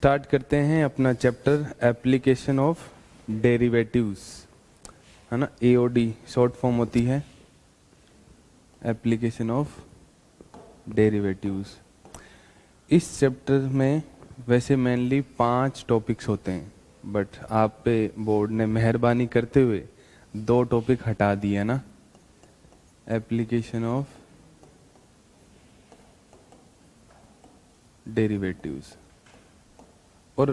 Start करते हैं अपना चैप्टर एप्लीकेशन ऑफ डेरिवेटिव्स, है ना। एओडी शॉर्ट फॉर्म होती है एप्लीकेशन ऑफ डेरिवेटिव्स। इस चैप्टर में वैसे मेनली 5 टॉपिक्स होते हैं, बट आप पे बोर्ड ने मेहरबानी करते हुए 2 टॉपिक हटा दिए ना, एप्लीकेशन ऑफ डेरिवेटिव्स। और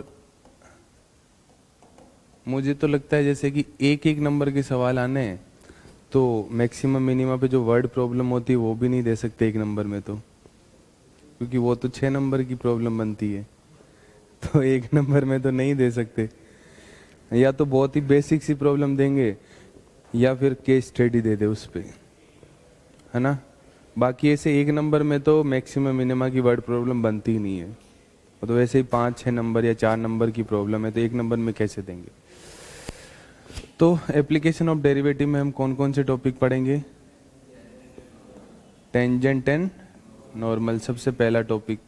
मुझे तो लगता है जैसे कि एक एक नंबर के सवाल आने हैं तो मैक्सिमम मिनिमम पे जो वर्ड प्रॉब्लम होती है वो भी नहीं दे सकते एक नंबर में, तो क्योंकि वो तो 6 नंबर की प्रॉब्लम बनती है, तो एक नंबर में तो नहीं दे सकते। या तो बहुत ही बेसिक सी प्रॉब्लम देंगे या फिर केस स्टडी दे दे उस पे, है ना। बाकी ऐसे एक नंबर में तो मैक्सिमम मिनिमा की वर्ड प्रॉब्लम बनती ही नहीं है। वो तो वैसे ही 5-6 नंबर या 4 नंबर की प्रॉब्लम है, तो एक नंबर में कैसे देंगे। तो एप्लीकेशन ऑफ डेरिवेटिव में हम कौन कौन से टॉपिक पढ़ेंगे। टेंजेंट एंड नॉर्मल सबसे पहला टॉपिक,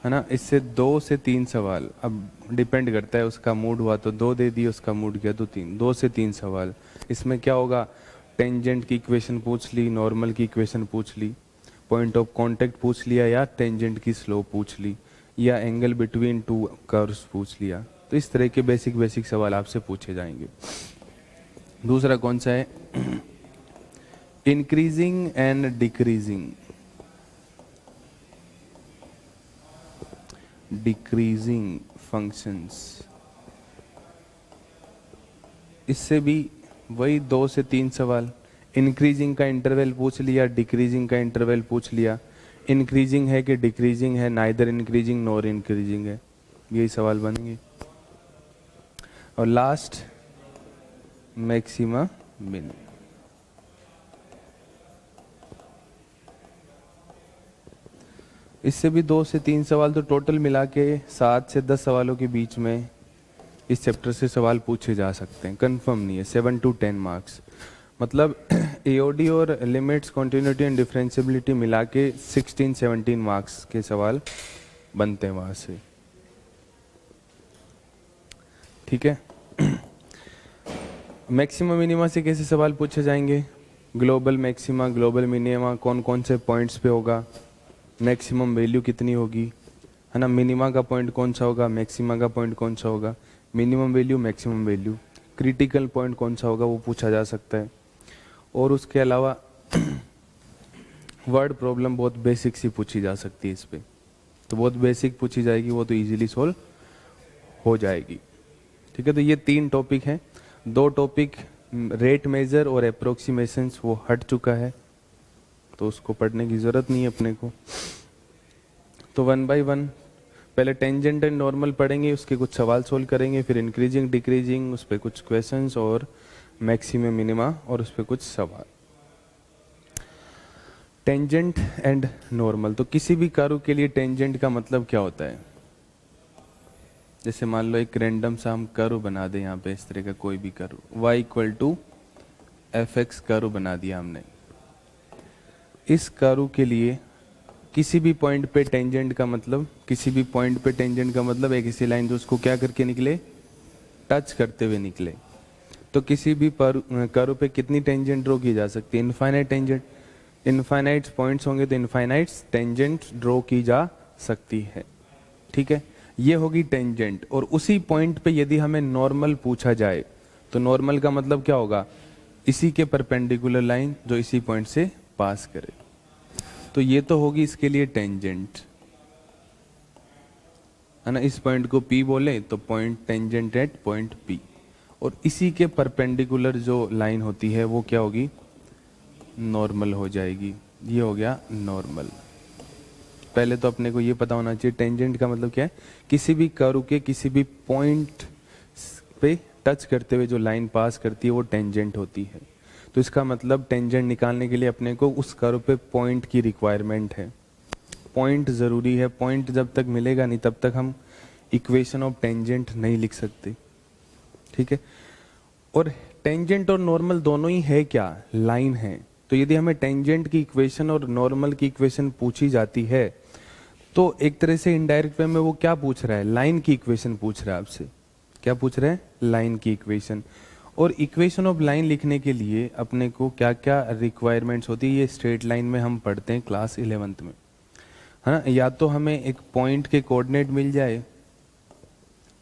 है ना। इससे 2 से 3 सवाल, अब डिपेंड करता है, उसका मूड हुआ तो 2 दे दिए, उसका मूड किया तो 3, 2 से 3 सवाल। इसमें क्या होगा, टेंजेंट की इक्वेशन पूछ ली, नॉर्मल की इक्वेशन पूछ ली, पॉइंट ऑफ कांटेक्ट पूछ लिया, या टेंजेंट की स्लोप पूछ ली, या एंगल बिटवीन 2 कर्व्स पूछ लिया। तो इस तरह के बेसिक सवाल आपसे पूछे जाएंगे। दूसरा कौन सा है, इंक्रीजिंग एंड डिक्रीजिंग फंक्शंस। इससे भी वही 2 से 3 सवाल। इंक्रीजिंग का इंटरवल पूछ लिया, डिक्रीजिंग का इंटरवल पूछ लिया, इंक्रीजिंग है कि डिक्रीजिंग है, नाइदर इंक्रीजिंग नॉर इंक्रीजिंग है, यही सवाल बनेंगे। और लास्ट मैक्सिमा मिनिमम। इससे भी 2 से 3 सवाल, तो टोटल मिला के 7 से 10 सवालों के बीच में इस चैप्टर से सवाल पूछे जा सकते हैं। कंफर्म नहीं है, 7 to 10 मार्क्स। मतलब एओडी और लिमिट्स, कॉन्टिन्यूटी एंड डिफरेंशियबिलिटी मिला के 16-17 मार्क्स के सवाल बनते हैं वहां से, ठीक है। मैक्सिमम मिनिमा से कैसे सवाल पूछे जाएंगे, ग्लोबल मैक्सिमा, ग्लोबल मिनिमा कौन कौन से पॉइंट्स पे होगा, मैक्सिमम वैल्यू कितनी होगी, है ना। मिनिमा का पॉइंट कौन सा होगा, मैक्सिमा का पॉइंट कौन सा होगा, minimum value, maximum value, critical point कौन सा होगा, वो पूछा जा सकता है। और उसके अलावा वर्ड प्रॉब्लम बहुत बेसिक सी पूछी जा सकती है इस पे, तो बहुत बेसिक पूछी जाएगी, वो तो इजीली सोल्व हो जाएगी, ठीक है। तो ये 3 टॉपिक हैं। 2 टॉपिक रेट मेजर और अप्रोक्सीमेशंस वो हट चुका है, तो उसको पढ़ने की ज़रूरत नहीं है अपने को। तो 1 by 1 पहले टेंजेंट एंड नॉर्मल पढ़ेंगे, उसके कुछ सवाल सोल्व करेंगे, फिर इंक्रीजिंग डिक्रीजिंग, उस पर कुछ क्वेश्चंस, और मैक्सिमम मिनिमा और उस पर कुछ सवाल। टेंजेंट एंड नॉर्मल, तो किसी भी कर्व के लिए टेंजेंट का मतलब क्या होता है। जैसे मान लो एक रैंडम सा हम कर्व बना दें यहाँ पे, इस तरह का कोई भी कर्व, y = fx कर्व बना दिया हमने। इस कर्व के लिए किसी भी पॉइंट पे टेंजेंट का मतलब, किसी भी पॉइंट पे टेंजेंट का मतलब एक ऐसी लाइन जो उसको क्या करके निकले, टच करते हुए निकले। तो किसी भी कर्व पे कितनी टेंजेंट ड्रॉ की जा सकती है, इनफाइनाइट टेंजेंट। इनफाइनाइट पॉइंट्स होंगे तो इनफाइनाइट टेंजेंट ड्रॉ की जा सकती है, ठीक है। ये होगी टेंजेंट। और उसी पॉइंट पे यदि हमें नॉर्मल पूछा जाए तो नॉर्मल का मतलब क्या होगा, इसी के परपेंडिकुलर लाइन जो इसी पॉइंट से पास करे। तो ये तो होगी इसके लिए टेंजेंट, है ना। इस पॉइंट को P बोले तो point tangent at point P, और इसी के परपेंडिकुलर जो लाइन होती है वो क्या होगी, नॉर्मल हो जाएगी। ये हो गया नॉर्मल। पहले तो अपने को ये पता होना चाहिए टेंजेंट का मतलब क्या है, किसी भी कर्व के किसी भी पॉइंट पे टच करते हुए जो लाइन पास करती है वो टेंजेंट होती है। तो इसका मतलब टेंजेंट निकालने के लिए अपने को उस कर्व पे पॉइंट की रिक्वायरमेंट है, पॉइंट ज़रूरी है। पॉइंट जब तक मिलेगा नहीं तब तक हम इक्वेशन ऑफ टेंजेंट नहीं लिख सकते, ठीक है। और टेंजेंट और नॉर्मल दोनों ही है क्या, लाइन है। तो यदि हमें टेंजेंट की इक्वेशन और नॉर्मल की इक्वेशन पूछी जाती है तो एक तरह से इनडायरेक्ट वे में वो क्या पूछ रहा है, लाइन की इक्वेशन पूछ रहा है आपसे। क्या पूछ रहा है? लाइन की इक्वेशन। और इक्वेशन ऑफ लाइन लिखने के लिए अपने को क्या क्या रिक्वायरमेंट्स होती है, ये स्ट्रेट लाइन में हम पढ़ते हैं क्लास 11th में, है ना। या तो हमें एक पॉइंट के कोऑर्डिनेट मिल जाए,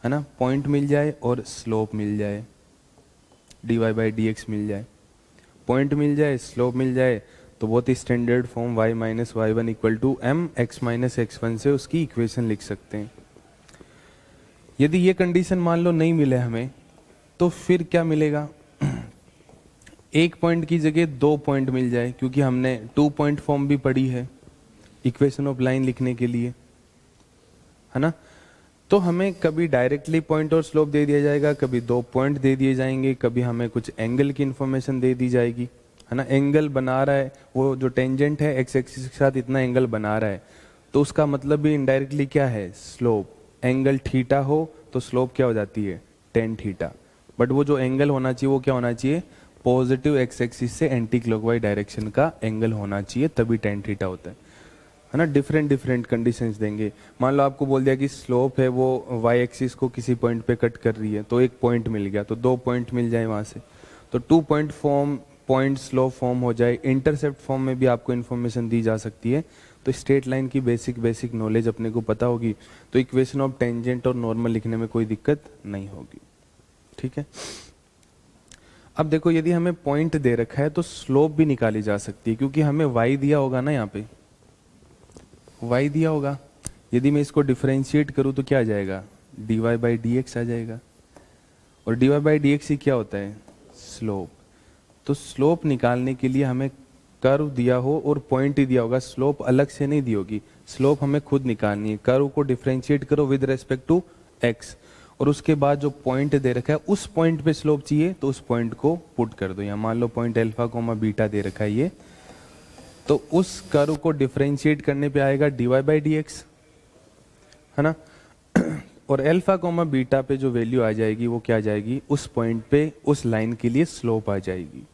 है ना, पॉइंट मिल जाए और स्लोप मिल जाए, dy/dx मिल जाए, पॉइंट मिल जाए, स्लोप मिल जाए, तो बहुत ही standard form y minus Y one equal to M X minus X one से उसकी इक्वेशन लिख सकते हैं। यदि ये कंडीशन मान लो नहीं मिले हमें, तो फिर क्या मिलेगा? एक पॉइंट की जगह 2 पॉइंट मिल जाए, क्योंकि हमने 2 पॉइंट फॉर्म भी पढ़ी है इक्वेशन ऑफ लाइन लिखने के लिए, है ना। तो हमें कभी डायरेक्टली पॉइंट और स्लोप दे दिया जाएगा, कभी 2 पॉइंट दे दिए जाएंगे, कभी हमें कुछ एंगल की इंफॉर्मेशन दे दी जाएगी, है ना। एंगल बना रहा है वो जो टेंजेंट है एक्स एक्सिस के साथ इतना एंगल बना रहा है, तो उसका मतलब भी इनडायरेक्टली क्या है? स्लोप। एंगल थीटा हो तो स्लोप क्या हो जाती है? Tan theta. बट वो जो एंगल होना चाहिए वो क्या होना चाहिए? पॉजिटिव एक्स एक्सिस से एंटी क्लॉकवाइज डायरेक्शन का एंगल होना चाहिए, तभी टेन थीटा होता है ना। डिफरेंट डिफरेंट कंडीशंस देंगे। मान लो आपको बोल दिया कि स्लोप है वो वाई एक्सिस को किसी पॉइंट पे कट कर रही है, तो एक पॉइंट मिल गया, तो 2 पॉइंट मिल जाए वहां से, तो 2 point form, point slope form हो जाए। इंटरसेप्ट फॉर्म में भी आपको इन्फॉर्मेशन दी जा सकती है। तो स्ट्रेट लाइन की बेसिक नॉलेज अपने को पता होगी, तो इक्वेशन ऑफ टेंजेंट और नॉर्मल लिखने में कोई दिक्कत नहीं होगी। ठीक है। अब देखो, यदि हमें पॉइंट दे रखा है तो स्लोप भी निकाली जा सकती है, क्योंकि हमें y दिया होगा ना, यहाँ पे y दिया होगा। यदि मैं इसको डिफरेंशिएट करूं तो क्या आ जाएगा? dy/dx आ जाएगा। और dy/dx ही क्या होता है? स्लोप। तो स्लोप निकालने के लिए हमें कर्व दिया हो और पॉइंट ही दिया होगा, स्लोप अलग से नहीं दी होगी, स्लोप हमें खुद निकालनी है। कर्व को डिफरेंशिएट करो विद रेस्पेक्ट टू x, और उसके बाद जो पॉइंट दे रखा है उस पॉइंट पे स्लोप चाहिए तो उस पॉइंट को पुट कर दो। यहाँ मान लो पॉइंट अल्फा कोमा बीटा दे रखा है ये, तो उस कर्व को डिफरेंशिएट करने पे आएगा dy/dx, है ना। और अल्फा कोमा बीटा पे जो वैल्यू आ जाएगी वो क्या आ जाएगी? उस पॉइंट पे उस लाइन के लिए स्लोप आ जाएगी,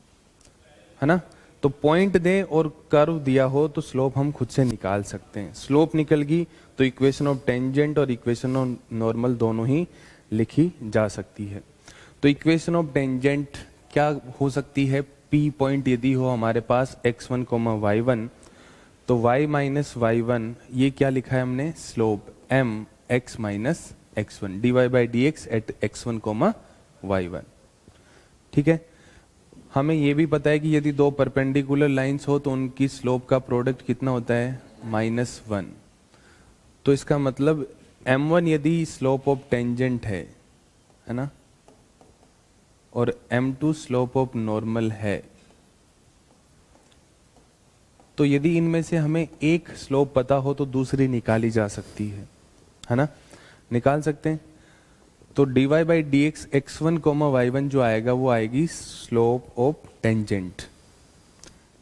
है ना। तो पॉइंट दे और कर्व दिया हो तो स्लोप हम खुद से निकाल सकते हैं। स्लोप निकल गई तो इक्वेशन ऑफ टेंजेंट और इक्वेशन ऑफ नॉर्मल दोनों ही लिखी जा सकती है। तो इक्वेशन ऑफ टेंजेंट क्या हो सकती है? P पॉइंट यदि हो हमारे पास x1, y1, तो y माइनस y1 ये क्या लिखा है हमने? Slope m x minus x1 dy/dx at x1, y1। ठीक है। हमें ये भी पता है कि यदि 2 परपेंडिकुलर लाइंस हो तो उनकी स्लोप का प्रोडक्ट कितना होता है? -1। तो इसका मतलब m1 यदि स्लोप ऑफ टेंजेंट है ना, और m2 स्लोप ऑफ नॉर्मल है, तो यदि इनमें से हमें एक स्लोप पता हो तो दूसरी निकाली जा सकती है ना, निकाल सकते हैं। तो dy/dx x1, y1 जो आएगा वो आएगी स्लोप ऑफ टेंजेंट।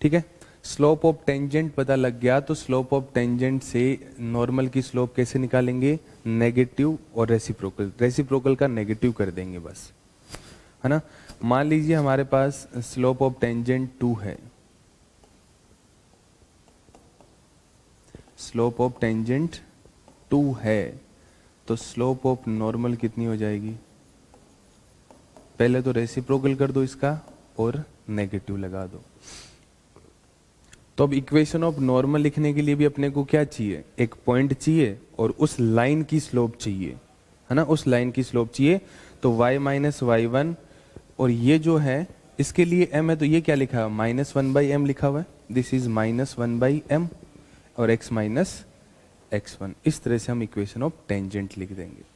ठीक है। स्लोप ऑफ टेंजेंट पता लग गया तो स्लोप ऑफ टेंजेंट से नॉर्मल की स्लोप कैसे निकालेंगे? नेगेटिव और रेसिप्रोकल का नेगेटिव कर देंगे बस, है ना। मान लीजिए हमारे पास स्लोप ऑफ टेंजेंट 2 है, स्लोप ऑफ टेंजेंट 2 है, तो स्लोप ऑफ नॉर्मल कितनी हो जाएगी? पहले तो रेसिप्रोकल कर दो इसका और नेगेटिव लगा दो। तो अब इक्वेशन ऑफ नॉर्मल लिखने के लिए भी अपने को क्या चाहिए? एक पॉइंट चाहिए और उस लाइन की स्लोप चाहिए, है ना, उस लाइन की स्लोप चाहिए। तो y माइनस y1, और ये जो है इसके लिए m है, तो ये क्या लिखा है? -1/m लिखा हुआ है, दिस इज -1/m, और x माइनस x1। इस तरह से हम इक्वेशन ऑफ टेंजेंट लिख देंगे।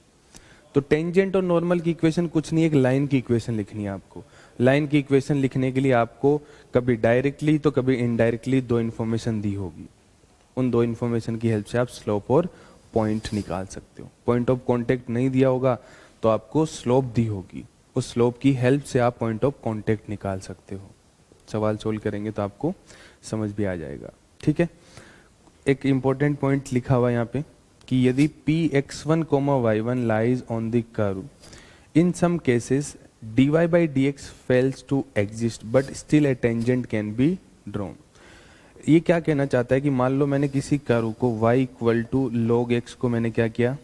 तो टेंजेंट और नॉर्मल की इक्वेशन कुछ नहीं, एक लाइन की इक्वेशन लिखनी है आपको। लाइन की इक्वेशन लिखने के लिए आपको कभी डायरेक्टली तो कभी इनडायरेक्टली 2 इन्फॉर्मेशन दी होगी। उन 2 इन्फॉर्मेशन की हेल्प से आप स्लोप और पॉइंट निकाल सकते हो। पॉइंट ऑफ कॉन्टेक्ट नहीं दिया होगा तो आपको स्लोप दी होगी, उस स्लोप की हेल्प से आप पॉइंट ऑफ कॉन्टेक्ट निकाल सकते हो। सवाल सोल्व करेंगे तो आपको समझ भी आ जाएगा। ठीक है। एक इंपॉर्टेंट पॉइंट लिखा हुआ यहाँ पे कि यदि px1, y1 lies on the curve, in some cases dy/dx fails to exist but still a tangent can be drawn। ये क्या कहना चाहता है कि मान लो मैंने किसी कर्व को y equal to log x को मैंने क्या किया,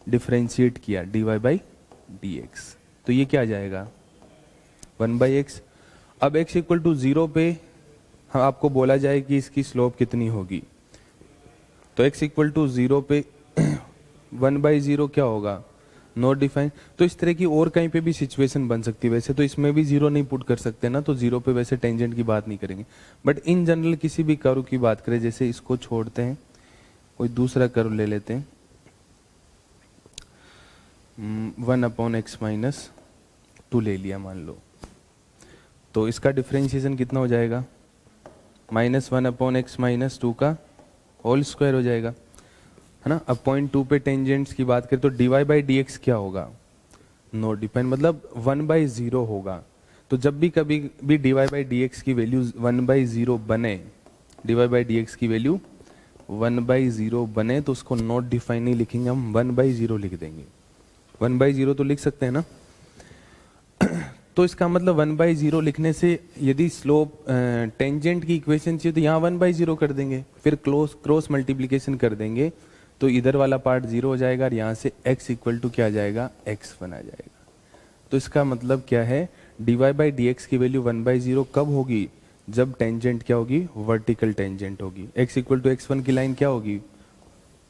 डिफ्रेंशिएट किया dy बाई डी एक्स, तो ये क्या आ जाएगा 1/x। अब x इक्वल टू 0 पे हम आपको बोला जाए कि इसकी स्लोप कितनी होगी, तो x इक्वल टू 0 पे 1/0 क्या होगा, नॉट डिफाइन। तो इस तरह की और कहीं पे भी सिचुएशन बन सकती है। वैसे तो इसमें भी 0 नहीं पुट कर सकते ना, तो 0 पे वैसे टेंजेंट की बात नहीं करेंगे, बट इन जनरल किसी भी कर्व की बात करें, जैसे इसको छोड़ते हैं, कोई दूसरा कर्व ले लेते हैं, 1/x-2 ले लिया मान लो, तो इसका डिफरेंशिएशन कितना हो जाएगा, -1/x-2 का होल स्क्वायर हो जाएगा, है ना। अब पॉइंट 2 पे टेंजेंट्स की बात करें तो dy बाई डी एक्स क्या होगा, नॉट डिफाइन, मतलब 1/0 होगा। तो जब भी कभी भी dy बाई डी एक्स की वैल्यू 1/0 बने, dy बाई डी एक्स की वैल्यू 1/0 बने, तो उसको नॉट डिफाइन नहीं लिखेंगे, हम 1/0 लिख देंगे। 1/0 तो लिख सकते हैं ना। तो इसका मतलब 1/0 लिखने से यदि स्लोप टेंजेंट की इक्वेशन चाहिए तो यहाँ 1/0 कर देंगे, फिर क्रॉस मल्टीप्लीकेशन कर देंगे, तो इधर वाला पार्ट 0 हो जाएगा और यहाँ से x इक्वल टू क्या आ जाएगा, x बना जाएगा। तो इसका मतलब क्या है, dy बाई डी एक्स की वैल्यू 1/0 कब होगी, जब टेंजेंट क्या होगी, वर्टिकल टेंजेंट होगी। x इक्वल टू x1 की लाइन क्या होगी,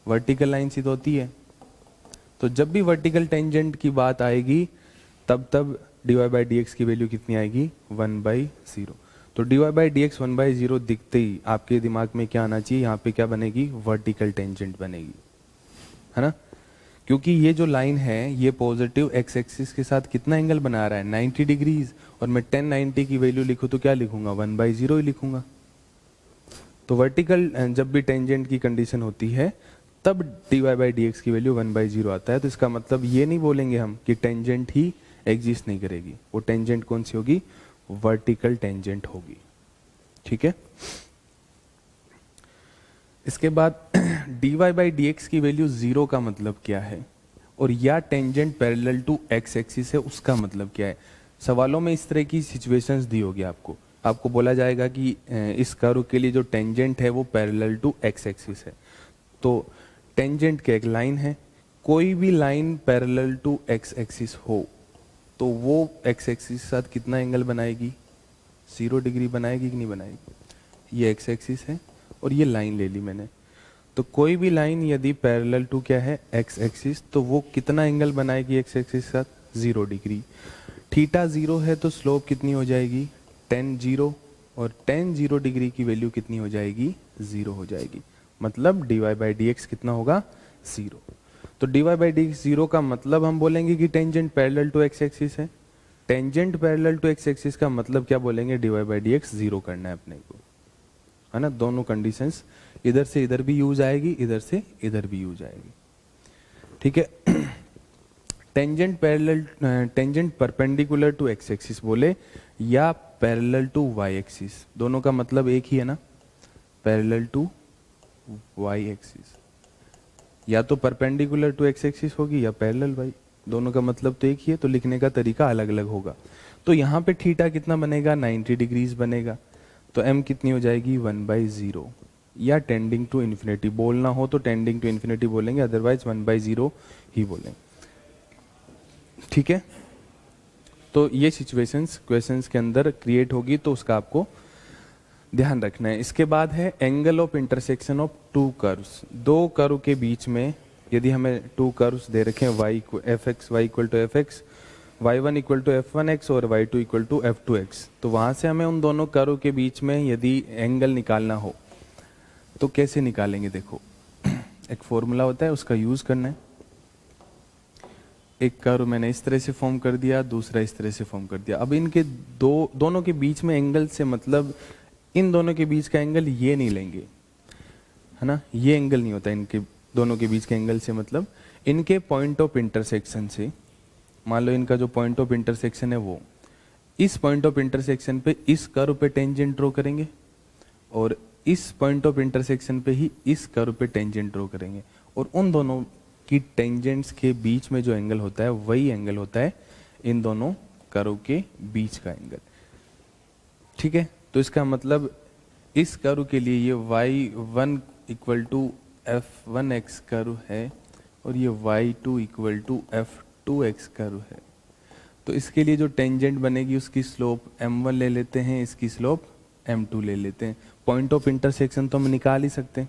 वर्टिकल लाइन सी तो होती है। तो जब भी वर्टिकल टेंजेंट की बात आएगी तब dy बाई डी एक्स की वैल्यू कितनी आएगी, 1/0। तो dy बाई डी एक्स 1/0 दिखते ही आपके दिमाग में क्या आना चाहिए, यहाँ पे क्या बनेगी, वर्टिकल टेंजेंट बनेगी, है ना। क्योंकि ये जो लाइन है ये पॉजिटिव x एक्सिस के साथ कितना एंगल बना रहा है, 90 डिग्रीज, और मैं 1090 की वैल्यू लिखूँ तो क्या लिखूंगा, 1/0 ही लिखूंगा। तो वर्टिकल जब भी टेंजेंट की कंडीशन होती है तब dy बाई डी एक्स की वैल्यू 1/0 आता है। तो इसका मतलब ये नहीं बोलेंगे हम कि टेंजेंट ही एग्जिस्ट नहीं करेगी, वो टेंजेंट कौन सी होगी, वर्टिकल टेंजेंट होगी, ठीक है। इसके बाद dy बाई डी एक्स की वैल्यू 0 का मतलब क्या है, और या tangent parallel to x axis है उसका मतलब क्या है। सवालों में इस तरह की सिचुएशंस दी होगी आपको बोला जाएगा कि इस कर्व के लिए जो टेंजेंट है वो पैरेलल टू x एक्सिस है। तो टेंजेंट क्या एक लाइन है, कोई भी line parallel to x axis हो तो वो x एक्सिस के साथ कितना एंगल बनाएगी, 0 डिग्री बनाएगी कि नहीं बनाएगी। ये x एक्सिस है और ये लाइन ले ली मैंने, तो कोई भी लाइन यदि पैरेलल टू क्या है, x एक्सिस, तो वो कितना एंगल बनाएगी x एक्सिस के साथ, 0 डिग्री। थीटा 0 है तो स्लोप कितनी हो जाएगी, tan 0, और tan 0 डिग्री की वैल्यू कितनी हो जाएगी, 0 हो जाएगी। मतलब dy बाई डी एक्स कितना होगा, 0। तो dy बाई डी एक्स 0 का मतलब हम बोलेंगे कि tangent parallel to x axis है। Tangent parallel to x axis का मतलब क्या बोलेंगे, dy बाई डी एक्स 0 करना है अपने को, है ना। दोनों कंडीशंस इधर से इधर भी यूज आएगी, इधर से इधर भी यूज आएगी, ठीक है। Tangent perpendicular to x axis बोले या पैरेलल टू y एक्सिस, दोनों का मतलब एक ही है ना, पैरेलल टू y एक्सिस, या तो परपेंडिकुलर टू x एक्सिस होगी या पैरेलल y, दोनों का मतलब तो एक ही है, तो लिखने का तरीका अलग अलग होगा। तो यहाँ पे थीटा कितना बनेगा, 90 डिग्रीज बनेगा, तो m कितनी हो जाएगी, 1/0, या टेंडिंग टू इन्फिनिटी बोलना हो तो टेंडिंग टू इन्फिनिटी बोलेंगे, अदरवाइज 1/0 ही बोलेंगे, ठीक है। तो ये सिचुएशंस क्वेश्चंस के अंदर क्रिएट होगी, तो उसका आपको ध्यान रखना है। इसके बाद है angle of intersection of to curves, दो कर्व के बीच में यदि हमें टू कर्व्स दे रखे हैं, fx y equal to fx, y1 equal to f1x और y2 इक्वल टू f2x, तो वहां से हमें उन दोनों कर्व के बीच में यदि एंगल निकालना हो तो कैसे निकालेंगे, देखो एक फॉर्मूला होता है, उसका यूज करना है। एक कर्व मैंने इस तरह से फॉर्म कर दिया, दूसरा इस तरह से फॉर्म कर दिया। अब इनके दोनों के बीच में एंगल से मतलब इन दोनों के बीच का एंगल ये नहीं लेंगे, है ना, ये एंगल नहीं होता इनके दोनों के बीच के एंगल से, मतलब इनके पॉइंट ऑफ इंटरसेक्शन से। मान लो इनका जो पॉइंट ऑफ इंटरसेक्शन है वो इस पॉइंट ऑफ इंटरसेक्शन पे इस कर्व पे टेंजेंट ड्रॉ करेंगे, और इस पॉइंट ऑफ इंटरसेक्शन पे ही इस कर्व पे टेंजेंट ड्रॉ करेंगे, और उन दोनों की टेंजेंट्स के बीच में जो एंगल होता है वही एंगल होता है इन दोनों कर्व के बीच का एंगल, ठीक है। तो इसका मतलब इस कर्व के लिए ये y1 equal to f1x curve है और ये y2 equal to f2x curve है। तो इसके लिए जो टेंजेंट बनेगी उसकी स्लोप m1 ले लेते हैं, इसकी स्लोप m2 ले लेते हैं। पॉइंट ऑफ इंटरसेक्शन तो हम निकाल ही सकते हैं।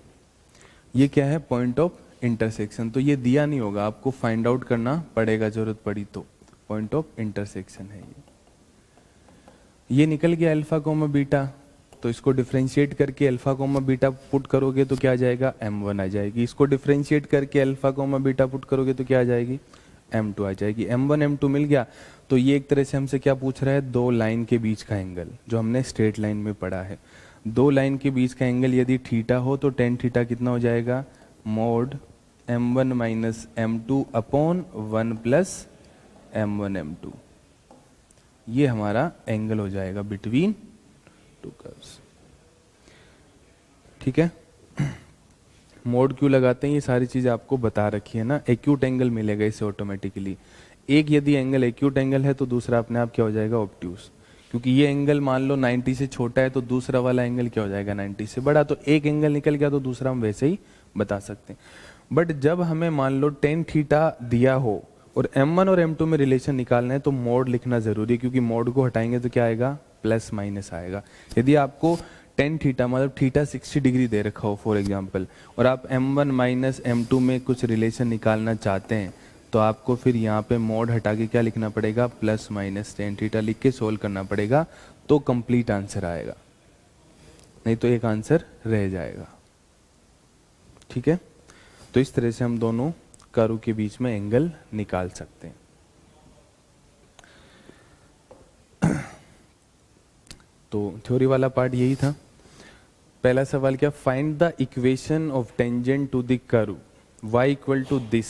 ये क्या है? Point of intersection. तो ये दिया नहीं होगा, आपको फाइंड आउट करना पड़ेगा जरूरत पड़ी तो। पॉइंट ऑफ इंटरसेक्शन है ये निकल गया अल्फा कोमा बीटा। तो इसको डिफरेंशिएट करके अल्फा कोमा बीटा पुट करोगे तो क्या आ जाएगा? m1 आ जाएगी। इसको डिफरेंशिएट करके अल्फा कोमा बीटा पुट करोगे तो क्या आ जाएगी? m2 आ जाएगी। m1 m2 मिल गया। तो ये एक तरह से हमसे क्या पूछ रहा है? दो लाइन के बीच का एंगल, जो हमने स्ट्रेट लाइन में पढ़ा है। दो लाइन के बीच का एंगल यदि थीटा हो तो टेन थीटा कितना हो जाएगा? Mode m1 minus m2 upon 1 plus m1 m2। ये हमारा एंगल हो जाएगा बिटवीन टू कर्व्स। ठीक है, मोड क्यों लगाते हैं ये सारी चीज़ आपको बता रखी है ना। एक्यूट एंगल मिलेगा इससे ऑटोमेटिकली। एक यदि एंगल एक्यूट एंगल है तो दूसरा अपने आप क्या हो जाएगा? ऑब्ट्यूस। क्योंकि ये एंगल मान लो 90 से छोटा है तो दूसरा वाला एंगल क्या हो जाएगा? 90 से बड़ा। तो एक एंगल निकल गया तो दूसरा हम वैसे ही बता सकते हैं। बट जब हमें मान लो टेन थीटा दिया हो और m1 और m2 में रिलेशन निकालना है तो मोड लिखना जरूरी है, क्योंकि मोड को हटाएंगे तो क्या आएगा? प्लस माइनस आएगा। यदि आपको टेन थीटा मतलब थीटा 60 डिग्री दे रखा हो फॉर एग्जांपल, और आप m1 माइनस m2 में कुछ रिलेशन निकालना चाहते हैं तो आपको फिर यहाँ पे मोड हटा के क्या लिखना पड़ेगा? प्लस माइनस टेन थीटा लिख के सोल्व करना पड़ेगा, तो कंप्लीट आंसर आएगा, नहीं तो एक आंसर रह जाएगा। ठीक है, तो इस तरह से हम दोनों कर्व के बीच में एंगल निकाल सकते हैं। तो थ्योरी वाला पार्ट यही था। पहला सवाल क्या? Find the equation of tangent to the curve y equal to this.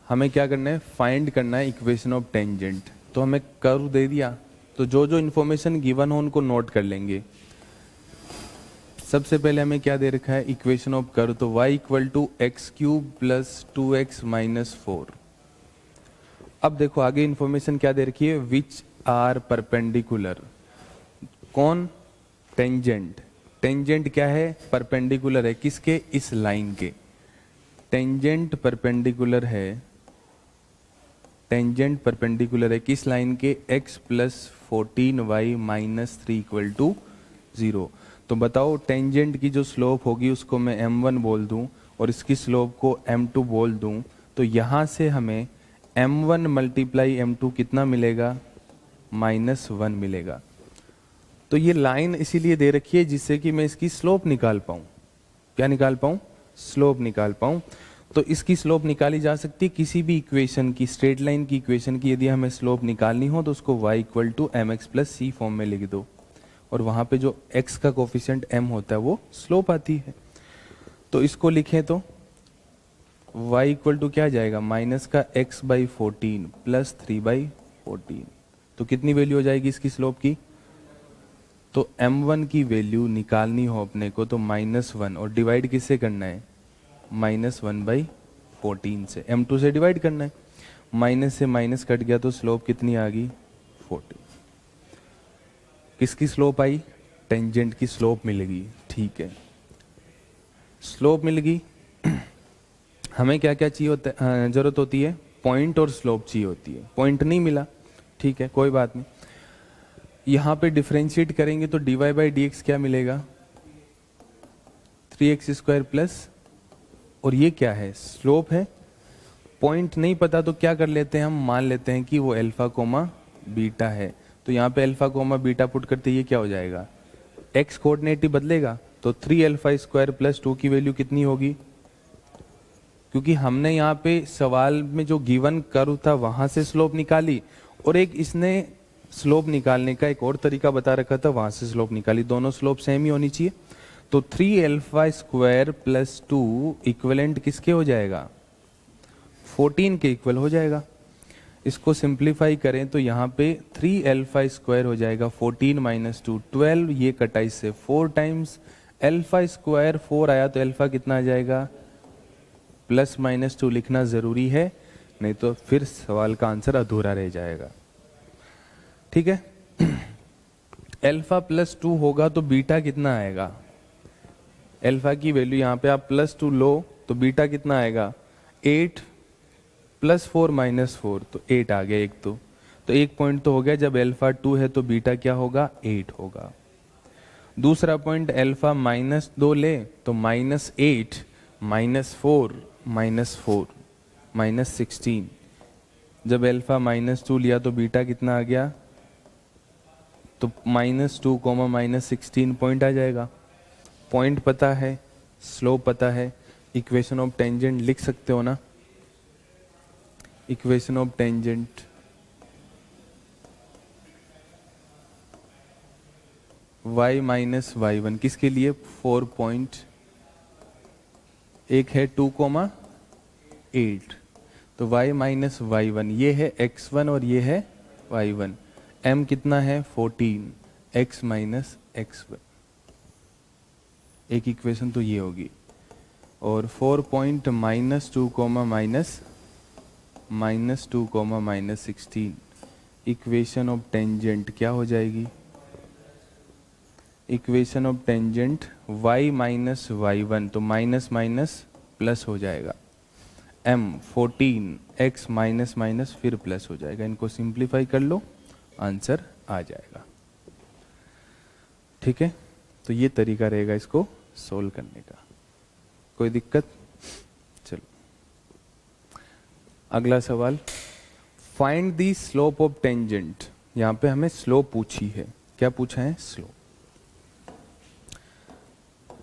हमें क्या करना है? फाइंड करना है इक्वेशन ऑफ टेंजेंट। तो हमें कर्व दे दिया, तो जो जो इन्फॉर्मेशन गिवन हो उनको नोट कर लेंगे। सबसे पहले हमें क्या दे रखा है? Equation of curve. तो y equal to x cube plus 2x minus 4। अब देखो आगे इन्फॉर्मेशन क्या दे रखी है? Which are perpendicular. कौन? टेंजेंट। टेंजेंट क्या है? परपेंडिकुलर है। किसके? इस लाइन के। टेंजेंट परपेंडिकुलर है। टेंजेंट परपेंडिकुलर है किस लाइन के? x plus 14y minus 3 equal to 0। तो बताओ टेंजेंट की जो स्लोप होगी उसको मैं m1 बोल दूं और इसकी स्लोप को m2 बोल दूं, तो यहाँ से हमें m1 मल्टीप्लाई m2 कितना मिलेगा? -1 मिलेगा। तो ये लाइन इसीलिए दे रखी है जिससे कि मैं इसकी स्लोप निकाल पाऊँ। क्या निकाल पाऊँ? स्लोप निकाल पाऊँ। तो इसकी स्लोप निकाली जा सकती है किसी भी इक्वेशन की, स्ट्रेट लाइन की इक्वेशन की यदि हमें स्लोप निकालनी हो तो उसको y equal to M x plus c form में लिख दो, और वहाँ पे जो x का कोफिशिएंट m होता है वो स्लोप आती है। तो इसको लिखें तो y इक्वल टू क्या आ जाएगा? माइनस का x बाई 14 प्लस 3 बाई 14। तो कितनी वैल्यू हो जाएगी इसकी स्लोप की? तो m1 की वैल्यू निकालनी हो अपने को तो -1, और डिवाइड किससे करना है? -1/14 से। m2 से डिवाइड करना है। माइनस से माइनस कट गया तो स्लोप कितनी आ गई? 14। किसकी स्लोप आई? टेंजेंट की स्लोप मिलेगी। ठीक है, स्लोप मिल गई। हमें क्या क्या चाहिए होता है? जरूरत होती है पॉइंट और स्लोप चाहिए होती है। पॉइंट नहीं मिला, ठीक है कोई बात नहीं। यहाँ पे डिफरेंशिएट करेंगे तो dy/dx क्या मिलेगा? 3x² प्लस, और ये क्या है? स्लोप है। पॉइंट नहीं पता तो क्या कर लेते हैं हम? मान लेते हैं कि वो अल्फा कोमा बीटा है। तो यहाँ पे अल्फा कोमा बीटा पुट करते ये क्या हो जाएगा? x कोऑर्डिनेट ही बदलेगा। तो 3α² प्लस 2 की वैल्यू कितनी होगी? क्योंकि हमने यहाँ पे सवाल में जो गिवन कर्व था वहां से स्लोप निकाली, और एक इसने स्लोप निकालने का एक और तरीका बता रखा था, वहां से स्लोप निकाली। दोनों स्लोप सेम ही होनी चाहिए। तो 3α² प्लस 2 इक्वलेंट किसके हो जाएगा? 14 के इक्वल हो जाएगा। इसको सिंप्लीफाई करें तो यहाँ पे 3α² हो जाएगा 14 माइनस 2 12। ये कटा इससे 4 टाइम्स α² 4 आया तो अल्फा कितना आ जाएगा? +-2 लिखना जरूरी है, नहीं तो फिर सवाल का आंसर अधूरा रह जाएगा। ठीक है, अल्फा प्लस 2 होगा तो बीटा कितना आएगा? अल्फा की वैल्यू यहाँ पे आप +2 लो तो बीटा कितना आएगा? 8 + 4 - 4, तो 8 आ गया एक तो एक पॉइंट तो हो गया, जब अल्फा 2 है तो बीटा क्या होगा? 8 होगा। दूसरा पॉइंट अल्फा -2 ले तो -8 -4 -4 -16, जब अल्फा -2 लिया तो बीटा कितना आ गया? तो -2, -16 पॉइंट आ जाएगा। पॉइंट पता है, स्लोप पता है, इक्वेशन ऑफ टेंजेंट लिख सकते हो ना? Equation of tangent y - y1 किसके लिए? 4 पॉइंट, एक है 2,8, तो y - y1 ये है x1 और ये है y1। m कितना है? 14, x - x1। एक इक्वेशन तो ये होगी। और 4 पॉइंट -2, -16, इक्वेशन ऑफ टेंजेंट क्या हो जाएगी? Equation of tangent y - y1, तो माइनस माइनस प्लस हो जाएगा। m 14, x माइनस फिर प्लस हो जाएगा। इनको सिंप्लीफाई कर लो, आंसर आ जाएगा। ठीक है, तो ये तरीका रहेगा इसको सोल्व करने का। कोई दिक्कत? चलो अगला सवाल, find the slope of tangent. यहाँ पे हमें स्लोप पूछी है। क्या पूछा है? स्लोप।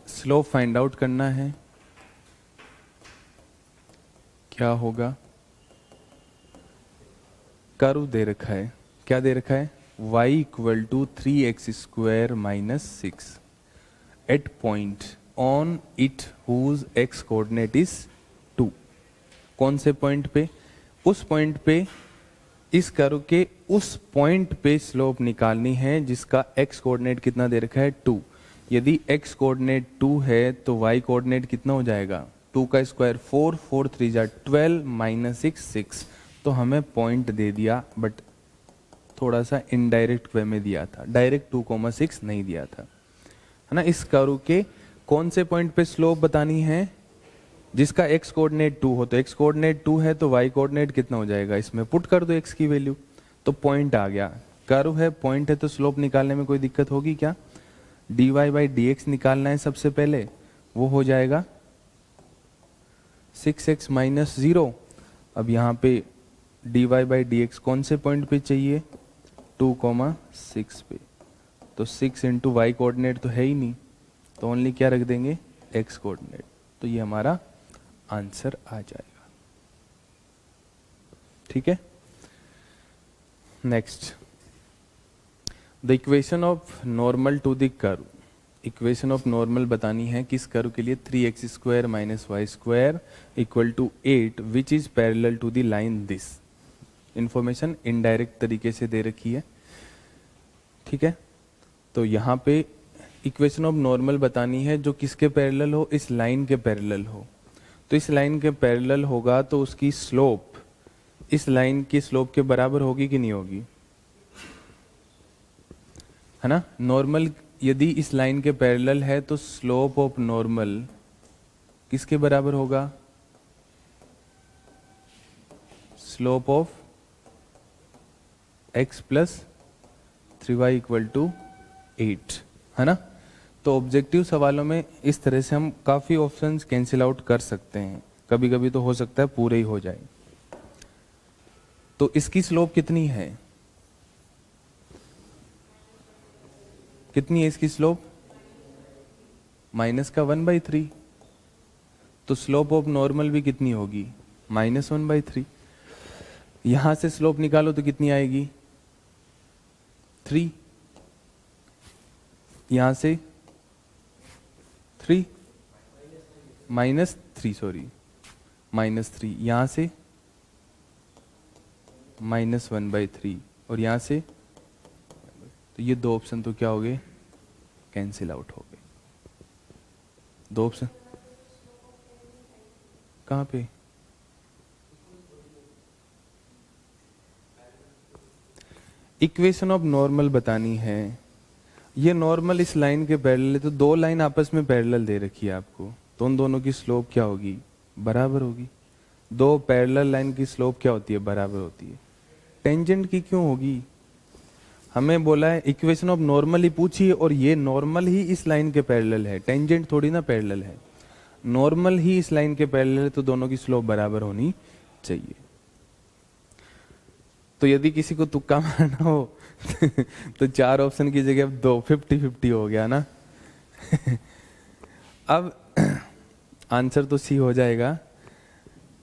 स्लोप फाइंड आउट करना है। क्या होगा? कर्व दे रखा है। क्या दे रखा है? y = 3x² - 6 at point on it whose x coordinate is 2। कौन से पॉइंट पे? उस पॉइंट पे, इस कर्व के उस पॉइंट पे स्लोप निकालनी है जिसका x कोऑर्डिनेट कितना दे रखा है? 2। यदि x कोऑर्डिनेट 2 है तो y कोऑर्डिनेट कितना हो जाएगा? 2 का स्क्वायर 4, 4 3 जा 12 - 6 6। तो हमें पॉइंट दे दिया, बट थोड़ा सा इनडायरेक्ट वे में दिया था, डायरेक्ट 2,6 नहीं दिया था, है ना। इस कर्व के कौन से पॉइंट पे स्लोप बतानी है? जिसका x कोऑर्डिनेट 2 हो। तो x कोऑर्डिनेट 2 है तो y कोऑर्डिनेट कितना हो जाएगा? इसमें पुट कर दो x की वैल्यू, तो पॉइंट आ गया। कर्व है, पॉइंट है, तो स्लोप निकालने में कोई दिक्कत होगी क्या? dy/dx निकालना है सबसे पहले, वो हो जाएगा 6x - 0। अब यहाँ पे dy/dx कौन से पॉइंट पे चाहिए? 2,6 पे। तो 6 × y कोऑर्डिनेट तो है ही नहीं, तो ओनली क्या रख देंगे? x coordinate. तो ये हमारा आंसर आ जाएगा। ठीक है, next, the equation of normal to the curve. Equation of normal बतानी है किस कर्व के लिए? 3x² - y² = 8 which is parallel to the line this. Information indirect तरीके से दे रखी है। ठीक है, तो यहाँ पे इक्वेशन ऑफ नॉर्मल बतानी है जो किसके पैरेलल हो? इस लाइन के पैरेलल हो। तो इस लाइन के पैरेलल होगा तो उसकी स्लोप इस लाइन की स्लोप के बराबर होगी कि नहीं होगी? है ना। नॉर्मल यदि इस लाइन के पैरेलल है तो स्लोप ऑफ नॉर्मल किसके बराबर होगा? स्लोप ऑफ x + 3y = 8, है ना। तो ऑब्जेक्टिव सवालों में इस तरह से हम काफी ऑप्शंस कैंसिल आउट कर सकते हैं। कभी कभी तो हो सकता है पूरे ही हो जाए। तो इसकी स्लोप कितनी है? कितनी है इसकी स्लोप? -1/3। तो स्लोप ऑफ नॉर्मल भी कितनी होगी? -1/3। यहां से स्लोप निकालो तो कितनी आएगी? 3। यहां से 3 -3, सॉरी -3। यहां से -1/3 और यहां से, तो ये दो ऑप्शन तो क्या हो गए? कैंसिल आउट हो गए। दो ऑप्शन कहां पे? इक्वेशन ऑफ नॉर्मल बतानी है ये नॉर्मल इस लाइन के पैरेलल है, तो दो लाइन आपस में पैरेलल दे रखी है आपको, तो उन दोनों की स्लोप क्या होगी, बराबर होगी। दो पैरेलल लाइन की स्लोप क्या होती है, बराबर होती है। टेंजेंट की क्यों होगी, हमें बोला है इक्वेशन ऑफ नॉर्मल ही पूछी है, और ये नॉर्मल ही इस लाइन के पैरेलल है, टेंजेंट थोड़ी ना पैरेलल है। नॉर्मल ही इस लाइन के पैरेलल है, तो दोनों की स्लोप बराबर होनी चाहिए। तो यदि किसी को तुक्का मारना हो तो 4 ऑप्शन की जगह अब 2, 50-50 हो गया ना। अब आंसर तो सी हो जाएगा,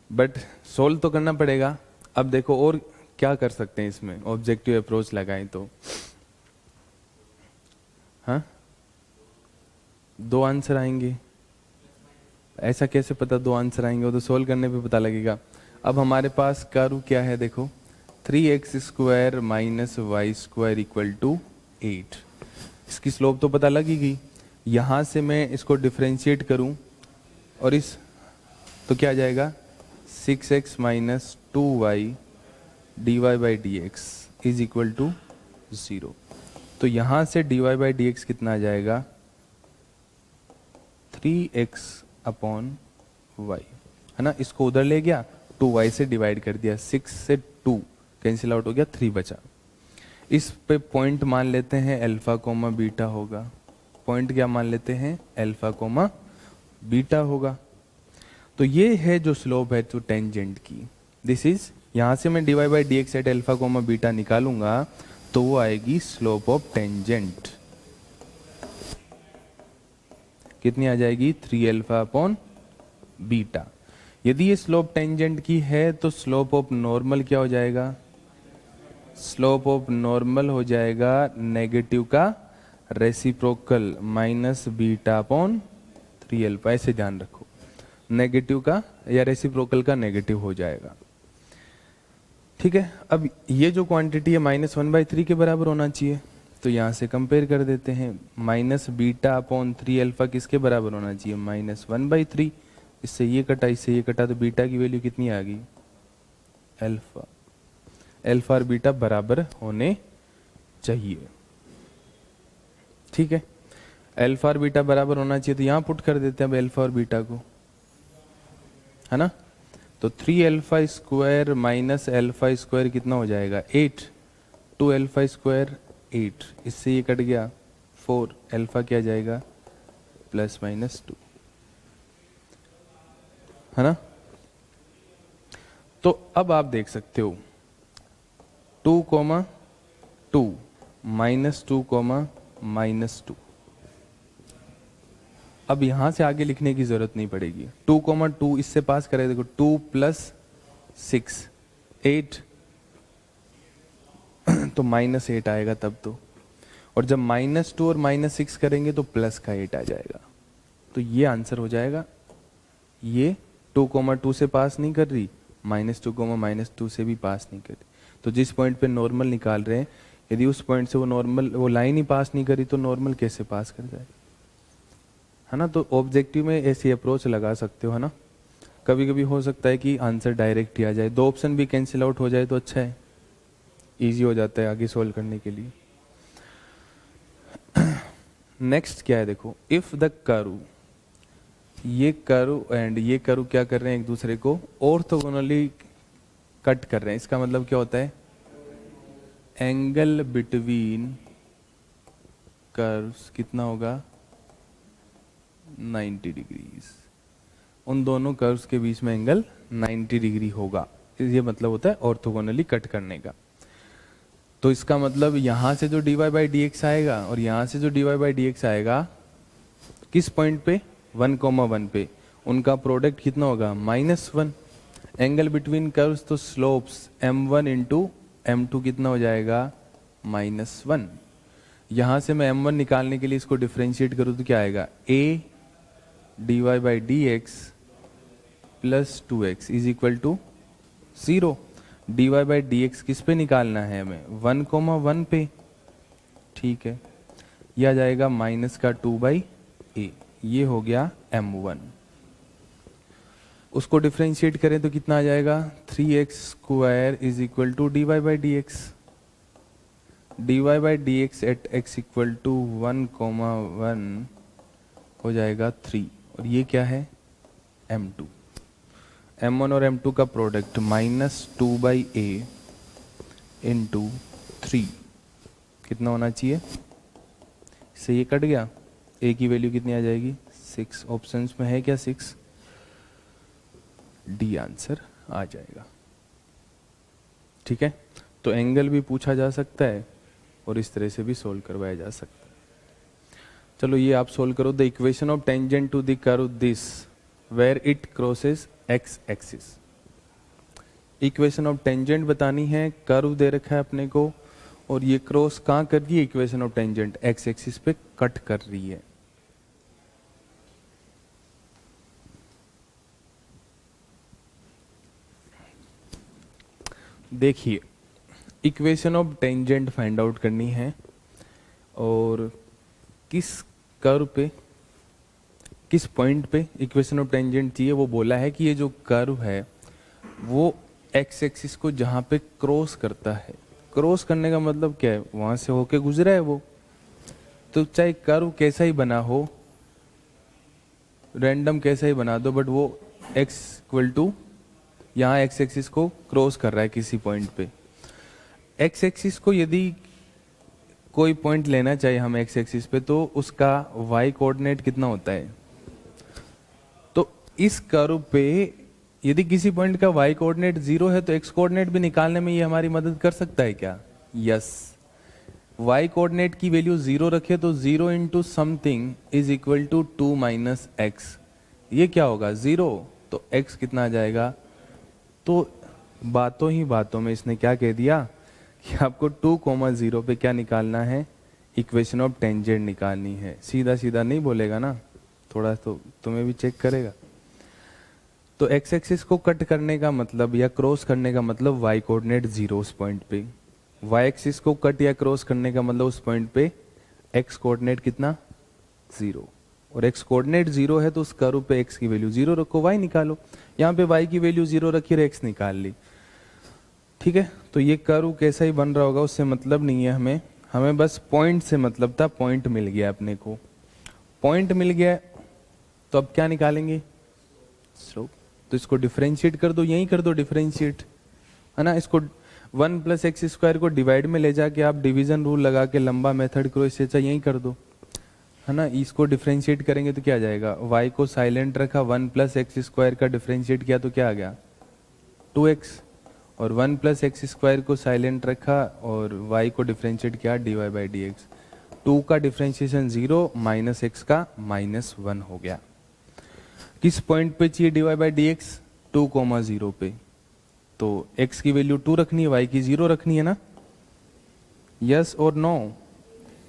बट सोल्व तो करना पड़ेगा। अब देखो और क्या कर सकते हैं इसमें, ऑब्जेक्टिव अप्रोच लगाएं तो, हाँ 2 आंसर आएंगे। ऐसा कैसे पता 2 आंसर आएंगे, वो तो सोल्व करने पे पता लगेगा। अब हमारे पास कर्व क्या है, देखो 3x square minus y square equal to 8। इसकी स्लोप तो पता लगेगी। यहां से मैं इसको डिफ्रेंशिएट करूं और इस तो क्या आ जाएगा 6x minus 2y dy by D x is equal to 0। तो यहां से dy बाई डी एक्स कितना आ जाएगा 3x अपॉन y, है ना। इसको उधर ले गया, 2y से डिवाइड कर दिया, 6 से 2 कैंसिल आउट हो गया, 3 बचा। इस पे पॉइंट मान लेते हैं अल्फा कोमा बीटा होगा। पॉइंट क्या मान लेते हैं, अल्फा कोमा बीटा होगा। तो ये है जो स्लोप है तो टेंजेंट की, दिस इज, यहां से मैं dy by D x at alpha comma beta निकालूंगा तो वो आएगी स्लोप ऑफ टेंजेंट। कितनी आ जाएगी 3 अल्फा अपॉन बीटा। यदि ये स्लोप टेंजेंट की है तो स्लोप ऑफ नॉर्मल क्या हो जाएगा, स्लोप ऑफ नॉर्मल हो जाएगा नेगेटिव का reciprocal minus beta upon 3 alpha. ऐसे ध्यान रखो, नेगेटिव का या रेसिप्रोकल का नेगेटिव हो जाएगा, ठीक है। अब ये जो क्वांटिटी है -1/3 के बराबर होना चाहिए, तो यहां से कंपेयर कर देते हैं। माइनस बीटा अपॉन 3 अल्फा किसके बराबर होना चाहिए, -1/3। इससे ये कटा, इससे ये कटा, तो बीटा की वैल्यू कितनी आ गई, अल्फा। अल्फा और बीटा बराबर होने चाहिए, ठीक है। अल्फा और बीटा बराबर होना चाहिए, तो यहां पुट कर देते हैं अब अल्फा और बीटा को, है ना। तो 3 alpha square minus alpha square कितना हो जाएगा 8, 2 अल्फा स्क्वायर 8, इससे ये कट गया 4, अल्फा क्या जाएगा ±2, है ना। तो अब आप देख सकते हो 2,2 -2,-2। अब यहां से आगे लिखने की जरूरत नहीं पड़ेगी। 2,2 इससे पास करें, देखो 2 + 6 8 तो -8 आएगा तब तो, और जब -2 और -6 करेंगे तो प्लस का 8 आ जाएगा। तो ये आंसर हो जाएगा। ये 2,2 से पास नहीं कर रही, -2,-2 से भी पास नहीं कर रही। तो जिस पॉइंट पे नॉर्मल निकाल रहे हैं, यदि उस पॉइंट से वो नॉर्मल, वो लाइन ही पास नहीं करी तो नॉर्मल कैसे पास कर जाएगा, है ना। तो ऑब्जेक्टिव में ऐसी अप्रोच लगा सकते हो, है ना। कभी कभी हो सकता है कि आंसर डायरेक्ट ही आ जाए, 2 ऑप्शन भी कैंसिल आउट हो जाए तो अच्छा है, इजी हो जाता है आगे सोल्व करने के लिए। नेक्स्ट क्या है, देखो इफ द कर्व, ये कर्व एंड ये कर्व क्या कर रहे हैं, एक दूसरे को ऑर्थोगोनली कट कर रहे हैं। इसका मतलब क्या होता है, एंगल बिटवीन कर्व्स कितना होगा 90 डिग्रीज। उन दोनों कर्व्स के बीच में एंगल 90 डिग्री होगा, ये मतलब होता है ऑर्थोगोनली कट करने का। तो इसका मतलब यहां से जो dy बाई डी एक्स आएगा और यहां से जो dy बाई डी एक्स आएगा, किस पॉइंट पे 1,1 पे, उनका प्रोडक्ट कितना होगा -1। एंगल बिटवीन कर्व्स तो स्लोप्स m1 इंटू m2 कितना हो जाएगा -1। यहां से मैं m1 निकालने के लिए इसको डिफ्रेंशिएट करूं तो क्या आएगा, a dy by D x plus 2x is equal to 0। dy by D x किस पे निकालना है हमें, 1,1 पे, ठीक है। यह आ जाएगा माइनस का 2/a, ये हो गया m1। उसको डिफ्रेंशिएट करें तो कितना आ जाएगा 3x square is equal to dy by D x. dy by D x at x equal to 1,1 हो जाएगा 3, और ये क्या है m2, m1 और m2 का प्रोडक्ट -2/a इंटू 3 कितना होना चाहिए, इससे ये कट गया, a की वैल्यू कितनी आ जाएगी 6, ऑप्शंस में है क्या 6, डी आंसर आ जाएगा। ठीक है, तो एंगल भी पूछा जा सकता है और इस तरह से भी सोल्व करवाया जा सकता है। चलो ये आप सोल्व करो। The equation of tangent to the curve this where it crosses x axis. Equation of tangent बतानी है, कर्व दे रखा है अपने को और ये क्रॉस कहाँ कर रही है, equation of tangent x axis पे कट कर रही है। देखिए equation of tangent find out करनी है और किस कर्व पे किस पॉइंट पे इक्वेशन ऑफ टेंजेंट चाहिए, वो बोला है कि ये जो कर्व है वो एक्स एक्सिस को जहाँ पे क्रॉस करता है, क्रॉस करने का मतलब क्या है, वहां से होके गुजरा है वो, तो चाहे कर्व कैसा ही बना हो, रैंडम कैसा ही बना दो, बट वो एक्स इक्वल टू यहाँ एक्स एक्सिस को क्रॉस कर रहा है किसी पॉइंट पे। एक्स एक्सिस को यदि कोई पॉइंट लेना चाहिए हम एक्स एक्सिस पे, तो उसका वाई कोऑर्डिनेट कितना होता है, तो इस कर्व पे यदि किसी पॉइंट का वाई कोऑर्डिनेट 0 है तो एक्स कोऑर्डिनेट भी निकालने में ये हमारी मदद कर सकता है क्या, यस। वाई कोऑर्डिनेट की वैल्यू 0 रखे तो 0 into something is equal to 2 minus x, ये क्या होगा 0, तो एक्स कितना आ जाएगा। तो बातों ही बातों में इसने क्या कह दिया कि आपको 2,0 पे क्या निकालना है, इक्वेशन ऑफ टेंजेंट निकालनी है। सीधा सीधा नहीं बोलेगा ना, थोड़ा तो तुम्हें भी चेक करेगा। तो एक्स एक्सिस को कट करने का मतलब या क्रॉस करने का मतलब वाई कोऑर्डिनेट 0 उस पॉइंट पे, वाई एक्सिस को कट या क्रॉस करने का मतलब उस पॉइंट पे एक्स कोऑर्डिनेट कितना 0, और एक्स कोऑर्डिनेट 0 है तो उस कर्व पे एक्स की वैल्यू 0 रखो, वाई निकालो। यहाँ पे वाई की वैल्यू 0 रखी और एक्स निकाल ली। ठीक है, तो ये कर्व कैसा ही बन रहा होगा उससे मतलब नहीं है हमें, हमें बस पॉइंट से मतलब था, पॉइंट मिल गया अपने को, पॉइंट मिल गया तो अब क्या निकालेंगे, स्लोप। तो इसको डिफरेंशिएट कर दो, यही कर दो डिफरेंशिएट, है ना। इसको 1 प्लस एक्स स्क्वायर को डिवाइड में ले जाके आप डिवीजन रूल लगा के लंबा मेथड करो, इससे अच्छा यही कर दो, है ना। इसको डिफरेंशिएट करेंगे तो क्या आ जाएगा, y को साइलेंट रखा, 1 प्लस एक्स स्क्वायर का डिफरेंशिएट किया तो क्या आ गया 2x, और 1 प्लस एक्स स्क्वायर को साइलेंट रखा और y को डिफरेंशिएट किया dy बाई डी एक्स। 2 का डिफरेंशिएशन 0 माइनस एक्स का -1 हो गया। किस पॉइंट पे चाहिए dy बाई डी एक्स, 2,0 पे, तो x की वैल्यू 2 रखनी है, y की 0 रखनी है ना, यस और नो।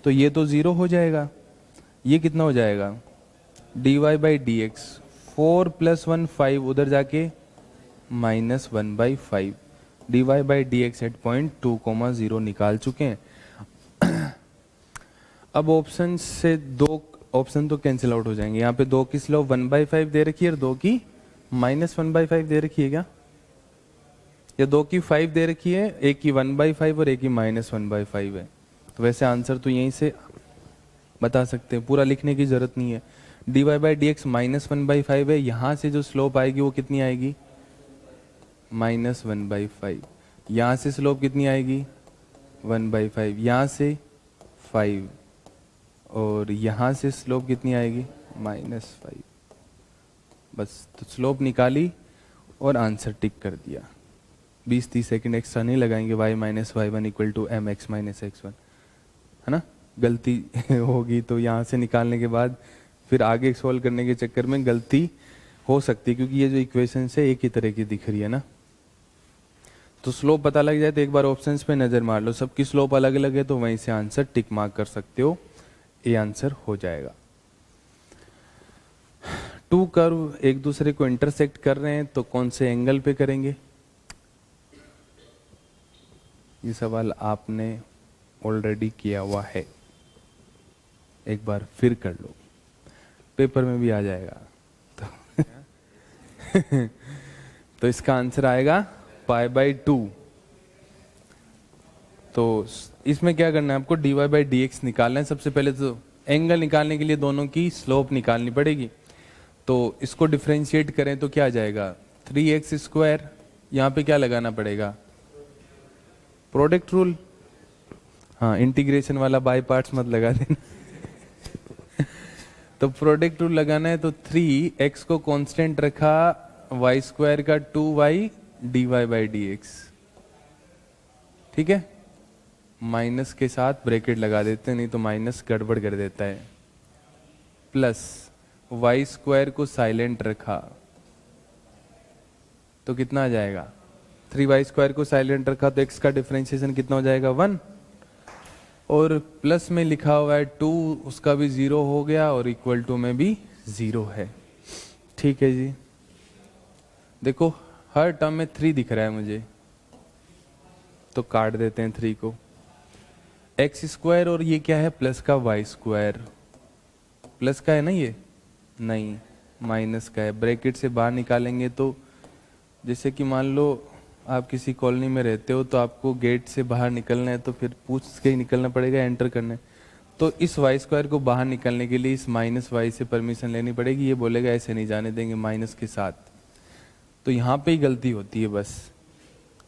तो ये तो 0 हो जाएगा, ये कितना हो जाएगा dy बाई डी एक्स, 4 + 1 5, उधर जाके -1/5, dy by D x at point 2,0 निकाल चुके हैं। अब ऑप्शन से 2 ऑप्शन तो कैंसिल आउट हो जाएंगे, यहाँ पे 2 की स्लोप 1/5 दे रखी है और 2 की -1/5 दे रखी है क्या, या 2 की 5 दे रखी है, एक की 1/5 और एक की -1/5 है। तो वैसे आंसर तो यहीं से बता सकते हैं, पूरा लिखने की जरूरत नहीं है। dy बाई डी एक्स -1/5 है, यहाँ से जो स्लोप आएगी वो कितनी आएगी -1/5, यहाँ से स्लोप कितनी आएगी 1/5, यहाँ से 5, और यहाँ से स्लोप कितनी आएगी -5। बस तो स्लोप निकाली और आंसर टिक कर दिया। 20-30 सेकंड एक्स्ट्रा नहीं लगाएंगे, y - y1 = mx - x1, है ना। गलती होगी तो यहाँ से निकालने के बाद फिर आगे सॉल्व करने के चक्कर में गलती हो सकती है, क्योंकि ये जो इक्वेशन है एक ही तरह की दिख रही है ना। तो स्लोप पता लग जाए तो एक बार ऑप्शंस पे नजर मार लो, सबकी स्लोप अलग अलग है तो वहीं से आंसर टिक मार्क कर सकते हो, ये आंसर हो जाएगा। 2 कर्व एक दूसरे को इंटरसेक्ट कर रहे हैं तो कौन से एंगल पे करेंगे, ये सवाल आपने ऑलरेडी किया हुआ है, एक बार फिर कर लो, पेपर में भी आ जाएगा। तो इसका आंसर आएगा π/2। तो इसमें क्या करना है आपको, dy बाई डी एक्स निकालना है। सबसे पहले तो एंगल निकालने के लिए दोनों की स्लोप निकालनी पड़ेगी। तो इसको डिफ्रेंशिएट करें तो क्या आ जाएगा, 3x स्क्वायर। यहाँ पे क्या लगाना पड़ेगा, प्रोडक्ट रूल। हाँ, इंटीग्रेशन वाला बाय पार्ट्स मत लगा देना। तो प्रोडक्ट रूल लगाना है, तो 3x को कांस्टेंट रखा, y स्क्वायर का 2y dy by D x. ठीक है, माइनस के साथ ब्रैकेट लगा देते हैं, नहीं तो माइनस गड़बड़ कर देता है। प्लस y स्क्वायर को साइलेंट रखा तो कितना आ जाएगा, 3y स्क्वायर को साइलेंट रखा तो x का डिफरेंशिएशन कितना हो जाएगा, 1। और प्लस में लिखा हुआ है 2, उसका भी 0 हो गया, और इक्वल टू में भी 0 है। ठीक है जी, देखो हर टर्म में 3 दिख रहा है मुझे, तो काट देते हैं 3 को। एक्स स्क्वायर और ये क्या है, प्लस का वाई स्क्वायर। प्लस का है ना, ये नहीं माइनस का है। ब्रैकेट से बाहर निकालेंगे तो जैसे कि मान लो आप किसी कॉलोनी में रहते हो, तो आपको गेट से बाहर निकलना है तो फिर पूछ के ही निकलना पड़ेगा, एंटर करना है। तो इस वाई स्क्वायर को बाहर निकलने के लिए इस माइनस वाई से परमिशन लेनी पड़ेगी। ये बोलेगा ऐसे नहीं जाने देंगे माइनस के साथ। तो यहाँ पे ही गलती होती है, बस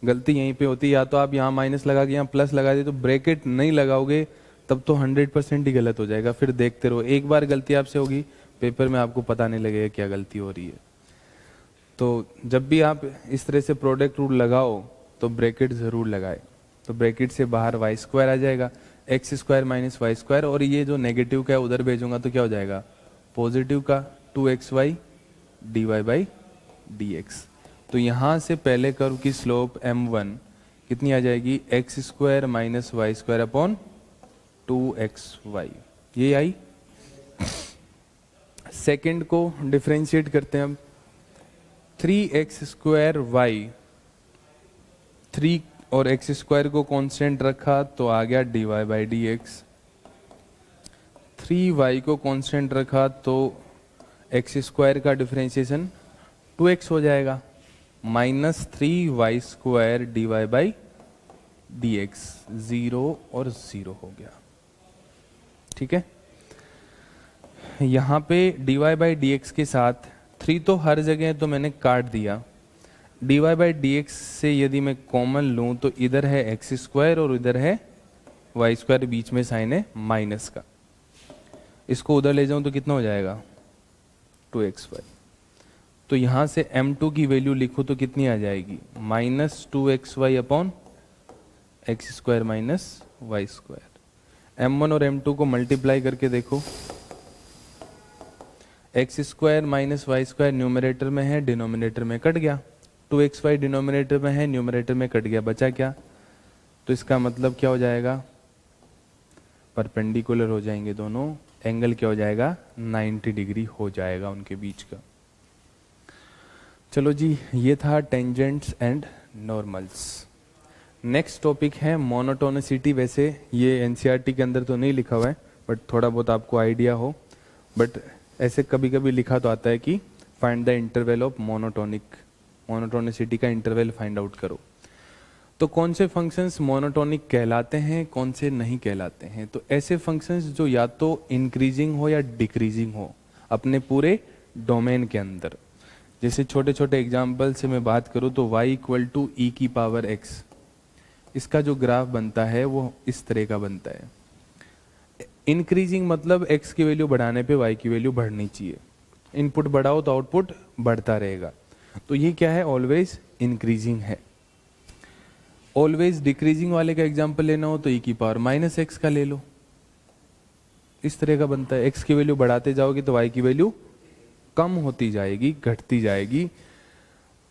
गलती यहीं पे होती है। या तो आप यहाँ माइनस लगा के यहाँ प्लस लगा दे, तो ब्रैकेट नहीं लगाओगे तब तो 100% ही गलत हो जाएगा। फिर देखते रहो, एक बार गलती आपसे होगी, पेपर में आपको पता नहीं लगेगा क्या गलती हो रही है। तो जब भी आप इस तरह से प्रोडक्ट रूल लगाओ तो ब्रैकेट ज़रूर लगाए। तो ब्रैकेट से बाहर वाई स्क्वायर आ जाएगा, x square minus y square, और ये जो नेगेटिव का है उधर भेजूंगा तो क्या हो जाएगा, पॉजिटिव का 2xy dy by D x. तो यहाँ से पहले कर्व की स्लोप m1 कितनी आ जाएगी, x square minus y square upon 2xy, ये आई। सेकेंड को डिफ्रेंशिएट करते हैं हम, 3x स्क्वायर वाई, 3 और x स्क्वायर को कांस्टेंट रखा तो आ गया dy by D x. 3y को कांस्टेंट रखा तो x स्क्वायर का डिफरेंशिएशन 2x हो जाएगा, minus 3y square dy by D x. 0 और 0 हो गया। ठीक है, यहाँ पे dy बाई डी एक्स के साथ 3 तो हर जगह तो मैंने काट दिया। dy बाई डी एक्स से यदि मैं कॉमन लूँ तो इधर है एक्स स्क्वायर और इधर है वाई स्क्वायर, बीच में साइन है माइनस का। इसको उधर ले जाऊँ तो कितना हो जाएगा, 2xy। तो यहाँ से m2 की वैल्यू लिखूँ तो कितनी आ जाएगी, minus 2xy upon x square minus y square. m1 और m2 को मल्टीप्लाई करके देखो, x square minus y square numerator में है, डिनोमिनेटर में कट गया। 2xy डिनोमिनेटर में है, न्यूमरेटर में कट गया, बचा क्या। तो इसका मतलब क्या हो जाएगा, परपेंडिकुलर हो जाएंगे दोनों, एंगल क्या हो जाएगा, 90 डिग्री हो जाएगा उनके बीच का। चलो जी, ये था tangents and normals. Next topic है मोनोटोनिसिटी। वैसे ये एनसीईआरटी के अंदर तो नहीं लिखा हुआ है, बट थोड़ा बहुत आपको आइडिया हो, बट ऐसे कभी कभी लिखा तो आता है कि find the interval of monotonicity का इंटरवल फाइंड आउट करो। तो कौन से फंक्शंस मोनोटोनिक कहलाते हैं, कौन से नहीं कहलाते हैं। तो ऐसे फंक्शंस जो या तो इंक्रीजिंग हो या डिक्रीजिंग हो अपने पूरे डोमेन के अंदर। जैसे छोटे छोटे एग्जाम्पल से मैं बात करूँ तो y इक्वल टू ई की पावर x, इसका जो ग्राफ बनता है वो इस तरह का बनता है। इंक्रीजिंग मतलब x की वैल्यू बढ़ाने पे y की वैल्यू बढ़नी चाहिए। इनपुट बढ़ाओ तो आउटपुट बढ़ता रहेगा। तो ये क्या है, ऑलवेज इंक्रीजिंग है। ऑलवेज डिक्रीजिंग वाले का एग्जांपल लेना हो तो e की पावर माइनस एक्स का ले लो, इस तरह का बनता है। x की वैल्यू बढ़ाते जाओगे तो y की वैल्यू कम होती जाएगी, घटती जाएगी।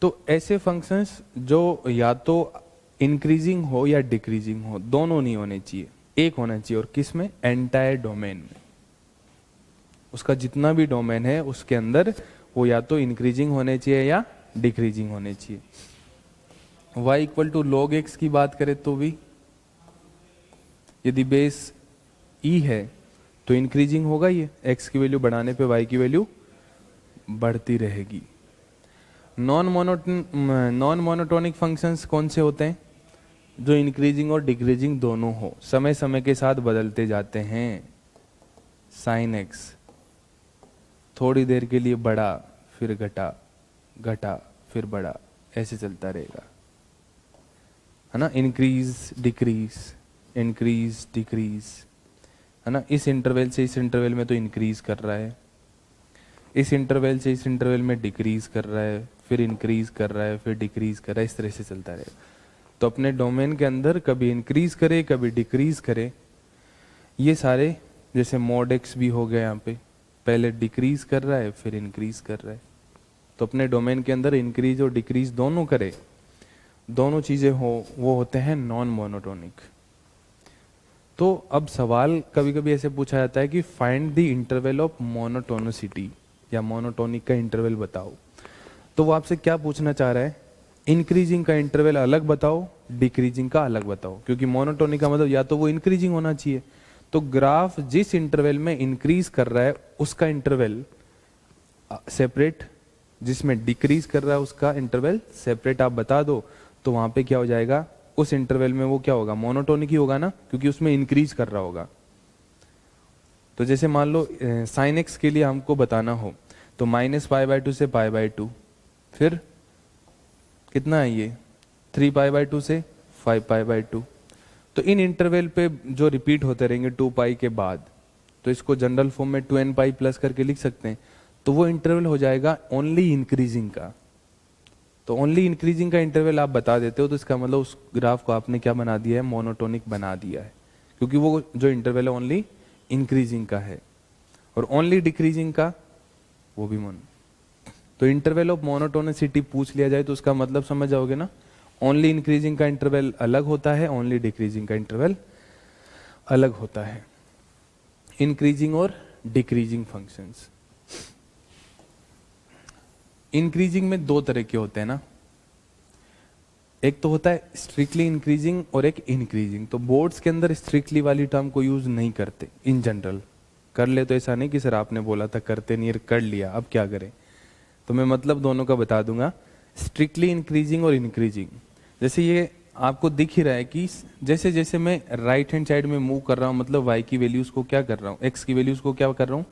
तो ऐसे फंक्शंस जो या तो इंक्रीजिंग हो या डिक्रीजिंग हो, दोनों नहीं होने चाहिए, एक होना चाहिए। और किस में, एंटायर डोमेन में। उसका जितना भी डोमेन है उसके अंदर वो या तो इंक्रीजिंग होने चाहिए या डिक्रीजिंग होने चाहिए। y equal to log x की बात करें तो भी यदि बेस e है तो इंक्रीजिंग होगा, ये x की वैल्यू बढ़ाने पे y की वैल्यू बढ़ती रहेगी। नॉन मोनोटोनिक फंक्शंस कौन से होते हैं, जो इंक्रीजिंग और डिक्रीजिंग दोनों हो, समय समय के साथ बदलते जाते हैं। साइन एक्स थोड़ी देर के लिए बढ़ा, फिर घटा, घटा फिर बढ़ा, ऐसे चलता रहेगा, है ना। इंक्रीज डिक्रीज, इंक्रीज डिक्रीज, है ना। इस इंटरवल से इस इंटरवल में तो इंक्रीज कर रहा है, इस इंटरवल से इस इंटरवल में डिक्रीज कर रहा है, फिर इंक्रीज कर रहा है, फिर डिक्रीज कर रहा है, इस तरह से चलता रहेगा। तो अपने डोमेन के अंदर कभी इंक्रीज करे कभी डिक्रीज करे। ये सारे जैसे मॉड एक्स भी हो गया, यहाँ पे पहले डिक्रीज कर रहा है फिर इंक्रीज कर रहा है। तो अपने डोमेन के अंदर इंक्रीज और डिक्रीज दोनों करे, दोनों चीजें हो, वो होते हैं नॉन मोनोटोनिक। तो अब सवाल कभी कभी ऐसे पूछा जाता है कि find the interval of monotonicity, या मोनोटोनिक का इंटरवल बताओ। तो वो आपसे क्या पूछना चाह रहा है, इंक्रीजिंग का इंटरवल अलग बताओ, डिक्रीजिंग का अलग बताओ, क्योंकि मोनोटोनिक का मतलब या तो वो इंक्रीजिंग होना चाहिए। तो ग्राफ जिस इंटरवल में इंक्रीज कर रहा है उसका इंटरवल सेपरेट, जिसमें डिक्रीज कर रहा है उसका इंटरवल सेपरेट आप बता दो, तो वहां पे क्या हो जाएगा, उस इंटरवल में वो क्या होगा, मोनोटोनिक ही होगा ना, क्योंकि उसमें इंक्रीज कर रहा होगा। तो जैसे मान लो साइन एक्स के लिए हमको बताना हो तो -π/2 से π/2, फिर कितना है ये 3π/2 से 5π/2। तो इन इंटरवल पे जो रिपीट होते रहेंगे 2π के बाद, तो इसको जनरल फॉर्म में 2nπ प्लस करके लिख सकते हैं। तो वो इंटरवल हो जाएगा ओनली इंक्रीजिंग का। तो ओनली इंक्रीजिंग का इंटरवल आप बता देते हो तो इसका मतलब उस ग्राफ को आपने क्या बना दिया है, मोनोटोनिक बना दिया है, क्योंकि वो जो इंटरवल है ओनली इंक्रीजिंग का है। और ओनली डिक्रीजिंग का वो भी मोनो। तो इंटरवल ऑफ मोनोटोनिसिटी पूछ लिया जाए तो उसका मतलब समझ जाओगे ना, ओनली इंक्रीजिंग का इंटरवल अलग होता है, ओनली डिक्रीजिंग का इंटरवल अलग होता है। इंक्रीजिंग और डिक्रीजिंग फंक्शंस। इंक्रीजिंग में दो तरह के होते हैं ना, एक तो होता है स्ट्रिक्टली इंक्रीजिंग और एक इंक्रीजिंग। तो बोर्ड्स के अंदर स्ट्रिक्टली वाली टर्म को यूज नहीं करते, इन जनरल कर ले तो ऐसा नहीं कि सर आपने बोला था करते नहीं, कर लिया अब क्या करें। तो मैं मतलब दोनों का बता दूंगा, स्ट्रिक्टली इंक्रीजिंग और इंक्रीजिंग। जैसे ये आपको दिख ही रहा है कि जैसे जैसे मैं राइट हैंड साइड में मूव कर रहा हूँ, मतलब y की वैल्यूज को क्या कर रहा हूँ, x की वैल्यूज को क्या कर रहा हूँ,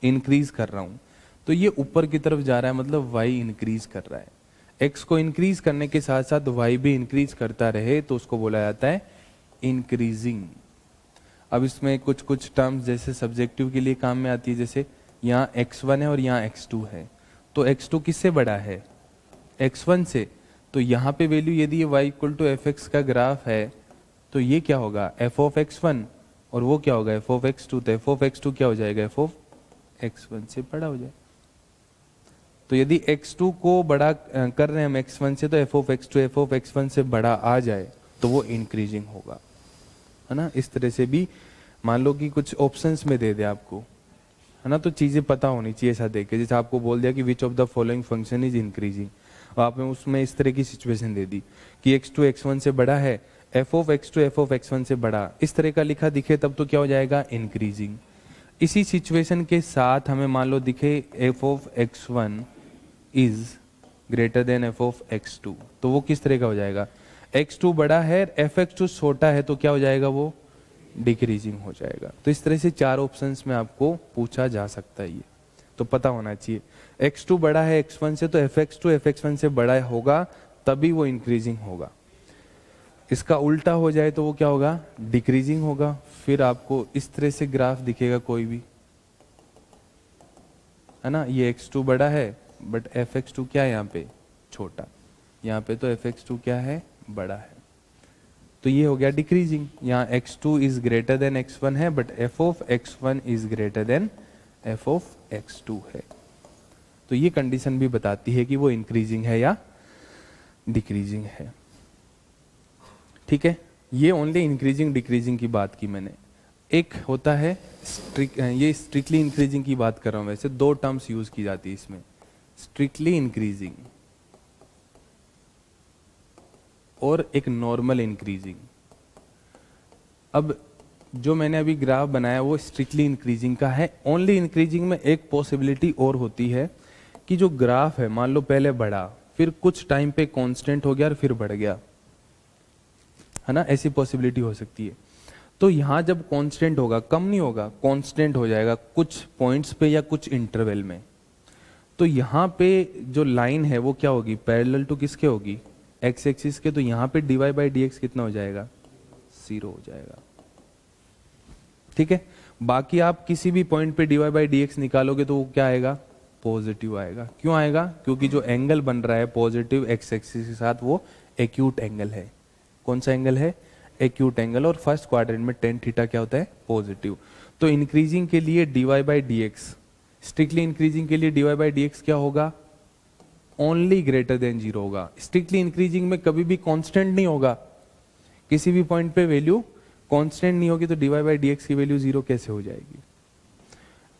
इंक्रीज कर रहा हूँ। तो ये ऊपर की तरफ जा रहा है, मतलब y इंक्रीज कर रहा है। x को इंक्रीज करने के साथ साथ y भी इंक्रीज करता रहे तो उसको बोला जाता है इंक्रीजिंग। अब इसमें कुछ कुछ टर्म्स जैसे सब्जेक्टिव के लिए काम में आती है, जैसे यहाँ x1 है और यहाँ x2 है, तो x2 किससे बड़ा है, x1 से। तो यहाँ पे वैल्यू यदि ये y equal to F x का ग्राफ है तो ये क्या होगा f ऑफ x1, और वो क्या होगा f ऑफ x2। तो f ऑफ x2 क्या हो जाएगा, f ऑफ x1 से बड़ा हो जाएगा। तो यदि x2 को बड़ा कर रहे हैं हम x1 से, तो f of x2 f of x1 से बड़ा आ जाए तो वो इंक्रीजिंग होगा, है ना। इस तरह से भी मान लो कि कुछ ऑप्शंस में दे दे आपको, है ना, तो चीजें पता होनी चाहिए ऐसा देख के। जैसे आपको बोल दिया कि which of the following function is increasing, आपने उसमें इस तरह की सिचुएशन दे दी कि x2 x1 से बड़ा है, f of x2 f of x1 से बड़ा, इस तरह का लिखा दिखे तब तो क्या हो जाएगा, इंक्रीजिंग। इसी सिचुएशन के साथ हमें मान लो दिखे f of x1 is greater than f of x2, तो वो किस तरह का हो जाएगा, x2 बड़ा है f(x2) छोटा है, तो क्या हो जाएगा, वो डिक्रीजिंग हो जाएगा। तो इस तरह से चार ऑप्शंस में आपको पूछा जा सकता है, ये तो पता होना चाहिए। x2 बड़ा है x1 से, तो f(x2) f(x1) से बड़ा होगा तभी वो इंक्रीजिंग होगा। इसका उल्टा हो जाए तो वो क्या होगा, डिक्रीजिंग होगा। फिर आपको इस तरह से ग्राफ दिखेगा कोई भी, है ना, ये x2 बड़ा है बट f(x2) क्या है यहाँ पे, छोटा, यहाँ पे तो f(x2) क्या है, बड़ा है, तो ये हो गया डिक्रीजिंग। यहाँ x2 is greater than x1 है but f of x1 is greater than f of x2 है। तो ये कंडीशन भी बताती है कि वो इंक्रीजिंग है या डिक्रीजिंग है। ठीक है, ये ओनली इंक्रीजिंग डिक्रीजिंग की बात की मैंने। एक होता है ये स्ट्रिक्टली इंक्रीजिंग की बात कर रहा हूं, वैसे दो टर्म्स यूज की जाती है इसमें, स्ट्रिक्टली इंक्रीजिंग और एक नॉर्मल इंक्रीजिंग। अब जो मैंने अभी ग्राफ बनाया वो स्ट्रिक्टली इंक्रीजिंग का है। ओनली इंक्रीजिंग में एक पॉसिबिलिटी और होती है कि जो ग्राफ है मान लो पहले बढ़ा, फिर कुछ टाइम पे कांस्टेंट हो गया और फिर बढ़ गया, है ना, ऐसी पॉसिबिलिटी हो सकती है। तो यहाँ जब कांस्टेंट होगा, कम नहीं होगा, कांस्टेंट हो जाएगा कुछ पॉइंट्स पे या कुछ इंटरवल में, तो यहाँ पे जो लाइन है वो क्या होगी, पैरेलल टू किसके होगी, एक्स एक्सिस के। तो यहाँ पे dy बाई डी एक्स कितना हो जाएगा, 0 हो जाएगा। ठीक है, बाकी आप किसी भी पॉइंट पे dy बाई डी एक्स निकालोगे तो वो क्या आएगा, पॉजिटिव आएगा। क्यों आएगा, क्योंकि जो एंगल बन रहा है पॉजिटिव एक्स एक्सिस के साथ वो एक्यूट एंगल है। कौन सा एंगल है, एक्यूट एंगल। और फर्स्ट क्वाड्रेंट में टेन थीटा क्या होता है, पॉजिटिव। तो इंक्रीजिंग के लिए dy by D x, strictly increasing के लिए dy बाई डी एक्स क्या होगा, ओनली ग्रेटर देन 0 होगा। स्ट्रिक्टली इंक्रीजिंग में कभी भी कांस्टेंट नहीं होगा, किसी भी पॉइंट पे वैल्यू कांस्टेंट नहीं होगी, तो dy बाई डी एक्स की वैल्यू 0 कैसे हो जाएगी।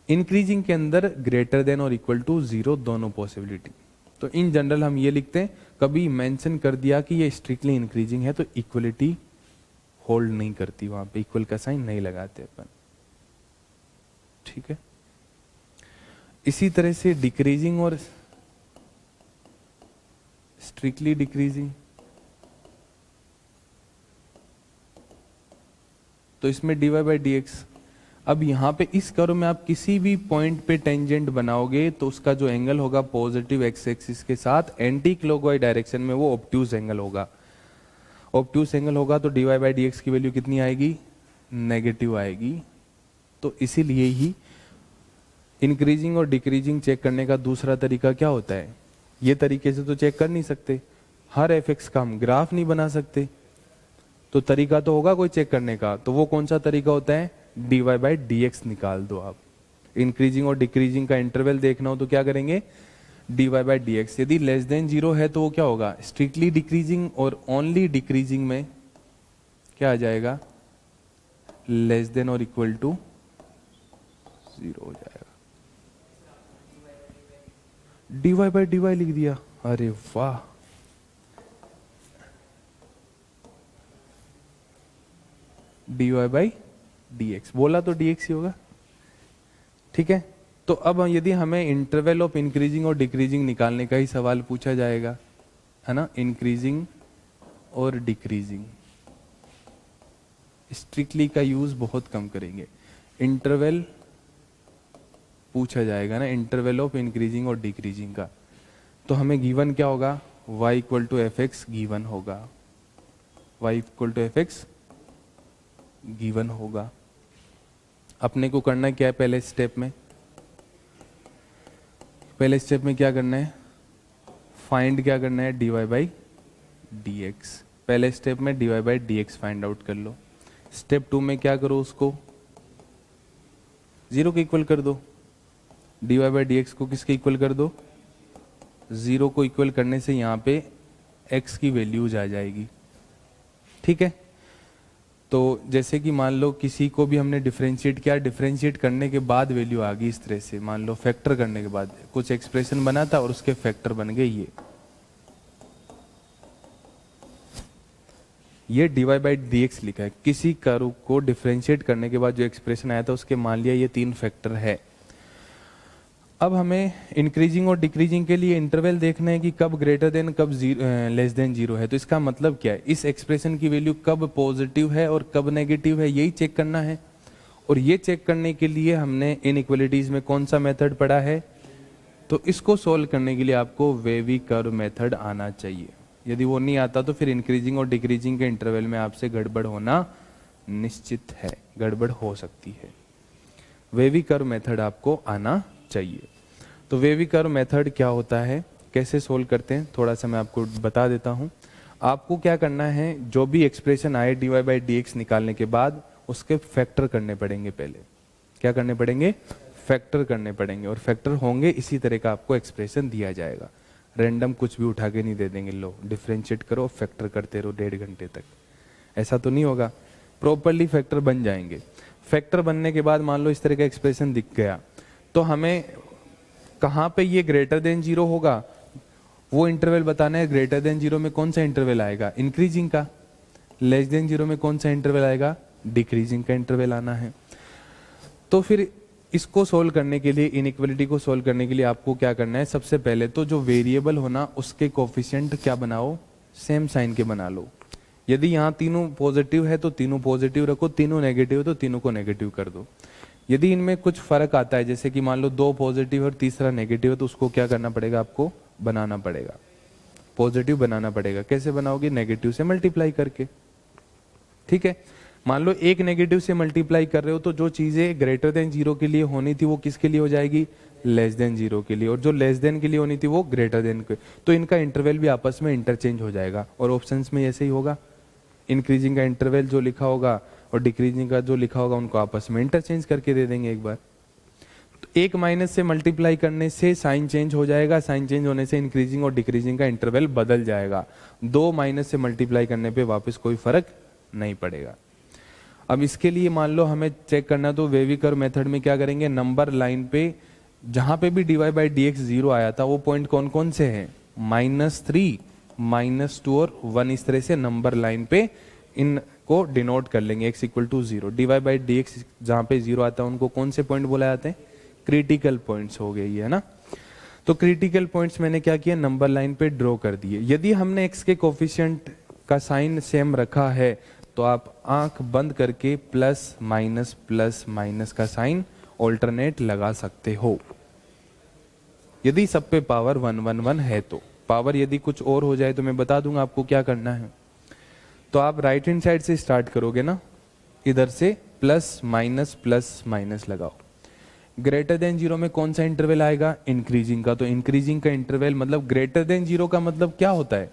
इंक्रीजिंग के अंदर ग्रेटर देन और इक्वल टू 0 दोनों पॉसिबिलिटी। तो इन जनरल हम ये लिखते हैं, कभी मेंशन कर दिया कि ये स्ट्रिक्टली इंक्रीजिंग है तो इक्वलिटी होल्ड नहीं करती, वहां पे इक्वल का साइन नहीं लगाते अपन। ठीक है, इसी तरह से डिक्रीजिंग और स्ट्रिक्टली डिक्रीजिंग, तो इसमें dy बाई डी एक्स, अब यहाँ पे इस कर्व में आप किसी भी पॉइंट पे टेंजेंट बनाओगे तो उसका जो एंगल होगा पॉजिटिव एक्स एक्सिस के साथ एंटी क्लॉकवाइज डायरेक्शन में वो ऑब्ट्यूज एंगल होगा। ऑब्ट्यूज एंगल होगा तो dy बाई डी एक्स की वैल्यू कितनी आएगी, नेगेटिव आएगी। तो इसीलिए ही इंक्रीजिंग और डिक्रीजिंग चेक करने का दूसरा तरीका क्या होता है, ये तरीके से तो चेक कर नहीं सकते, हर एफ का हम ग्राफ नहीं बना सकते, तो तरीका तो होगा कोई चेक करने का। तो वो कौन सा तरीका होता है, dy बाई डी एक्स निकाल दो आप। इंक्रीजिंग और डिक्रीजिंग का इंटरवल देखना हो तो क्या करेंगे, dy बाई डी एक्स। यदि लेस देन 0 है तो वो क्या होगा, स्ट्रिक्टली डिक्रीजिंग, और ओनली डिक्रीजिंग में क्या आ जाएगा, लेस देन और इक्वल टू 0 हो जाएगा। dy बाई dy लिख दिया, अरे वाह, dy बाई डी एक्स, बोला तो dx ही होगा। ठीक है, तो अब यदि हमें इंटरवल ऑफ इंक्रीजिंग और डिक्रीजिंग निकालने का ही सवाल पूछा जाएगा, है ना, इंक्रीजिंग और डिक्रीजिंग, स्ट्रिक्टली का यूज बहुत कम करेंगे, इंटरवल पूछा जाएगा ना, इंटरवल ऑफ इंक्रीजिंग और डिक्रीजिंग का, तो हमें गिवन क्या होगा, y equal to F x given होगा, y equal to F x given होगा। अपने को करना क्या है, पहले स्टेप में क्या करना है, फाइंड क्या करना है, dy बाई डी एक्स। पहले स्टेप में dy by D x find out कर लो। स्टेप 2 में क्या करो, उसको 0 के इक्वल कर दो, dy बाई डी एक्स को किसके इक्वल कर दो, 0 को इक्वल करने से यहाँ पे x की वैल्यूज आ जाएगी। ठीक है, तो जैसे कि मान लो किसी को भी हमने डिफरेंशिएट किया, डिफरेंशिएट करने के बाद वैल्यू आ गई इस तरह से, मान लो फैक्टर करने के बाद कुछ एक्सप्रेशन बना था और उसके फैक्टर बन गए ये dy बाई डी एक्स लिखा है। किसी कर्व को डिफरेंशिएट करने के बाद जो एक्सप्रेशन आया था उसके मान लिया ये 3 फैक्टर है। अब हमें इंक्रीजिंग और डिक्रीजिंग के लिए इंटरवल देखना है कि कब ग्रेटर देन, कब लेस देन 0 है। तो इसका मतलब क्या है, इस एक्सप्रेशन की वैल्यू कब पॉजिटिव है और कब नेगेटिव है, यही चेक करना है। और ये चेक करने के लिए हमने इनइक्वालिटीज में कौन सा मेथड पढ़ा है, तो इसको सोल्व करने के लिए आपको वेवी कर्व मेथड आना चाहिए। यदि वो नहीं आता तो फिर इंक्रीजिंग और डिक्रीजिंग के इंटरवल में आपसे गड़बड़ होना निश्चित है, गड़बड़ हो सकती है। वेवी कर्व मेथड आपको आना चाहिए। तो वेवी कर्व मेथड क्या होता है, कैसे सोल्व करते हैं, थोड़ा सा मैं आपको बता देता हूं। आपको क्या करना है, जो भी एक्सप्रेशन आए dy बाई डी एक्स निकालने के बाद उसके फैक्टर करने पड़ेंगे। पहले क्या करने पड़ेंगे, फैक्टर करने पड़ेंगे, और फैक्टर होंगे इसी तरह का आपको एक्सप्रेशन दिया जाएगा। रैंडम कुछ भी उठा के नहीं दे देंगे, लो डिफरेंशिएट करो, फैक्टर करते रहो 1.5 घंटे तक, ऐसा तो नहीं होगा। प्रॉपरली फैक्टर बन जाएंगे। फैक्टर बनने के बाद मान लो इस तरह का एक्सप्रेशन दिख गया, तो हमें कहाँ पे ये ग्रेटर देन 0 होगा वो इंटरवल बताना है। ग्रेटर देन 0 में कौन सा इंटरवल आएगा, इंक्रीजिंग का। लेस देन 0 में कौन सा इंटरवल आएगा, डिक्रीजिंग का इंटरवल आना है। तो फिर इसको सोल्व करने के लिए, इनइक्वालिटी को सोल्व करने के लिए आपको क्या करना है, सबसे पहले तो जो वेरिएबल होना उसके कोफिशिएंट क्या बनाओ, सेम साइन के बना लो। यदि यहाँ तीनों पॉजिटिव है तो तीनों पॉजिटिव रखो, तीनों नेगेटिव है तो तीनों को नेगेटिव कर दो। यदि इनमें कुछ फर्क आता है, जैसे कि मान लो दो पॉजिटिव और तीसरा नेगेटिव है, तो उसको क्या करना पड़ेगा, आपको बनाना पड़ेगा, पॉजिटिव बनाना पड़ेगा। कैसे बनाओगे, नेगेटिव से मल्टीप्लाई करके। ठीक है, मान लो एक नेगेटिव से मल्टीप्लाई कर रहे हो तो जो चीजें ग्रेटर देन जीरो के लिए होनी थी वो किसके लिए हो जाएगी, लेस देन जीरो के लिए, और जो लेस देन के लिए होनी थी वो ग्रेटर देन के। तो इनका इंटरवल भी आपस में इंटरचेंज हो जाएगा। और ऑप्शंस में ऐसे ही होगा, इंक्रीजिंग का इंटरवल जो लिखा होगा और डिक्रीजिंग का जो लिखा होगा उनको आपस में इंटरचेंज करके दे देंगे एक बार। तो एक माइनस से मल्टीप्लाई करने से साइन चेंज हो जाएगा, साइन चेंज होने से इंक्रीजिंग और डिक्रीजिंग का इंटरवल बदल जाएगा। दो माइनस से मल्टीप्लाई करने पे वापस कोई फर्क नहीं पड़ेगा। अब इसके लिए मान लो हमें चेक करना, तो वेवी कर्व मेथड में क्या करेंगे, नंबर लाइन पे जहां पे भी dy by D x zero आया था वो पॉइंट कौन कौन से हैं, -3, -2 और 1। इस तरह से नंबर लाइन पे इनको डिनोट कर लेंगे, x equal to 0। dy by D x जहां पे 0 आता है उनको कौन से पॉइंट बोला जाते हैं, क्रिटिकल पॉइंट्स हो गए, है ना। तो क्रिटिकल पॉइंट्स मैंने क्या किया, नंबर लाइन पे ड्रॉ कर दिए। यदि हमने x के कोफिशिएंट का साइन सेम रखा है तो आप आंख बंद करके प्लस माइनस का साइन ऑल्टरनेट लगा सकते हो, यदि सब पे पावर 1 1 1 है तो। पावर यदि कुछ और हो जाए तो मैं बता दूंगा आपको क्या करना है। तो आप राइट हैंड साइड से स्टार्ट करोगे ना, इधर से प्लस माइनस लगाओ। ग्रेटर देन जीरो में कौन सा इंटरवल आएगा, इंक्रीजिंग का। तो इंक्रीजिंग का इंटरवल मतलब ग्रेटर देन जीरो का मतलब क्या होता है,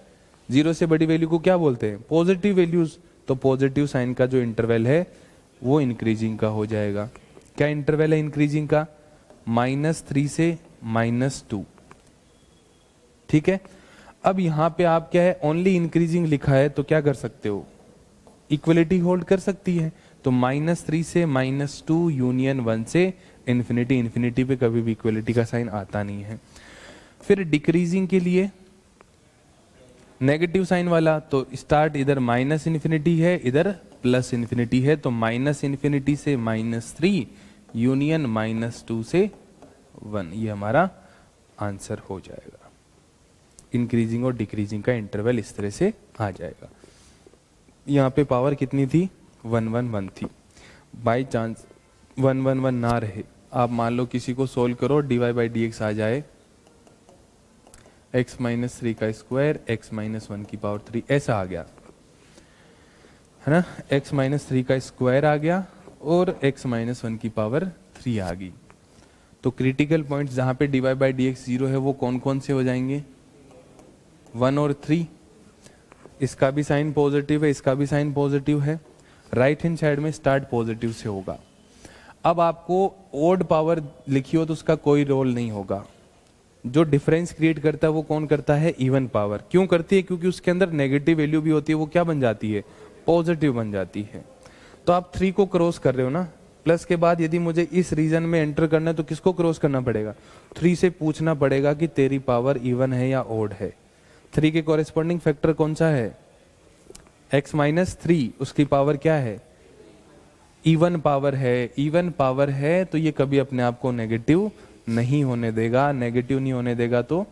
जीरो से बड़ी वैल्यू को क्या बोलते हैं, पॉजिटिव वैल्यूज। तो पॉजिटिव साइन का जो इंटरवल है वो इंक्रीजिंग का हो जाएगा। क्या इंटरवल है इंक्रीजिंग का, -3 से -2। ठीक है, अब यहां पे आप क्या है, ओनली इंक्रीजिंग लिखा है तो क्या कर सकते हो, इक्वलिटी होल्ड कर सकती है। तो -3 से -2 यूनियन 1 से इन्फिनिटी, इन्फिनिटी पे कभी भी इक्वलिटी का साइन आता नहीं है। फिर डिक्रीजिंग के लिए नेगेटिव साइन वाला, तो स्टार्ट इधर -इन्फिनिटी है, इधर +इन्फिनिटी है। तो -इन्फिनिटी से -3 यूनियन -2 से 1, ये हमारा आंसर हो जाएगा। इंक्रीजिंग और डिक्रीजिंग का इंटरवल इस तरह से आ जाएगा। यहाँ पे पावर कितनी थी, 1 1 1 थी। बाई चांस 1 1 1 ना रहे, आप मान लो किसी को सोल्व करो, dy बाई डी एक्स आ जाए x माइनस 3 का स्क्वायर x माइनस 1 की पावर 3, ऐसा आ गया है ना। x माइनस 3 का स्क्वायर आ गया और x माइनस 1 की पावर 3 आ गई। तो क्रिटिकल पॉइंट्स जहां पे dy बाई डी एक्स 0 है वो कौन कौन से हो जाएंगे, 1 और 3। इसका भी साइन पॉजिटिव है, इसका भी साइन पॉजिटिव है। राइट हैंड साइड में स्टार्ट पॉजिटिव से होगा। अब आपको ओड पावर लिखी हो तो उसका कोई रोल नहीं होगा। जो डिफरेंस क्रिएट करता है वो कौन करता है, इवन पावर। क्यों करती है, क्योंकि उसके अंदर नेगेटिव वैल्यू भी होती है, वो क्या बन जाती है, पॉजिटिव बन जाती है। तो आप 3 को क्रॉस कर रहे हो ना, प्लस के बाद यदि मुझे इस रीजन में एंटर करना है तो किसको क्रॉस करना पड़ेगा, 3 से पूछना पड़ेगा कि तेरी पावर इवन है या ओड है। 3 के कॉरेस्पॉन्डिंग फैक्टर कौन सा है, x माइनस 3, उसकी पावर क्या है, इवन पावर है। इवन पावर है तो ये कभी अपने आप को नेगेटिव नहीं होने देगा। नेगेटिव नहीं होने देगा तो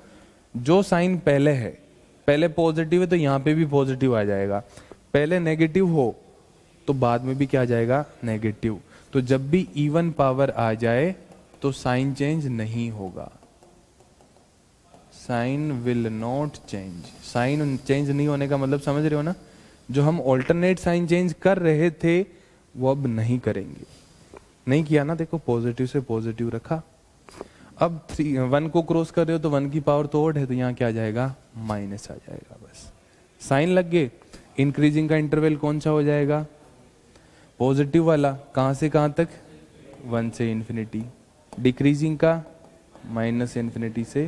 जो साइन पहले है, पहले पॉजिटिव है तो यहाँ पे भी पॉजिटिव आ जाएगा, पहले नेगेटिव हो तो बाद में भी क्या आ जाएगा, नेगेटिव। तो जब भी इवन पावर आ जाए तो साइन चेंज नहीं होगा, sign will not change. Sign change नहीं होने का मतलब समझ रहे हो ना, जो हम ऑल्टरनेट साइन चेंज कर रहे थे वो अब नहीं करेंगे। नहीं किया ना, देखो पॉजिटिव से पॉजिटिव रखा। अब 1 को क्रॉस कर रहे हो तो 1 की पावर तो ओड है, तो यहाँ क्या आ जाएगा, माइनस आ जाएगा, बस साइन लग गए। इंक्रीजिंग का इंटरवल कौन सा हो जाएगा, पॉजिटिव वाला, कहाँ से कहाँ तक, 1 से इन्फिनिटी। डिक्रीजिंग का -इन्फिनिटी से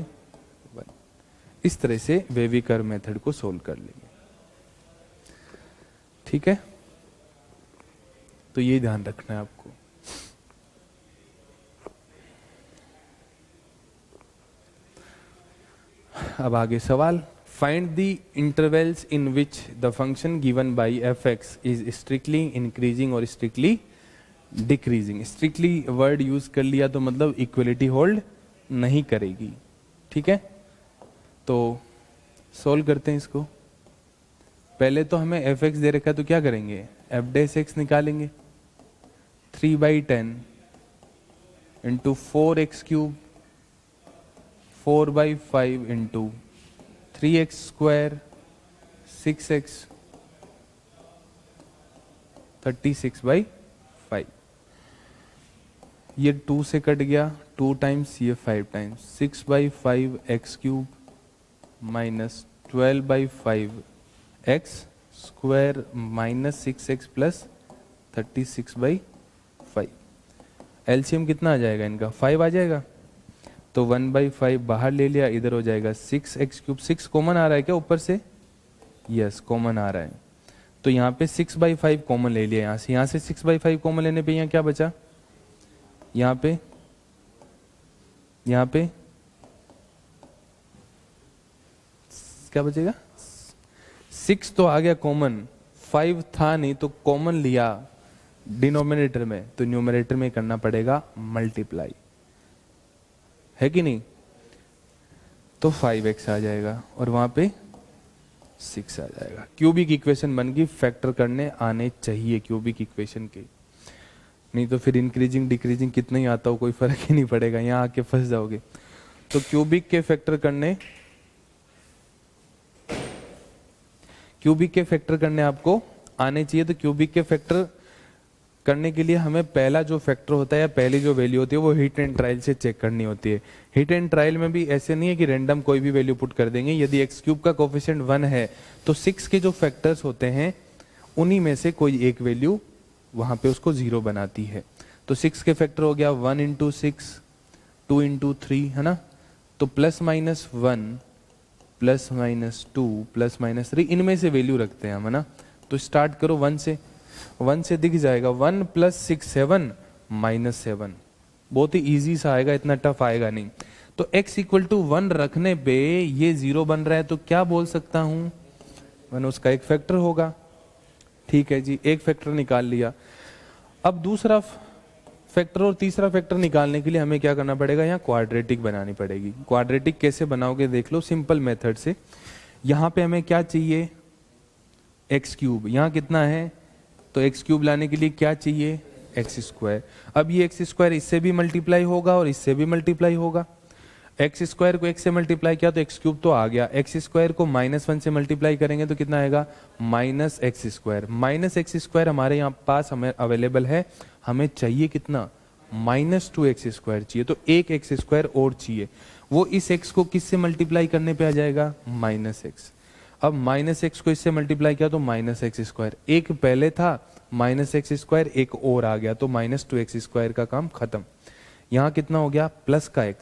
1। इस तरह से वेवी कर्व मेथड को सोल्व कर लेंगे। ठीक है, तो ये ध्यान रखना है आपको। अब आगे सवाल, find the intervals in which the function given by f(x) is strictly increasing और strictly decreasing. Strictly word use कर लिया तो मतलब इक्वलिटी होल्ड नहीं करेगी। ठीक है, तो सोल्व करते हैं इसको। पहले तो हमें एफ एक्स दे रखा है तो क्या करेंगे, एफ डैश एक्स निकालेंगे, 3/10 into 4x³ 4/5 into 3x² 6x 36/5। ये 2 से कट गया, 2 टाइम्स ये 5 times, 6/5x³ minus 12/5x² minus 6x plus 36/5। LCM कितना आ जाएगा इनका, 5 आ जाएगा। तो 1/5 बाहर ले लिया, इधर हो जाएगा 6x³। 6 कॉमन आ रहा है क्या ऊपर से, यस कॉमन आ रहा है। तो यहाँ पे 6/5 कॉमन ले लिया, यहाँ से 6/5 कॉमन लेने पे यहाँ क्या बचा, यहाँ पे क्या बचेगा, 6 तो आ गया कॉमन, 5 था नहीं तो कॉमन लिया डिनोमिनेटर में, तो न्यूमरेटर में करना पड़ेगा मल्टीप्लाई, है कि नहीं। तो 5x आ जाएगा और वहां पे 6 आ जाएगा। क्यूबिक इक्वेशन बन गई, फैक्टर करने आने चाहिए क्यूबिक इक्वेशन के, नहीं तो फिर इंक्रीजिंग डिक्रीजिंग कितना ही आता हो कोई फर्क ही नहीं पड़ेगा, यहाँ आके फंस जाओगे। तो क्यूबिक के फैक्टर करने आपको आने चाहिए। तो क्यूबिक के फैक्टर करने के लिए हमें पहला जो फैक्टर होता है या पहली जो वैल्यू होती है वो हिट एंड ट्रायल से चेक करनी होती है। हिट एंड ट्रायल में भी ऐसे नहीं है कि रैंडम कोई भी वैल्यू पुट कर देंगे। यदि x³ का कोफिशिएंट 1 है तो 6 के जो फैक्टर्स होते हैं उन्हीं में से कोई एक वैल्यू वहां पे उसको 0 बनाती है। तो 6 के फैक्टर हो गया 1 × 6, 2 × 3, है ना। तो +-1 +-2 +-3 इनमें से वैल्यू रखते हैं हम, है ना। तो स्टार्ट करो 1 से दिख जाएगा 1 + 6 7 -7। बहुत ही इजी सा आएगा, इतना टफ आएगा नहीं। तो x = 1 रखने पे ये 0 बन रहा है तो क्या बोल सकता हूं, 1 उसका एक फैक्टर होगा। ठीक है जी, एक फैक्टर निकाल लिया। अब दूसरा फैक्टर और तीसरा फैक्टर निकालने के लिए हमें क्या करना पड़ेगा, यहाँ क्वाड्रेटिक बनानी पड़ेगी। क्वाड्रेटिक कैसे बनाओगे देख लो, सिंपल मेथड से। यहाँ पे हमें क्या चाहिए, x³, यहाँ कितना है तो x³ लाने के लिए क्या चाहिए, x²। अब ये x² इससे भी मल्टीप्लाई होगा और इससे भी मल्टीप्लाई होगा। x² को x से मल्टीप्लाई किया तो x³ तो आ गया, x² को -1 से मल्टीप्लाई करेंगे तो कितना आएगा, -x²। -x² हमारे यहाँ पास हमें अवेलेबल है, हमें चाहिए कितना, -2x² चाहिए। तो एक x² और चाहिए, वो इस x को किससे मल्टीप्लाई करने पे आ जाएगा, -x। अब -x को इससे मल्टीप्लाई किया तो -x², एक पहले था -x², एक और आ गया तो -2x² का काम खत्म। यहाँ कितना हो गया, प्लस का x,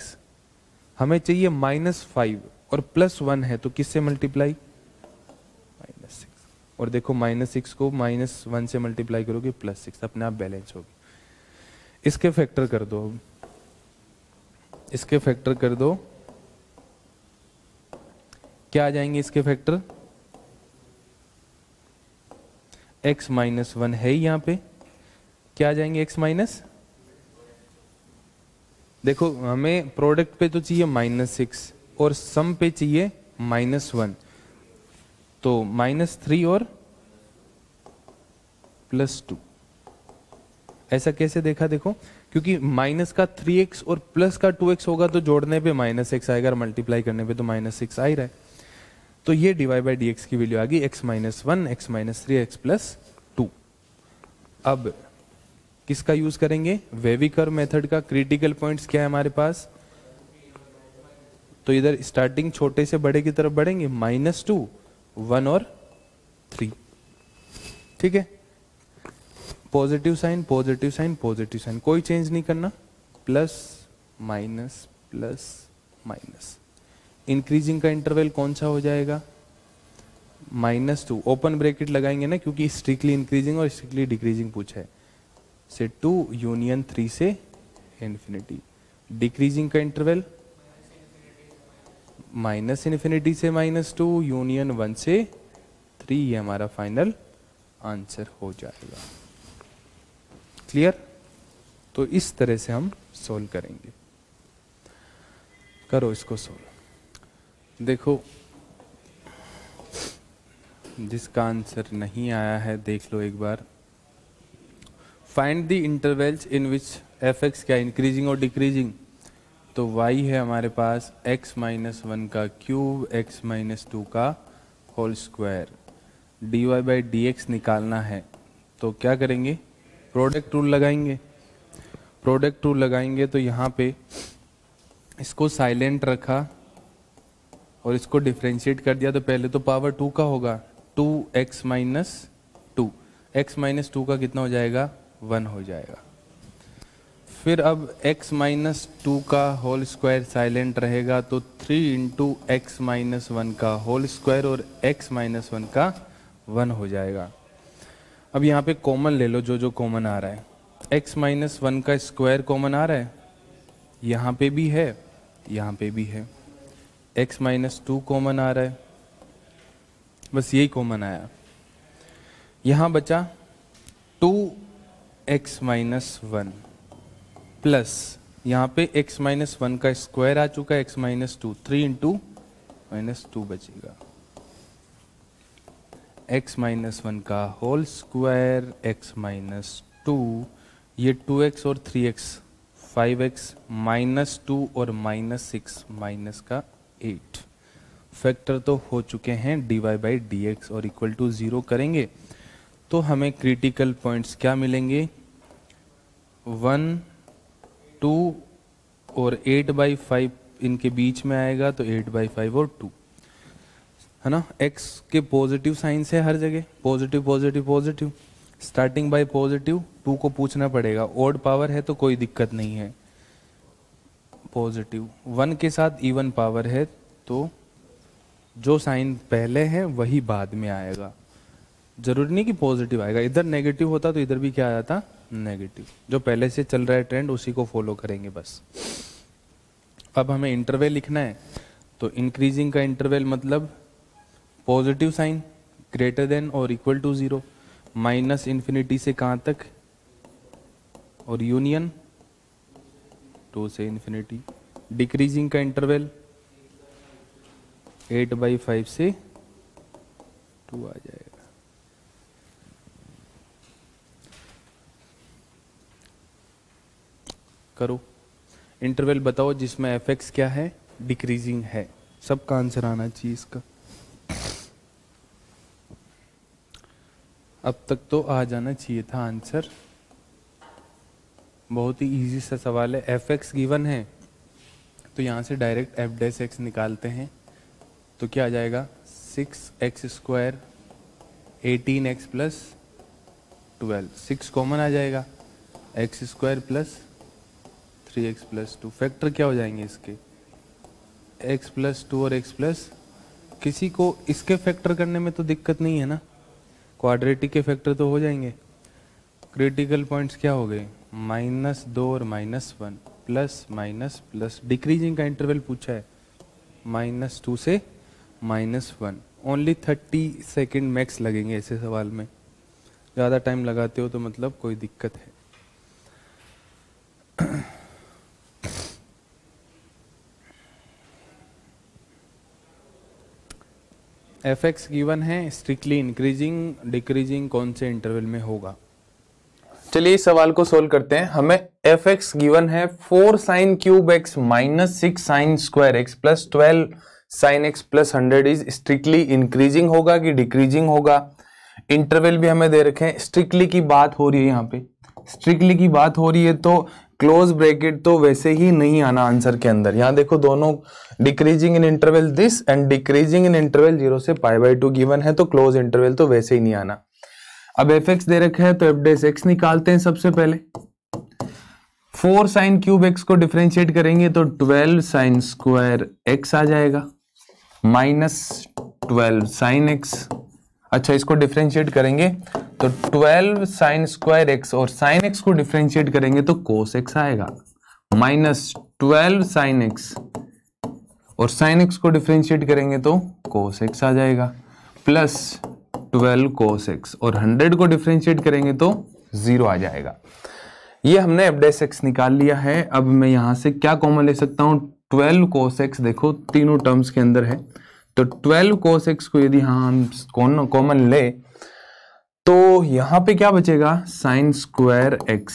हमें चाहिए -5 और +1 है तो किससे मल्टीप्लाई, -6। और देखो -6 को -1 से मल्टीप्लाई करोगे +6, अपने आप बैलेंस होगी। इसके फैक्टर कर दो, अब इसके फैक्टर कर दो, क्या आ जाएंगे इसके फैक्टर, x-1 है यहाँ पे, क्या आ जाएंगे x-, देखो हमें प्रोडक्ट पे तो चाहिए -6 और सम पे चाहिए -1, तो -3 और +2। ऐसा कैसे देखा, देखो क्योंकि माइनस का 3x और प्लस का 2x होगा तो जोड़ने पे -x आएगा और मल्टीप्लाई करने पे तो -6 आ ही रहा है। तो ये dy/dx की वैल्यू आ गई x-1, x-3, x+2। अब किसका यूज करेंगे, वेविकर मेथड का। क्रिटिकल पॉइंट्स क्या है हमारे पास, तो इधर स्टार्टिंग छोटे से बड़े की तरफ बढ़ेंगे, -2, 1 और 3। ठीक है, positive sign positive sign positive sign, कोई चेंज नहीं करना, plus minus plus minus. Increasing का इंटरवल कौन सा हो जाएगा, -2, ओपन ब्रैकेट लगाएंगे ना क्योंकि स्ट्रिक्टली इंक्रीजिंग और स्ट्रिक्टली डिक्रीजिंग पूछा है, से 2 यूनियन 3 से इन्फिनिटी। डिक्रीजिंग का इंटरवल -∞ से -2 यूनियन 1 से 3, ये हमारा फाइनल आंसर हो जाएगा। क्लियर, तो इस तरह से हम सोल्व करेंगे। करो इसको सोल्व। देखो जिसका आंसर नहीं आया है देख लो एक बार। Find the intervals in which F X क्या इंक्रीजिंग और डिक्रीजिंग। तो y है हमारे पास x माइनस 1 का क्यूब x माइनस 2 का whole square, dy by D x निकालना है तो क्या करेंगे, प्रोडक्ट रूल लगाएंगे। प्रोडक्ट रूल लगाएंगे तो यहाँ पे इसको साइलेंट रखा और इसको डिफ्रेंशिएट कर दिया तो पहले तो पावर 2 का होगा, 2x माइनस 2, x माइनस 2 का कितना हो जाएगा, 1 हो जाएगा। फिर अब x माइनस 2 का होल स्क्वायर साइलेंट रहेगा तो 3 इंटू एक्स माइनस 1 का होल स्क्वायर और x माइनस 1 का 1 हो जाएगा। अब यहाँ पे कॉमन ले लो, जो जो कॉमन आ रहा है, x माइनस 1 का स्क्वायर कॉमन आ रहा है, यहाँ पे भी है, यहाँ पे भी है, x माइनस 2 कॉमन आ रहा है, बस यही कॉमन आया। यहाँ बचा 2x माइनस 1 प्लस यहाँ पे x माइनस 1 का स्क्वायर आ चुका है, x माइनस 2, 3 इंटू माइनस 2 बचेगा, x माइनस 1 का होल स्क्वायर x माइनस 2, ये 2x और 3x 5x माइनस 2 और माइनस 6 माइनस का 8। फैक्टर तो हो चुके हैं, dy बाई डी एक्स और इक्वल टू 0 करेंगे तो हमें क्रिटिकल पॉइंट्स क्या मिलेंगे, 1, 2 और 8/5 इनके बीच में आएगा तो 8/5 और 2 है ना। x के पॉजिटिव साइंस है हर जगह, positive positive positive, starting bye positive, 2 को पूछना पड़ेगा, ओड पावर है तो कोई दिक्कत नहीं है, पॉजिटिव 1 के साथ इवन पावर है तो जो साइन पहले है वही बाद में आएगा, जरूरी नहीं कि पॉजिटिव आएगा, इधर नेगेटिव होता तो इधर भी क्या आ जाता, नेगेटिव। जो पहले से चल रहा है ट्रेंड उसी को फॉलो करेंगे बस। अब हमें इंटरवल लिखना है तो इंक्रीजिंग का इंटरवल मतलब पॉजिटिव साइन ग्रेटर देन और इक्वल टू 0, माइनस इन्फिनिटी से कहाँ तक और यूनियन 2 से इन्फिनिटी। डिक्रीजिंग का इंटरवल 8/5 से 2 आ जाएगा। करो इंटरवल बताओ जिसमें एफ एक्स क्या है, डिक्रीजिंग है, सबका आंसर आना चाहिए इसका। अब तक तो आ जाना चाहिए था आंसर, बहुत ही इजी सा सवाल है। एफ एक्स गिवन है तो यहाँ से डायरेक्ट एफ डैश एक्स निकालते हैं तो क्या आ जाएगा, 6x square 18x plus 12, 6 common आ जाएगा, x square plus 3x plus 2, factor क्या हो जाएंगे इसके, x प्लस 2 और x प्लस, किसी को इसके फैक्टर करने में तो दिक्कत नहीं है ना, क्वाड्रेटिक के फैक्टर तो हो जाएंगे। क्रिटिकल पॉइंट्स क्या हो गए, -2 और -1 प्लस माइनस प्लस, डिक्रीजिंग का इंटरवल पूछा है -2 से -1, ओनली 30 सेकेंड मैक्स लगेंगे ऐसे सवाल में, ज़्यादा टाइम लगाते हो तो मतलब कोई दिक्कत है। एफ एक्स गिवन है, स्ट्रिक्टली इंक्रीजिंग डिक्रीजिंग कौन से इंटरवल में होगा। चलिए इस सवाल को सोल्व करते हैं। हमें एफ एक्स गिवन है 4 sine cube x minus 6 sine square x plus 12 sine x plus 100 is strictly increasing होगा कि डिक्रीजिंग होगा। इंटरवल भी हमें दे रखे हैं, स्ट्रिक्टली की बात हो रही है, यहाँ पे स्ट्रिक्टली की बात हो रही है तो क्लोज ब्रैकेट तो वैसे ही नहीं आना आंसर के अंदर। यहाँ देखो दोनों decreasing in interval this and decreasing in interval 0 से π/2 गिवन है तो क्लोज इंटरवल तो वैसे ही नहीं आना। अब एफ एक्स दे रखा है तो एफ डैश एक्स निकालते हैं। सबसे पहले 4 साइन क्यूब एक्स को डिफरेंशिएट करेंगे तो 12 साइन स्क्वायर एक्स आ जाएगा माइनस 12 साइन एक्स। अच्छा इसको डिफरेंशिएट करेंगे तो 12 साइन स्क्वायर एक्स और साइन एक्स को डिफरेंशिएट करेंगे तो कोस एक्स आएगा माइनस 12 साइन एक्स और साइन एक्स को डिफरेंशिएट करेंगे तो कोस एक्स आ जाएगा प्लस 12 कोस एक्स और 100 को डिफरेंशिएट करेंगे तो 0 आ जाएगा। ये हमने एफ डैश एक्स निकाल लिया है। अब मैं यहां से क्या कॉमन ले सकता हूं, 12 कोस एक्स देखो तीनों टर्म्स के अंदर है तो 12 cos x को यदि हम कॉमन ले तो यहां पे क्या बचेगा, साइन स्क्वायर x,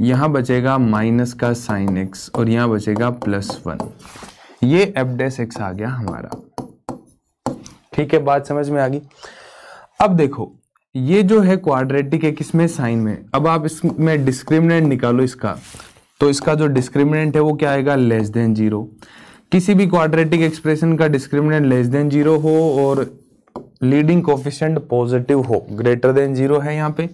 यहां बचेगा माइनस का साइन x और यहां बचेगा +1। ये f डैश x आ गया हमारा। ठीक है, बात समझ में आ गई। अब देखो ये जो है क्वाड्रेटिक है किसमें, साइन में। अब आप इसमें डिस्क्रिमिनेंट निकालो इसका, तो इसका जो डिस्क्रिमिनेंट है वो क्या आएगा, लेस देन 0। किसी भी क्वाड्रेटिक एक्सप्रेशन का डिस्क्रिमिनेंट लेस देन 0 हो और लीडिंग कोफिशिएंट पॉजिटिव हो, ग्रेटर देन 0 है यहाँ पे,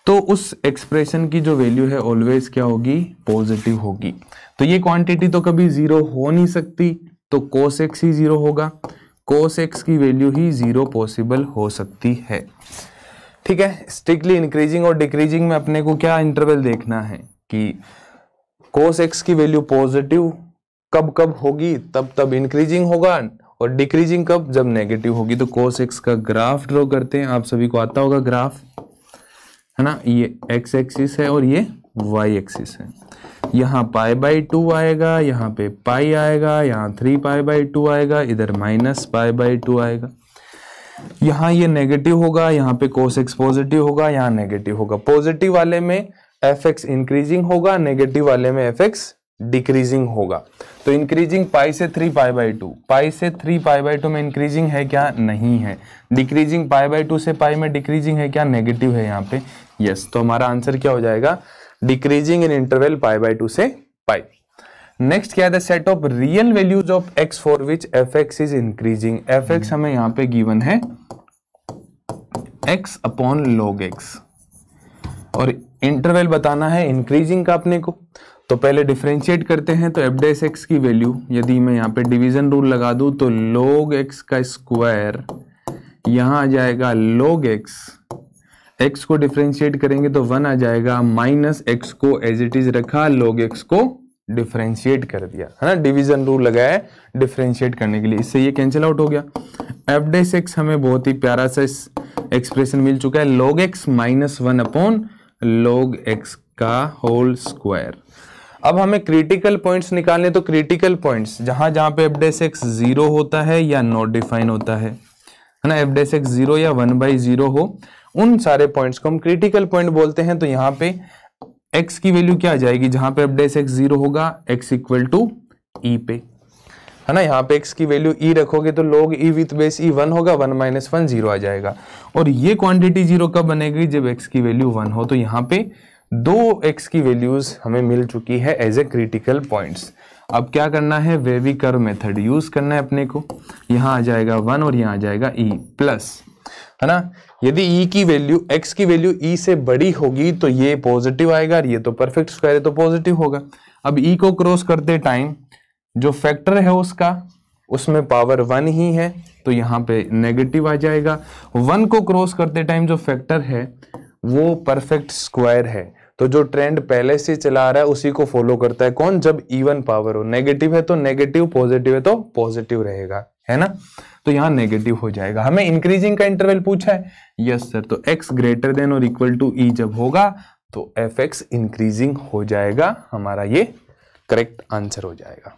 तो उस एक्सप्रेशन की जो वैल्यू है ऑलवेज क्या होगी, पॉजिटिव होगी। तो ये क्वांटिटी तो कभी 0 हो नहीं सकती, तो cos x ही 0 होगा, cos x की वैल्यू ही 0 पॉसिबल हो सकती है। ठीक है, स्ट्रिक्टली इंक्रीजिंग और डिक्रीजिंग में अपने को क्या इंटरवल देखना है कि cos x की वैल्यू पॉजिटिव कब कब होगी, तब इंक्रीजिंग होगा, और डिक्रीजिंग कब, जब नेगेटिव होगी। तो cos x का ग्राफ ड्रॉ करते हैं, आप सभी को आता होगा ग्राफ, है ना। ये x एक्सिस है और ये y एक्सिस है। यहाँ π/2 आएगा, यहाँ पे पाई आएगा, यहाँ 3π/2 आएगा, इधर -π/2 आएगा। यहाँ ये नेगेटिव होगा, यहाँ पे cos x पॉजिटिव होगा, यहाँ नेगेटिव होगा। पॉजिटिव वाले में fx इंक्रीजिंग होगा, नेगेटिव वाले में fx डिक्रीजिंग होगा। तो इंक्रीजिंग पाई से 3π/2, पाई से 3π/2 में इंक्रीजिंग है क्या, नहीं है। डिक्रीजिंग π/2 से पाई में डिक्रीजिंग है क्या, नेगेटिव है यहाँ पे, यस। तो हमारा आंसर क्या हो जाएगा, डिक्रीजिंग इन इंटरवल π/2 से पाई। नेक्स्ट क्या है, the set of real values of x for which fx is increasing. fx हमें यहाँ पे गिवन है x अपॉन log x, और इंटरवल बताना है इंक्रीजिंग का अपने को। तो पहले डिफरेंशिएट करते हैं, तो f डैश x की वैल्यू यदि मैं यहाँ पे डिवीजन रूल लगा दूं तो log x का स्क्वायर यहाँ आ जाएगा log x, x को डिफरेंशिएट करेंगे तो 1 आ जाएगा, माइनस x को एज इट इज रखा, log x को डिफरेंशिएट कर दिया, है ना। डिवीजन रूल लगाया है डिफरेंशिएट करने के लिए, इससे ये कैंसिल आउट हो गया। f डैश x हमें बहुत ही प्यारा सा एक्सप्रेशन मिल चुका है, log x -1 upon log x का होल स्क्वायर। अब हमें क्रिटिकल पॉइंट्स निकालने, तो क्रिटिकल पॉइंट्स जहां जहां पे f डैश x 0 होता है या नॉट डिफाइन होता है ना, f डैश x 0 या 1/0 हो, उन सारे पॉइंट्स को हम क्रिटिकल पॉइंट बोलते हैं। तो यहाँ पे x की वैल्यू क्या आ जाएगी, जहां पे f डैश x 0 होगा, x इक्वल टू e पे, है ना। यहाँ पे x की वैल्यू e रखोगे तो log e with base e 1 होगा, 1 - 1 0 आ जाएगा। और ये क्वांटिटी 0 कब बनेगी, जब x की वैल्यू 1 हो। तो यहाँ पे 2 x की वैल्यूज हमें मिल चुकी है एज ए क्रिटिकल पॉइंट्स। अब क्या करना है, वेवी कर्व मेथड यूज करना है अपने को। यहाँ आ जाएगा 1 और यहाँ आ जाएगा e प्लस, है ना। यदि e की वैल्यू, x की वैल्यू e से बड़ी होगी तो ये पॉजिटिव आएगा, और ये तो परफेक्ट स्क्वायर है तो पॉजिटिव होगा। अब e को क्रॉस करते टाइम जो फैक्टर है उसका, उसमें पावर 1 ही है, तो यहाँ पे नेगेटिव आ जाएगा। 1 को क्रॉस करते टाइम जो फैक्टर है वो परफेक्ट स्क्वायर है, तो जो ट्रेंड पहले से चला आ रहा है उसी को फॉलो करता है। कौन, जब इवन पावर हो। नेगेटिव है तो नेगेटिव, पॉजिटिव है तो पॉजिटिव रहेगा, है ना। तो यहाँ नेगेटिव हो जाएगा। हमें इंक्रीजिंग का इंटरवल पूछा है, यस सर। तो x ग्रेटर देन और इक्वल टू e जब होगा तो fx इंक्रीजिंग हो जाएगा, हमारा ये करेक्ट आंसर हो जाएगा।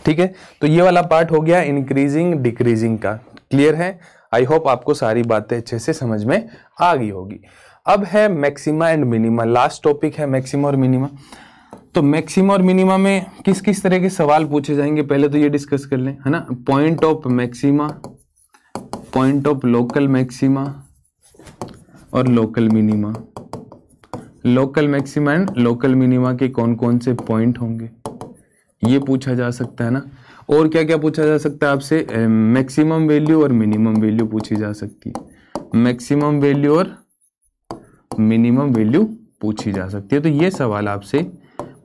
ठीक है, तो ये वाला पार्ट हो गया इंक्रीजिंग डिक्रीजिंग का। क्लियर है, आई होप आपको सारी बातें अच्छे से समझ में आ गई होगी। अब है maxima and minima, last topic है मैक्सिमा और मिनिमा। तो मैक्सिमा और मिनिमा में किस किस तरह के सवाल पूछे जाएंगे, पहले तो ये डिस्कस कर लें, है ना। Point of maxima, point of local maxima और local minima. Local maxima and local minima के कौन कौन से पॉइंट होंगे, ये पूछा जा सकता है ना। और क्या क्या पूछा जा सकता है आपसे, मैक्सिमम वैल्यू और मिनिमम वैल्यू पूछी जा सकती है। मैक्सिमम वैल्यू और मिनिमम वैल्यू पूछी जा सकती है, तो ये सवाल आपसे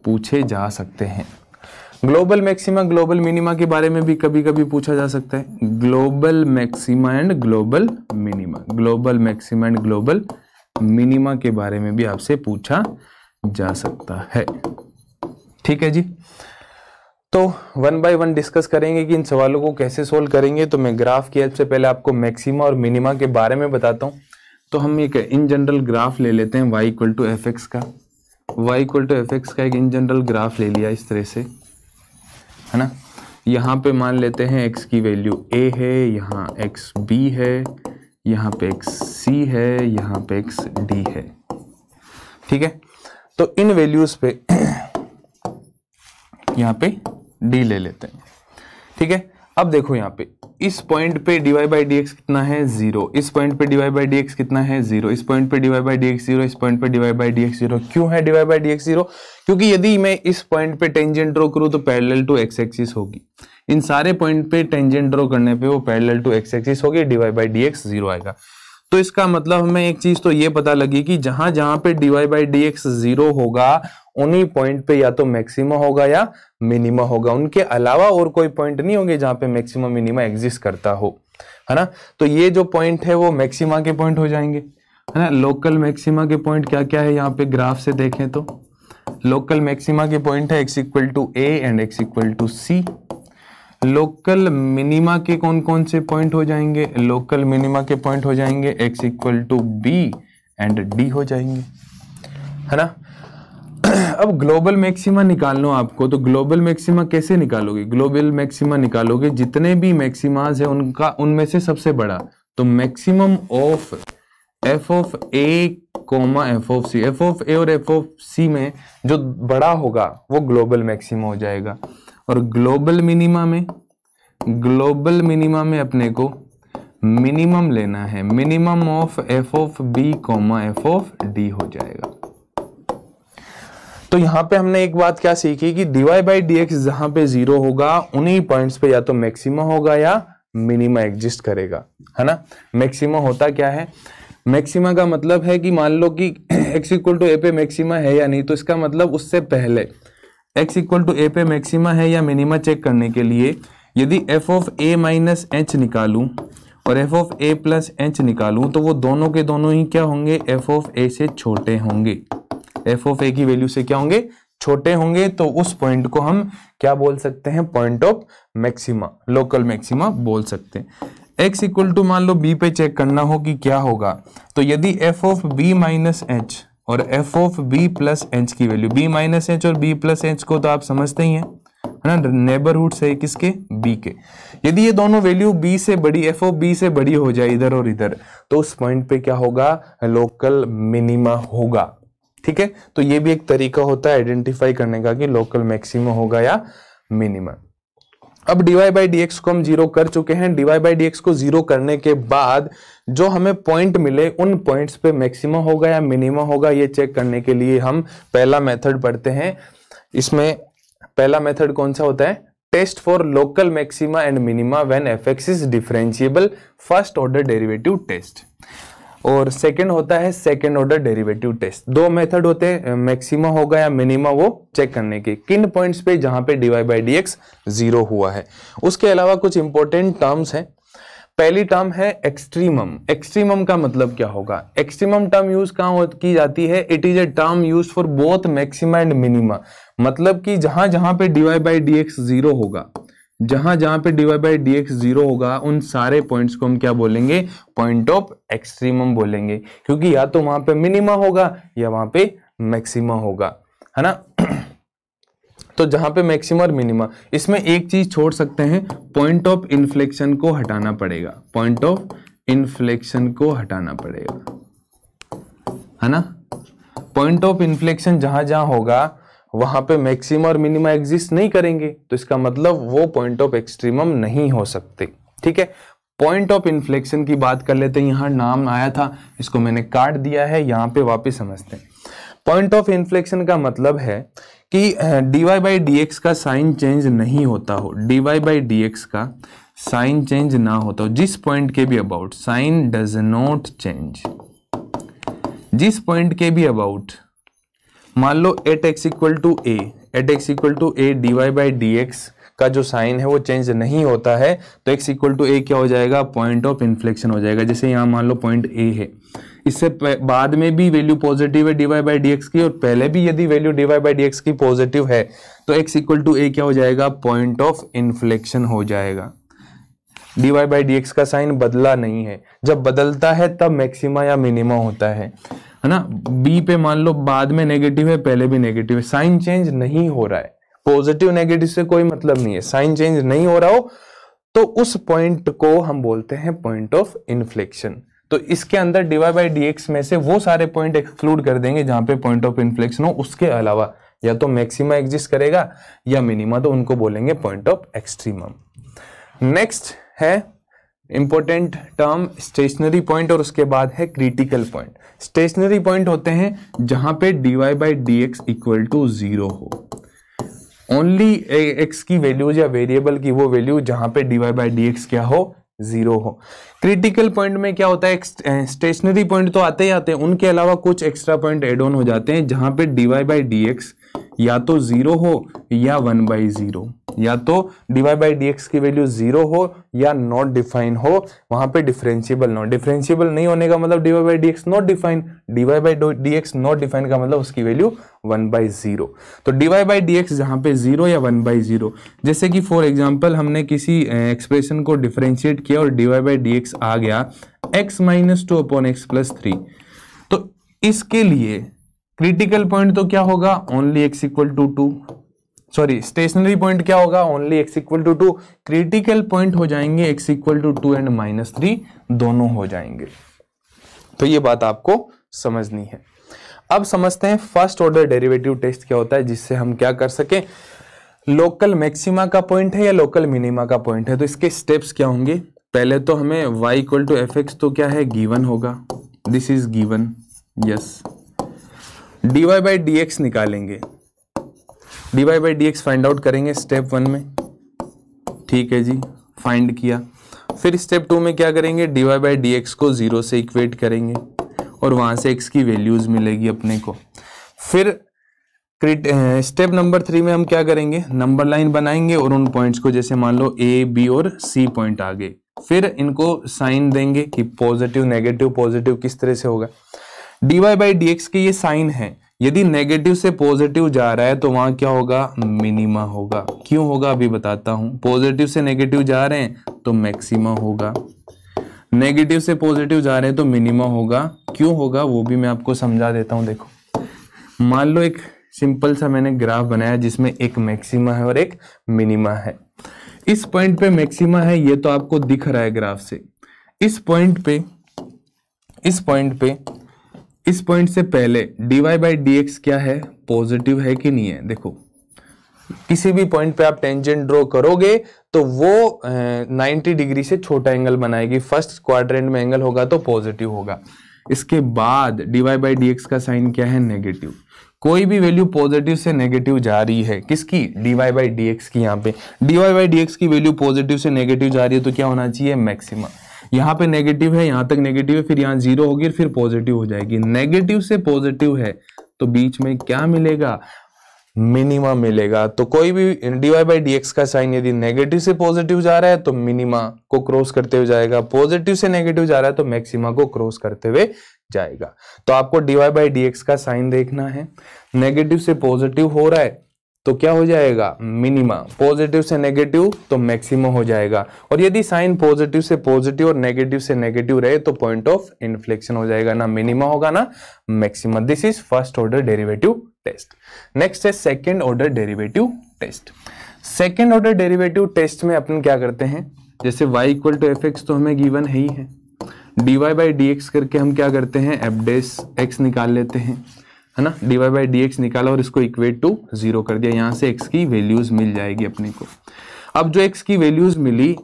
पूछे जा सकते हैं। ग्लोबल मैक्सिमा, ग्लोबल मिनिमा के बारे में भी कभी कभी पूछा जा सकता है। Global maxima and global minima, global maxima and global minima के बारे में भी आपसे पूछा जा सकता है। ठीक है जी, तो 1 बाय 1 डिस्कस करेंगे कि इन सवालों को कैसे सोल्व करेंगे। तो मैं ग्राफ की हेल्प से पहले आपको मैक्सिमा और मिनिमा के बारे में बताता हूँ। तो हम एक इन जनरल ग्राफ ले लेते हैं y equal to F x का, y equal to F x का एक इन जनरल ग्राफ ले लिया इस तरह से, है ना। यहाँ पे मान लेते हैं x की वैल्यू a है, यहाँ x b है, यहाँ पे x c है, यहाँ पे x d है। ठीक है, तो इन वैल्यूज पे यहाँ पे d ले लेते हैं। ठीक है, अब देखो यहाँ पे इस पॉइंट पे dy बाई डी एक्स कितना है 0, इस पॉइंट पे dy बाई डी एक्स कितना है 0, इस पॉइंट पे dy बाई डी एक्स 0, इस पॉइंट पे dy बाई डी एक्स 0। क्यों है dy बाई डी एक्स 0? क्योंकि यदि मैं इस पॉइंट पे टेंजेंट ड्रॉ करूँ तो पैरेलल टू एक्स एक्सिस होगी। इन सारे पॉइंट पे टेंजेंट ड्रॉ करने पे वो पैरेलल टू एक्स एक्सिस होगी, dy बाई डी एक्स 0 आएगा। तो इसका मतलब हमें एक चीज तो ये पता लगी कि जहां जहां पे dy बाई डी एक्स 0 होगा उन्हीं पॉइंट पे या तो मैक्सिमा होगा या मिनिमा होगा, उनके अलावा और कोई पॉइंट नहीं होंगे जहां पे मैक्सिमा मिनिमा एग्जिस्ट करता हो, है ना। तो ये जो पॉइंट है वो मैक्सिमा के पॉइंट हो जाएंगे, है ना। लोकल मैक्सिमा के पॉइंट क्या क्या है यहाँ पे ग्राफ से देखें तो लोकल मैक्सिमा के पॉइंट है x equal to a and x equal to c। Local minima के कौन कौन से पॉइंट हो जाएंगे? लोकल मिनिमा के पॉइंट हो जाएंगे x equal to b and d हो जाएंगे, है ना। अब ग्लोबल मैक्सिमा निकालना आपको, तो ग्लोबल मैक्सिमा कैसे निकालोगे? ग्लोबल मैक्सिमा निकालोगे जितने भी मैक्सिमाज है उनका उनमें से सबसे बड़ा, तो maximum of F of A comma F of C, F of A और एफ ऑफ सी में जो बड़ा होगा वो ग्लोबल मैक्सिमा हो जाएगा। और ग्लोबल मिनिमा में अपने को मिनिमम लेना है, minimum of F of b comma F of d हो जाएगा। तो यहां पे हमने एक बात क्या सीखी कि dy बाई डी एक्स जहां पे 0 होगा उन्हीं पॉइंट्स पे या तो मैक्सिमा होगा या मिनिमा एग्जिस्ट करेगा, है ना। मैक्सिमा होता क्या है? मैक्सिमा का मतलब है कि मान लो कि x इक्वल टू ए पे मैक्सिमा है या नहीं, तो इसका मतलब उससे पहले x इक्वल टू ए पे मैक्सिमा है या मिनिमा चेक करने के लिए यदि f of a minus H निकालूं और f of a plus H निकालूं तो वो दोनों के दोनों ही क्या होंगे? f ऑफ a से छोटे होंगे, f ऑफ a की वैल्यू से क्या होंगे? छोटे होंगे। तो उस पॉइंट को हम क्या बोल सकते हैं? Point of maxima, local maxima बोल सकते हैं। x इक्वल टू मान लो b पे चेक करना हो कि क्या होगा, तो यदि f of b minus H और f of b plus H की वैल्यू, b माइनस एच और b प्लस एच को तो आप समझते ही हैं, है ना, नेबरहुड से किसके? b के। यदि ये दोनों वैल्यू b से बड़ी, f ऑफ b से बड़ी हो जाए इधर और इधर, तो उस पॉइंट पे क्या होगा? लोकल मिनिमा होगा। ठीक है, तो ये भी एक तरीका होता है आइडेंटिफाई करने का कि लोकल मैक्सिमा होगा या मिनिमा। अब dy बाई डी एक्स को हम 0 कर चुके हैं। dy बाई डी एक्स को 0 करने के बाद जो हमें पॉइंट मिले उन पॉइंट्स पे मैक्सिमा होगा या मिनिमा होगा, ये चेक करने के लिए हम पहला मेथड पढ़ते हैं। इसमें पहला मेथड कौन सा होता है? Test for local maxima and minima when एफ(x) is differentiable, first order derivative test. और सेकंड होता है सेकंड ऑर्डर डेरिवेटिव टेस्ट। दो मेथड होते हैं, मैक्सिमा होगा या मिनिमा, वो चेक करने के किन पॉइंट्स पे जहां पे dy बाई डी एक्स 0 हुआ है। उसके अलावा कुछ इंपॉर्टेंट टर्म्स हैं। पहली टर्म है एक्सट्रीमम। एक्सट्रीमम का मतलब क्या होगा? एक्सट्रीमम टर्म यूज कहां की जाती है? It is a term use for both maxima and minima. मतलब कि जहां जहां पे dy बाई डी एक्स 0 होगा, जहां जहां पे dy बाई डी एक्स 0 होगा उन सारे पॉइंट्स को हम क्या बोलेंगे? पॉइंट ऑफ एक्सट्रीमम बोलेंगे, क्योंकि या तो वहां पे मिनिमा होगा या वहां पे मैक्सिमा होगा, है ना। तो जहां पे मैक्सिमा और मिनिमा, इसमें एक चीज छोड़ सकते हैं, पॉइंट ऑफ इन्फ्लेक्शन को हटाना पड़ेगा, पॉइंट ऑफ इन्फ्लेक्शन को हटाना पड़ेगा, है ना। पॉइंट ऑफ इन्फ्लेक्शन जहां जहां होगा वहां पे मैक्सिमा और मिनिमा एग्जिस्ट नहीं करेंगे, तो इसका मतलब वो पॉइंट ऑफ एक्सट्रीमम नहीं हो सकते। ठीक है, पॉइंट ऑफ इन्फ्लेक्शन की बात कर लेते हैं। यहां नाम आया था, इसको मैंने काट दिया है, यहां पे वापस समझते हैं। पॉइंट ऑफ इन्फ्लेक्शन का मतलब है कि dy बाई डी एक्स का साइन चेंज नहीं होता हो, dy बाई डी एक्स का साइन चेंज ना होता हो, जिस पॉइंट के भी about sign does not change, जिस पॉइंट के भी अबाउट मान लो at x equal to A, at x equal to A dy by D X का जो साइन है वो चेंज नहीं होता है, तो x इक्वल टू ए क्या हो जाएगा? पॉइंट ऑफ इन्फ्लेक्शन हो जाएगा। जैसे यहाँ मान लो पॉइंट ए है, इससे बाद में भी वैल्यू पॉजिटिव है dy बाई डी एक्स की, और पहले भी यदि value dy by D x की पॉजिटिव है तो x इक्वल टू ए क्या हो जाएगा? पॉइंट ऑफ इन्फ्लेक्शन हो जाएगा। dy बाई डी एक्स का साइन बदला नहीं है, जब बदलता है तब मैक्सिमा या मिनिमा होता है ना। b पे मान लो बाद में नेगेटिव है, पहले भी नेगेटिव है, साइन चेंज नहीं हो रहा है, पॉजिटिव नेगेटिव से कोई मतलब नहीं है, साइन चेंज नहीं हो रहा हो तो उस पॉइंट को हम बोलते हैं पॉइंट ऑफ इन्फ्लेक्शन। तो इसके अंदर dy बाई dx में से वो सारे पॉइंट एक्सक्लूड कर देंगे जहां पे पॉइंट ऑफ इन्फ्लेक्शन हो, उसके अलावा या तो मैक्सिमा एग्जिस्ट करेगा या मिनिमा, तो उनको बोलेंगे पॉइंट ऑफ एक्सट्रीमम। नेक्स्ट है इंपॉर्टेंट टर्म स्टेशनरी पॉइंट और उसके बाद है क्रिटिकल पॉइंट। स्टेशनरी पॉइंट होते हैं जहां पे dy बाई dx इक्वल टू 0 हो, ओनली x की वैल्यूज या वेरिएबल की वो वैल्यू जहां पे dy बाई dx क्या हो, 0 हो। क्रिटिकल पॉइंट में क्या होता है, स्टेशनरी पॉइंट तो आते ही आते हैं, उनके अलावा कुछ एक्स्ट्रा पॉइंट एड ऑन हो जाते हैं जहां पे dy बाई dx या तो 0 हो या 1/0, या तो dy बाई dx की वैल्यू 0 हो या नॉट डिफाइन हो, वहां पे डिफरेंशिएबल नहीं होने का मतलब dy बाई dx नॉट डिफाइन, dy बाई dx नॉट डिफाइन का मतलब उसकी वैल्यू 1/0। तो dy बाई dx जहां पे 0 या 1/0, जैसे कि फॉर एग्जांपल हमने किसी एक्सप्रेशन को डिफरेंशिएट किया और dy बाई dx आ गया x - 2 अपॉन x + 3, तो इसके लिए क्रिटिकल पॉइंट तो क्या होगा, only x equal to 2, sorry stationary point क्या होगा, only x equal to 2, critical point हो जाएंगे x इक्वल टू 2 एंड -3 दोनों हो जाएंगे। तो ये बात आपको समझनी है। अब समझते हैं फर्स्ट ऑर्डर डेरिवेटिव टेस्ट क्या होता है, जिससे हम क्या कर सके, लोकल मैक्सिमा का पॉइंट है या लोकल मिनिमा का पॉइंट है। तो इसके स्टेप्स क्या होंगे, पहले तो हमें y इक्वल टू fx तो क्या है, गिवन होगा, this is given, yes. dy बाई dx निकालेंगे, dy बाई dx फाइंड आउट करेंगे स्टेप 1 में, ठीक है जी, फाइंड किया। फिर स्टेप 2 में क्या करेंगे, dy बाई dx को 0 से इक्वेट करेंगे और वहां से x की वैल्यूज मिलेगी अपने को। फिर स्टेप नंबर 3 में हम क्या करेंगे, नंबर लाइन बनाएंगे और उन पॉइंट्स को, जैसे मान लो a, b और c पॉइंट आ गए, फिर इनको साइन देंगे कि पॉजिटिव नेगेटिव, पॉजिटिव किस तरह से होगा। dy बाई dx के ये साइन है, यदि नेगेटिव से पॉजिटिव जा रहा है तो वहां क्या होगा, मिनिमा होगा। क्यों होगा अभी बताता हूं, पॉजिटिव से नेगेटिव जा रहे हैं तो मैक्सिमा होगा, नेगेटिव से पॉजिटिव जा रहे हैं तो मिनिमा होगा। क्यों होगा वो भी मैं आपको समझा देता हूं। देखो, मान लो एक सिंपल सा मैंने ग्राफ बनाया जिसमें एक मैक्सिमा है और एक मिनिमा है। इस पॉइंट पे मैक्सिमा है, ये तो आपको दिख रहा है ग्राफ से। इस पॉइंट से पहले dy बाई dx क्या है, पॉजिटिव है कि नहीं है। देखो, किसी भी पॉइंट पे आप टेंजेंट ड्रॉ करोगे तो वो 90 डिग्री से छोटा एंगल बनाएगी। फर्स्ट क्वाड्रेंट में एंगल होगा तो पॉजिटिव होगा। इसके बाद dy बाई dx का साइन क्या है, नेगेटिव। कोई भी वैल्यू पॉजिटिव से नेगेटिव जा रही है, किसकी, dy बाई dx की। यहाँ पे dy बाई dx की वैल्यू पॉजिटिव से नेगेटिव जा रही है तो क्या होना चाहिए, मैक्सिमा। यहाँ पे नेगेटिव है, यहाँ तक नेगेटिव है, फिर यहाँ 0 होगी, फिर पॉजिटिव हो जाएगी। नेगेटिव से पॉजिटिव है तो बीच में क्या मिलेगा, मिनिमा मिलेगा। तो कोई भी dy बाई dx का साइन यदि नेगेटिव से पॉजिटिव जा रहा है तो मिनिमा को क्रॉस करते हुए जाएगा, पॉजिटिव से नेगेटिव जा रहा है तो मैक्सिमा को क्रॉस करते हुए जाएगा। तो आपको dy बाई dx का साइन देखना है, नेगेटिव से पॉजिटिव हो रहा है तो क्या हो जाएगा, मिनिमा, पॉजिटिव से नेगेटिव तो मैक्सिमा हो जाएगा। और यदि साइन पॉजिटिव से पॉजिटिव और नेगेटिव से नेगेटिव रहे तो पॉइंट ऑफ इन्फ्लेक्शन हो जाएगा, ना मिनिमा होगा ना maxima. This is first order derivative test. Next है second order derivative test. Second order derivative test में अपन क्या करते हैं, जैसे y इक्वल टू fx तो हमें गिवन है ही है, dy बाई dx करके हम क्या करते हैं, f डैश x निकाल लेते हैं, है ना। dy बाई dx निकाला और इसको इक्वेट टू 0 कर दिया, यहां से x की वैल्यूज मिल जाएगी अपने को। अब जो x की वैल्यूज मिली,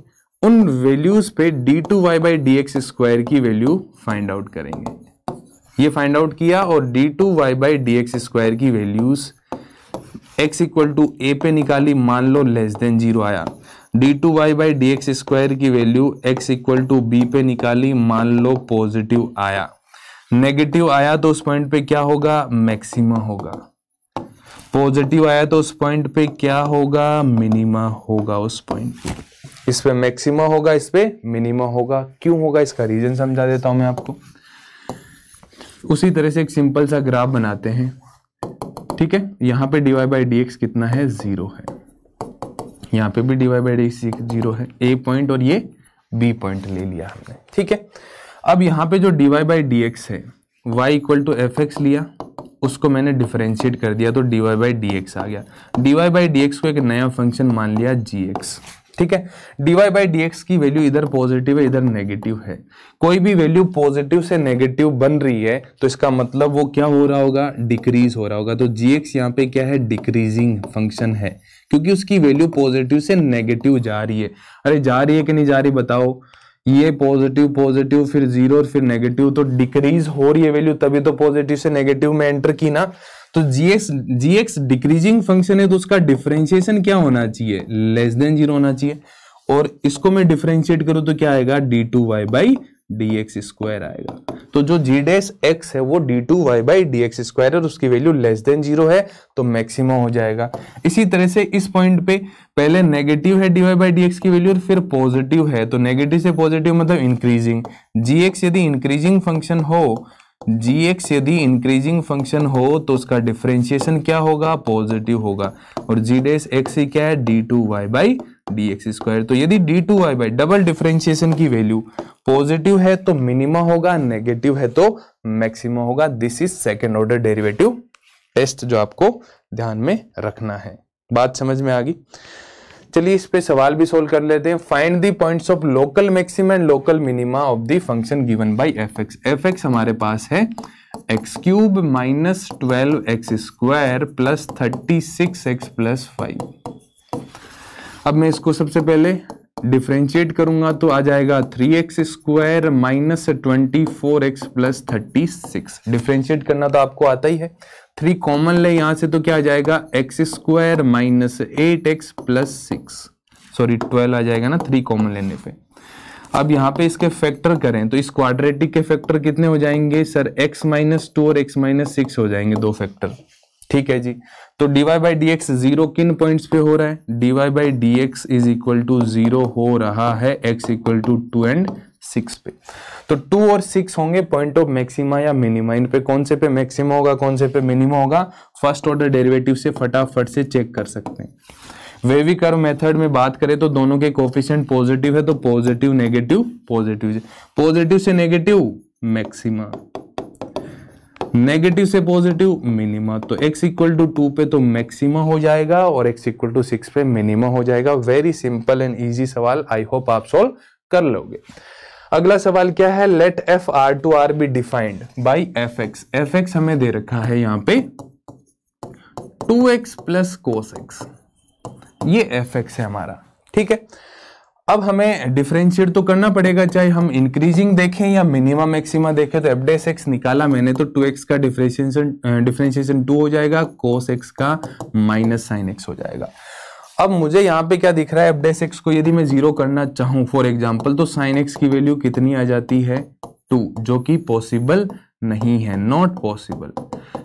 उन वैल्यूज पे d2y बाई dx स्क्वायर की वैल्यू फाइंड आउट करेंगे। ये फाइंड आउट किया और d2y बाई dx स्क्वायर की values x equal to a पे निकाली, मान लो लेस देन 0 आया। d2y बाई dx स्क्वायर की value x equal to b पे निकाली, मान लो पॉजिटिव आया। नेगेटिव आया तो उस पॉइंट पे क्या होगा, मैक्सिमा होगा। पॉजिटिव आया तो उस पॉइंट पे क्या होगा, मिनिमा होगा। उस पॉइंट पे इस पे मैक्सिमा होगा, इस पे मिनिमा होगा। क्यों होगा, इसका रीजन समझा देता हूं मैं आपको। उसी तरह से एक सिंपल सा ग्राफ बनाते हैं, ठीक है। यहाँ पे dy बाई dx कितना है, 0 है। यहाँ पे भी dy बाई dx 0 है, a पॉइंट और ये b पॉइंट ले लिया हमने, ठीक है। अब यहाँ पे जो dy बाई dx है, y इक्वल टू fx लिया, उसको मैंने डिफरेंशिएट कर दिया तो dy बाई डी एक्स आ गया। dy बाई डी एक्स को एक नया फंक्शन मान लिया gx, ठीक है। dy बाई डी एक्स की वैल्यू इधर पॉजिटिव है इधर नेगेटिव है। कोई भी वैल्यू पॉजिटिव से नेगेटिव बन रही है तो इसका मतलब वो क्या हो रहा होगा, डिक्रीज हो रहा होगा। तो gx यहाँ पे क्या है, डिक्रीजिंग फंक्शन है, क्योंकि उसकी वैल्यू पॉजिटिव से नेगेटिव जा रही है। अरे जा रही है कि नहीं जा रही बताओ, ये पॉजिटिव पॉजिटिव फिर जीरो और फिर नेगेटिव, तो डिक्रीज हो रही है वैल्यू, तभी तो पॉजिटिव से नेगेटिव में एंटर की ना। तो gx डिक्रीजिंग फंक्शन है तो उसका डिफरेंशिएशन क्या होना चाहिए, लेस देन जीरो होना चाहिए। और इसको मैं डिफरेंशिएट करूं तो क्या आएगा, d2y by D x square आएगा। तो जो g डैश x है वो d2y by D x square है और उसकी वैल्यू लेस देन जीरो है तो मैक्सिमम हो जाएगा। इसी तरह से इस पॉइंट पे पहले नेगेटिव है dy बाई डी एक्स की वैल्यू और फिर पॉजिटिव है, तो नेगेटिव से पॉजिटिव मतलब इंक्रीजिंग। gx यदि इंक्रीजिंग फंक्शन हो, gx यदि इंक्रीजिंग फंक्शन हो तो उसका डिफरेंशिएशन क्या होगा, पॉजिटिव होगा। और g डैश x क्या है, d2y by D x square. तो यदि d2y बाई डबल डिफरेंशिएशन की वैल्यू पॉजिटिव है तो मिनिमा होगा, नेगेटिव है तो मैक्सिमा होगा। This is second order derivative test जो आपको ध्यान में रखना है। बात समझ में आ गई? चलिए इस पे सवाल भी सोल्व कर लेते हैं। Find the points of local maxima and local minima of the function given bye F x हमारे पास है x cube minus 12x square plus 36x plus 5। अब मैं इसको सबसे पहले डिफरेंशिएट करूंगा तो आ जाएगा 3x square minus 24x plus 36। Differentiate करना तो आपको आता ही है, 3 कॉमन ले यहां से तो क्या आ जाएगा, x square minus 8x plus 6, sorry 12 आ जाएगा ना 3 कॉमन लेने पे। अब यहाँ पे इसके फैक्टर करें तो इस क्वाड्रेटिक के फैक्टर कितने हो जाएंगे सर, x माइनस 2 और x माइनस 6 हो जाएंगे, 2 फैक्टर। ठीक है जी। तो dy by D x zero किन पॉइंट्स पे हो रहा है, dy by D x is equal to 0 हो रहा है x इक्वल टू 2 एंड 6 पे। तो 2 और 6 होंगे पॉइंट ऑफ मैक्सिमा या मिनिमा। इन पे कौन से पे मैक्सिमा होगा, कौन से पे मिनिमा होगा, फर्स्ट ऑर्डर डेरिवेटिव से फटाफट से चेक कर सकते हैं। वेवी कर्व मेथड में बात करें तो दोनों के कोफिशिएंट पॉजिटिव है तो पॉजिटिव नेगेटिव पॉजिटिव, पॉजिटिव से नेगेटिव मैक्सिमा, नेगेटिव से पॉजिटिव मिनिमा। तो x इक्वल टू 2 पे तो मैक्सिमा हो जाएगा और x इक्वल टू 6 पे मिनिमा हो जाएगा। वेरी सिंपल एंड इजी सवाल, आई होप आप सोल्व कर लोगे। अगला सवाल क्या है, let f R to R be defined by f x. F x हमें दे रखा है यहाँ पे 2x प्लस कोस एक्स, ये एफ एक्स है हमारा। ठीक है, अब हमें डिफरेंशिएट तो करना पड़ेगा, चाहे हम इंक्रीजिंग देखें या मिनिमा मैक्सिमा देखें। तो एफ डैश एक्स निकाला मैंने तो 2x का डिफरेंशिएशन 2 हो जाएगा, कोस एक्स का माइनस साइन एक्स हो जाएगा। अब मुझे यहाँ पे क्या दिख रहा है, एफ डैश एक्स को यदि मैं 0 करना चाहूं फॉर एग्जांपल तो साइन एक्स की वैल्यू कितनी आ जाती है 2, जो कि पॉसिबल नहीं है, नॉट पॉसिबल।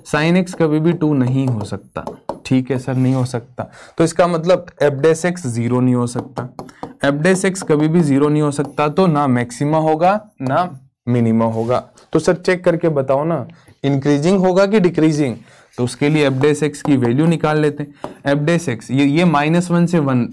साइन एक्स कभी भी 2 नहीं हो सकता। ठीक है सर, नहीं हो सकता, तो इसका मतलब एफ डैश एक्स 0 नहीं हो सकता। एफ डैश एक्स कभी भी 0 नहीं हो सकता, तो ना मैक्सिमा होगा ना मिनिमा होगा। तो सर चेक करके बताओ ना, इंक्रीजिंग होगा कि डिक्रीजिंग। तो उसके लिए एफ डैश एक्स की वैल्यू निकाल लेते हैं। एफ डैश एक्स ये -1 से 1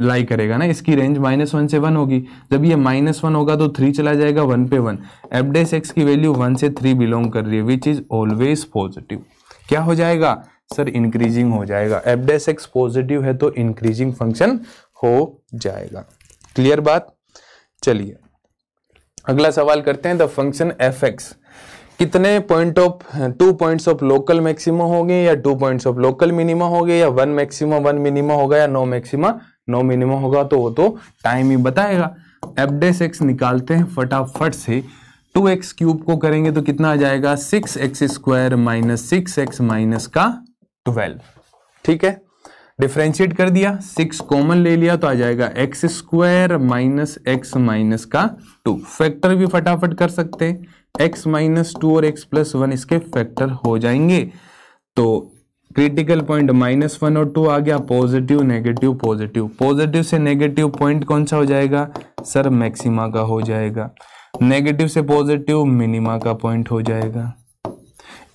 लाई करेगा ना, इसकी रेंज -1 से 1 होगी। जब ये -1 होगा तो 3 चला जाएगा 1 पे 1। एफ डैश एक्स की वैल्यू 1 से 3 बिलोंग कर रही है, विच इज ऑलवेज पॉजिटिव। क्या हो जाएगा सर, इंक्रीजिंग हो जाएगा। एफ डैश एक्स पॉजिटिव है तो इंक्रीजिंग फंक्शन हो जाएगा। क्लियर बात? चलिए अगला सवाल करते हैं। द फंक्शन एफ एक्स कितने point of 2 points of local maxima होंगे या 2 पॉइंट्स ऑफ लोकल मिनिमा होंगे या 1 मैक्सिमा 1 मिनिमा होगा या 9 मैक्सिमा 9 मिनिमा होगा, तो वो तो टाइम ही बताएगा। एफ डैश एक्स निकालते हैं फटाफट से। 2x क्यूब को करेंगे तो कितना आ जाएगा, 6x square minus 6x minus का 12। ठीक है, डिफरेंशिएट कर दिया, 6 कॉमन ले लिया तो आ जाएगा x square minus x minus का 2। फैक्टर भी फटाफट कर सकते हैं, x माइनस 2 और x प्लस 1 इसके फैक्टर हो जाएंगे। तो क्रिटिकल पॉइंट -1 और 2 आ गया, पॉजिटिव नेगेटिव पॉजिटिव। पॉजिटिव से नेगेटिव पॉइंट कौन सा हो जाएगा सर, मैक्सिमा का हो जाएगा। नेगेटिव से पॉजिटिव मिनिमा का पॉइंट हो जाएगा।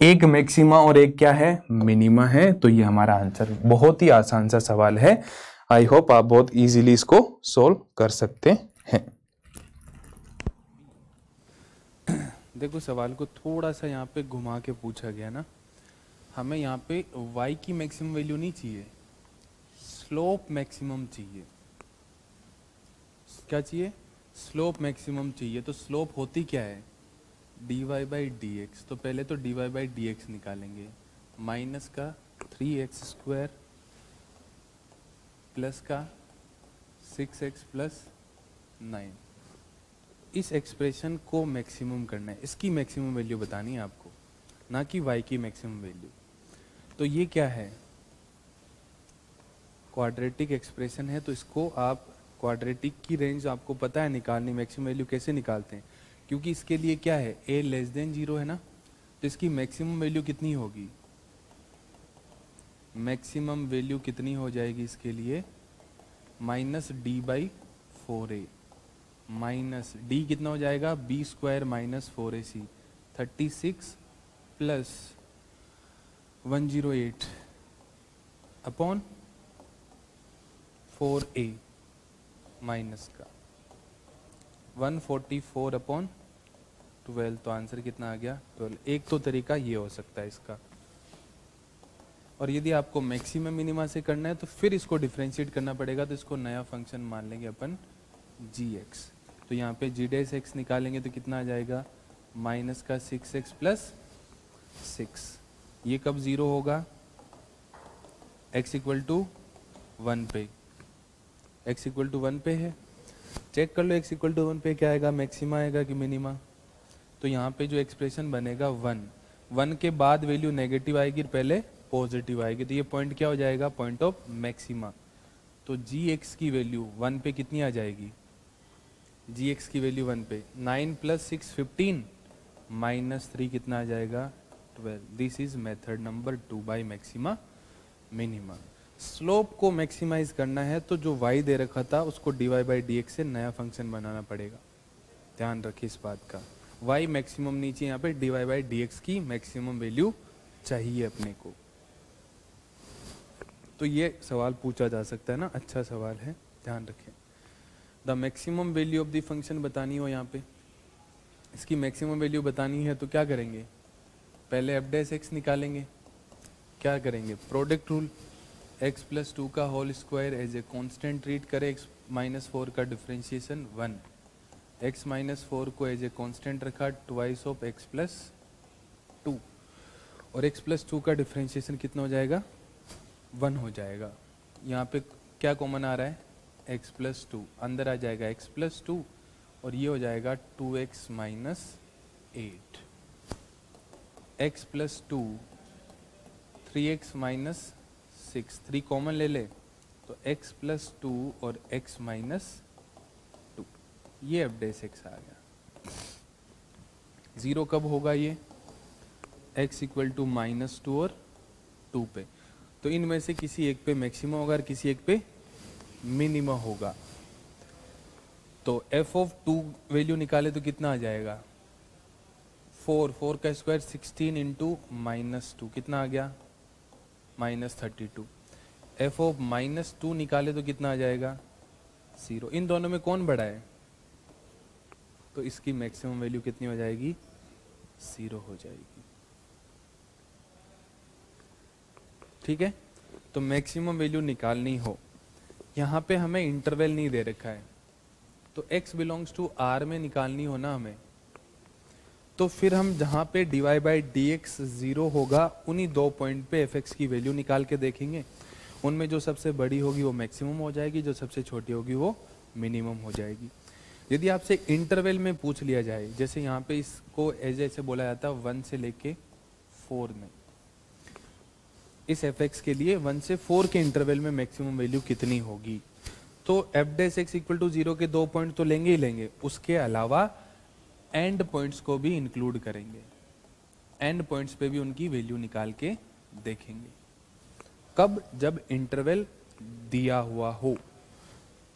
एक मैक्सिमा और एक क्या है, मिनिमा है। तो ये हमारा आंसर, बहुत ही आसान सा सवाल है। आई होप आप बहुत इजीली इसको सोल्व कर सकते हैं। देखो सवाल को थोड़ा सा यहाँ पे घुमा के पूछा गया ना, हमें यहाँ पे y की मैक्सिमम वैल्यू नहीं चाहिए, स्लोप मैक्सिमम चाहिए। क्या चाहिए? स्लोप मैक्सिमम चाहिए। तो स्लोप होती क्या है? dy by D x. तो पहले तो dy बाई डी एक्स निकालेंगे, माइनस का 3x स्क्वायर प्लस का 6x प्लस 9। इस एक्सप्रेशन को मैक्सिमम करना है, इसकी मैक्सिमम वैल्यू बतानी है आपको, ना कि y की मैक्सिमम वैल्यू। तो ये क्या है? क्वाड्रेटिक एक्सप्रेशन है, तो इसको आप क्वाड्रेटिक की रेंज आपको पता है निकालनी, मैक्सिमम वैल्यू कैसे निकालते हैं, क्योंकि इसके लिए क्या है, a लेस देन 0 है ना, तो इसकी मैक्सिमम वैल्यू कितनी होगी? मैक्सिमम वैल्यू कितनी हो जाएगी इसके लिए? Minus d by 4a, minus d कितना हो जाएगा? B square minus 4ac, 36 plus 108 upon 4a minus का 144 अपॉन 12। तो आंसर कितना आ गया? 12। एक तो तरीका ये हो सकता है इसका, और यदि आपको मैक्सिमम मिनिमा से करना है तो फिर इसको डिफरेंशिएट करना पड़ेगा, तो इसको नया फंक्शन मान लेंगे अपन gx। तो यहाँ पे g डैश x निकालेंगे तो कितना आ जाएगा? माइनस का 6x प्लस 6। ये कब ज़ीरो होगा? x इक्वल टू 1 पे, x इक्वल टू 1 पे है। चेक कर लो x इक्वल टू 1 पे क्या आएगा, मैक्सिमा आएगा कि मिनिमा? तो यहाँ पे जो एक्सप्रेशन बनेगा 1 के बाद वैल्यू नेगेटिव आएगी, पहले पॉजिटिव आएगी, तो ये पॉइंट क्या हो जाएगा? Point of maxima. तो gx की वैल्यू 1 पे कितनी आ जाएगी? gx की वैल्यू 1 पे 9 प्लस 6 15 माइनस 3 कितना आ जाएगा? 12। This is method number 2 by maxima minima. Slope को मैक्सिमाइज करना है तो जो y दे रखा था उसको dy बाई डी एक्स से नया फंक्शन बनाना पड़ेगा, ध्यान रखिए इस बात का। y मैक्सिमम नीचे, यहाँ पे dy बाई डी एक्स की मैक्सिमम वैल्यू चाहिए अपने को। तो ये सवाल पूछा जा सकता है ना, अच्छा सवाल है, ध्यान रखें। The maximum value of the function बतानी हो, यहाँ पे इसकी मैक्सिमम वैल्यू बतानी है तो क्या करेंगे? पहले एफ डैश एक्स निकालेंगे। क्या करेंगे? प्रोडक्ट रूल, x प्लस 2 का whole square as a constant treat करें, x माइनस 4 का डिफ्रेंशिएशन 1, x माइनस 4 को एज ए कॉन्स्टेंट रखा, ट्वाइस ऑफ x प्लस 2, और x प्लस 2 का डिफ्रेंशिएशन कितना हो जाएगा? 1 हो जाएगा। यहाँ पे क्या कॉमन आ रहा है? x प्लस 2 अंदर आ जाएगा, x प्लस 2, और ये हो जाएगा 2x minus 8, x plus 2 3x minus 6, 3 common ले ले तो x प्लस 2 और x माइनस 2, ये एफ डैश एक्स आ गया। ज़ीरो कब होगा? ये x इक्वल टू माइनस 2 और 2 पे, तो इनमें से किसी एक पे मैक्सिमम होगा और किसी एक पे मिनिमम होगा। तो f ऑफ 2 वैल्यू निकाले तो कितना आ जाएगा? 4 का स्क्वायर 16 इंटू माइनस 2 कितना आ गया? माइनस 32। एफ ऑफ माइनस 2 निकाले तो कितना आ जाएगा? 0। इन दोनों में कौन बड़ा है? तो इसकी मैक्सिमम वैल्यू कितनी हो जाएगी? 0 हो जाएगी। ठीक है, तो मैक्सिमम वैल्यू निकालनी हो, यहाँ पे हमें इंटरवल नहीं दे रखा है, तो x बिलोंग्स टू r में निकालनी हो ना हमें, तो फिर हम जहाँ पे dy बाई डी एक्स 0 होगा उन्हीं 2 पॉइंट पे fx की वैल्यू निकाल के देखेंगे। उनमें जो सबसे बड़ी होगी वो मैक्सिमम हो जाएगी, जो सबसे छोटी होगी वो मिनिमम हो जाएगी। यदि आपसे इंटरवल में पूछ लिया जाए, जैसे यहाँ पे इसको ऐसे बोला जाता है 1 से लेके 4 में, इस fx के लिए 1 से 4 के इंटरवल में मैक्सिमम वैल्यू कितनी होगी, तो f dash x equal to 0 के 2 पॉइंट तो लेंगे ही लेंगे, उसके अलावा एंड पॉइंट्स को भी इंक्लूड करेंगे। एंड पॉइंट्स पे भी उनकी वैल्यू निकाल के देखेंगे। कब? जब इंटरवल दिया हुआ हो।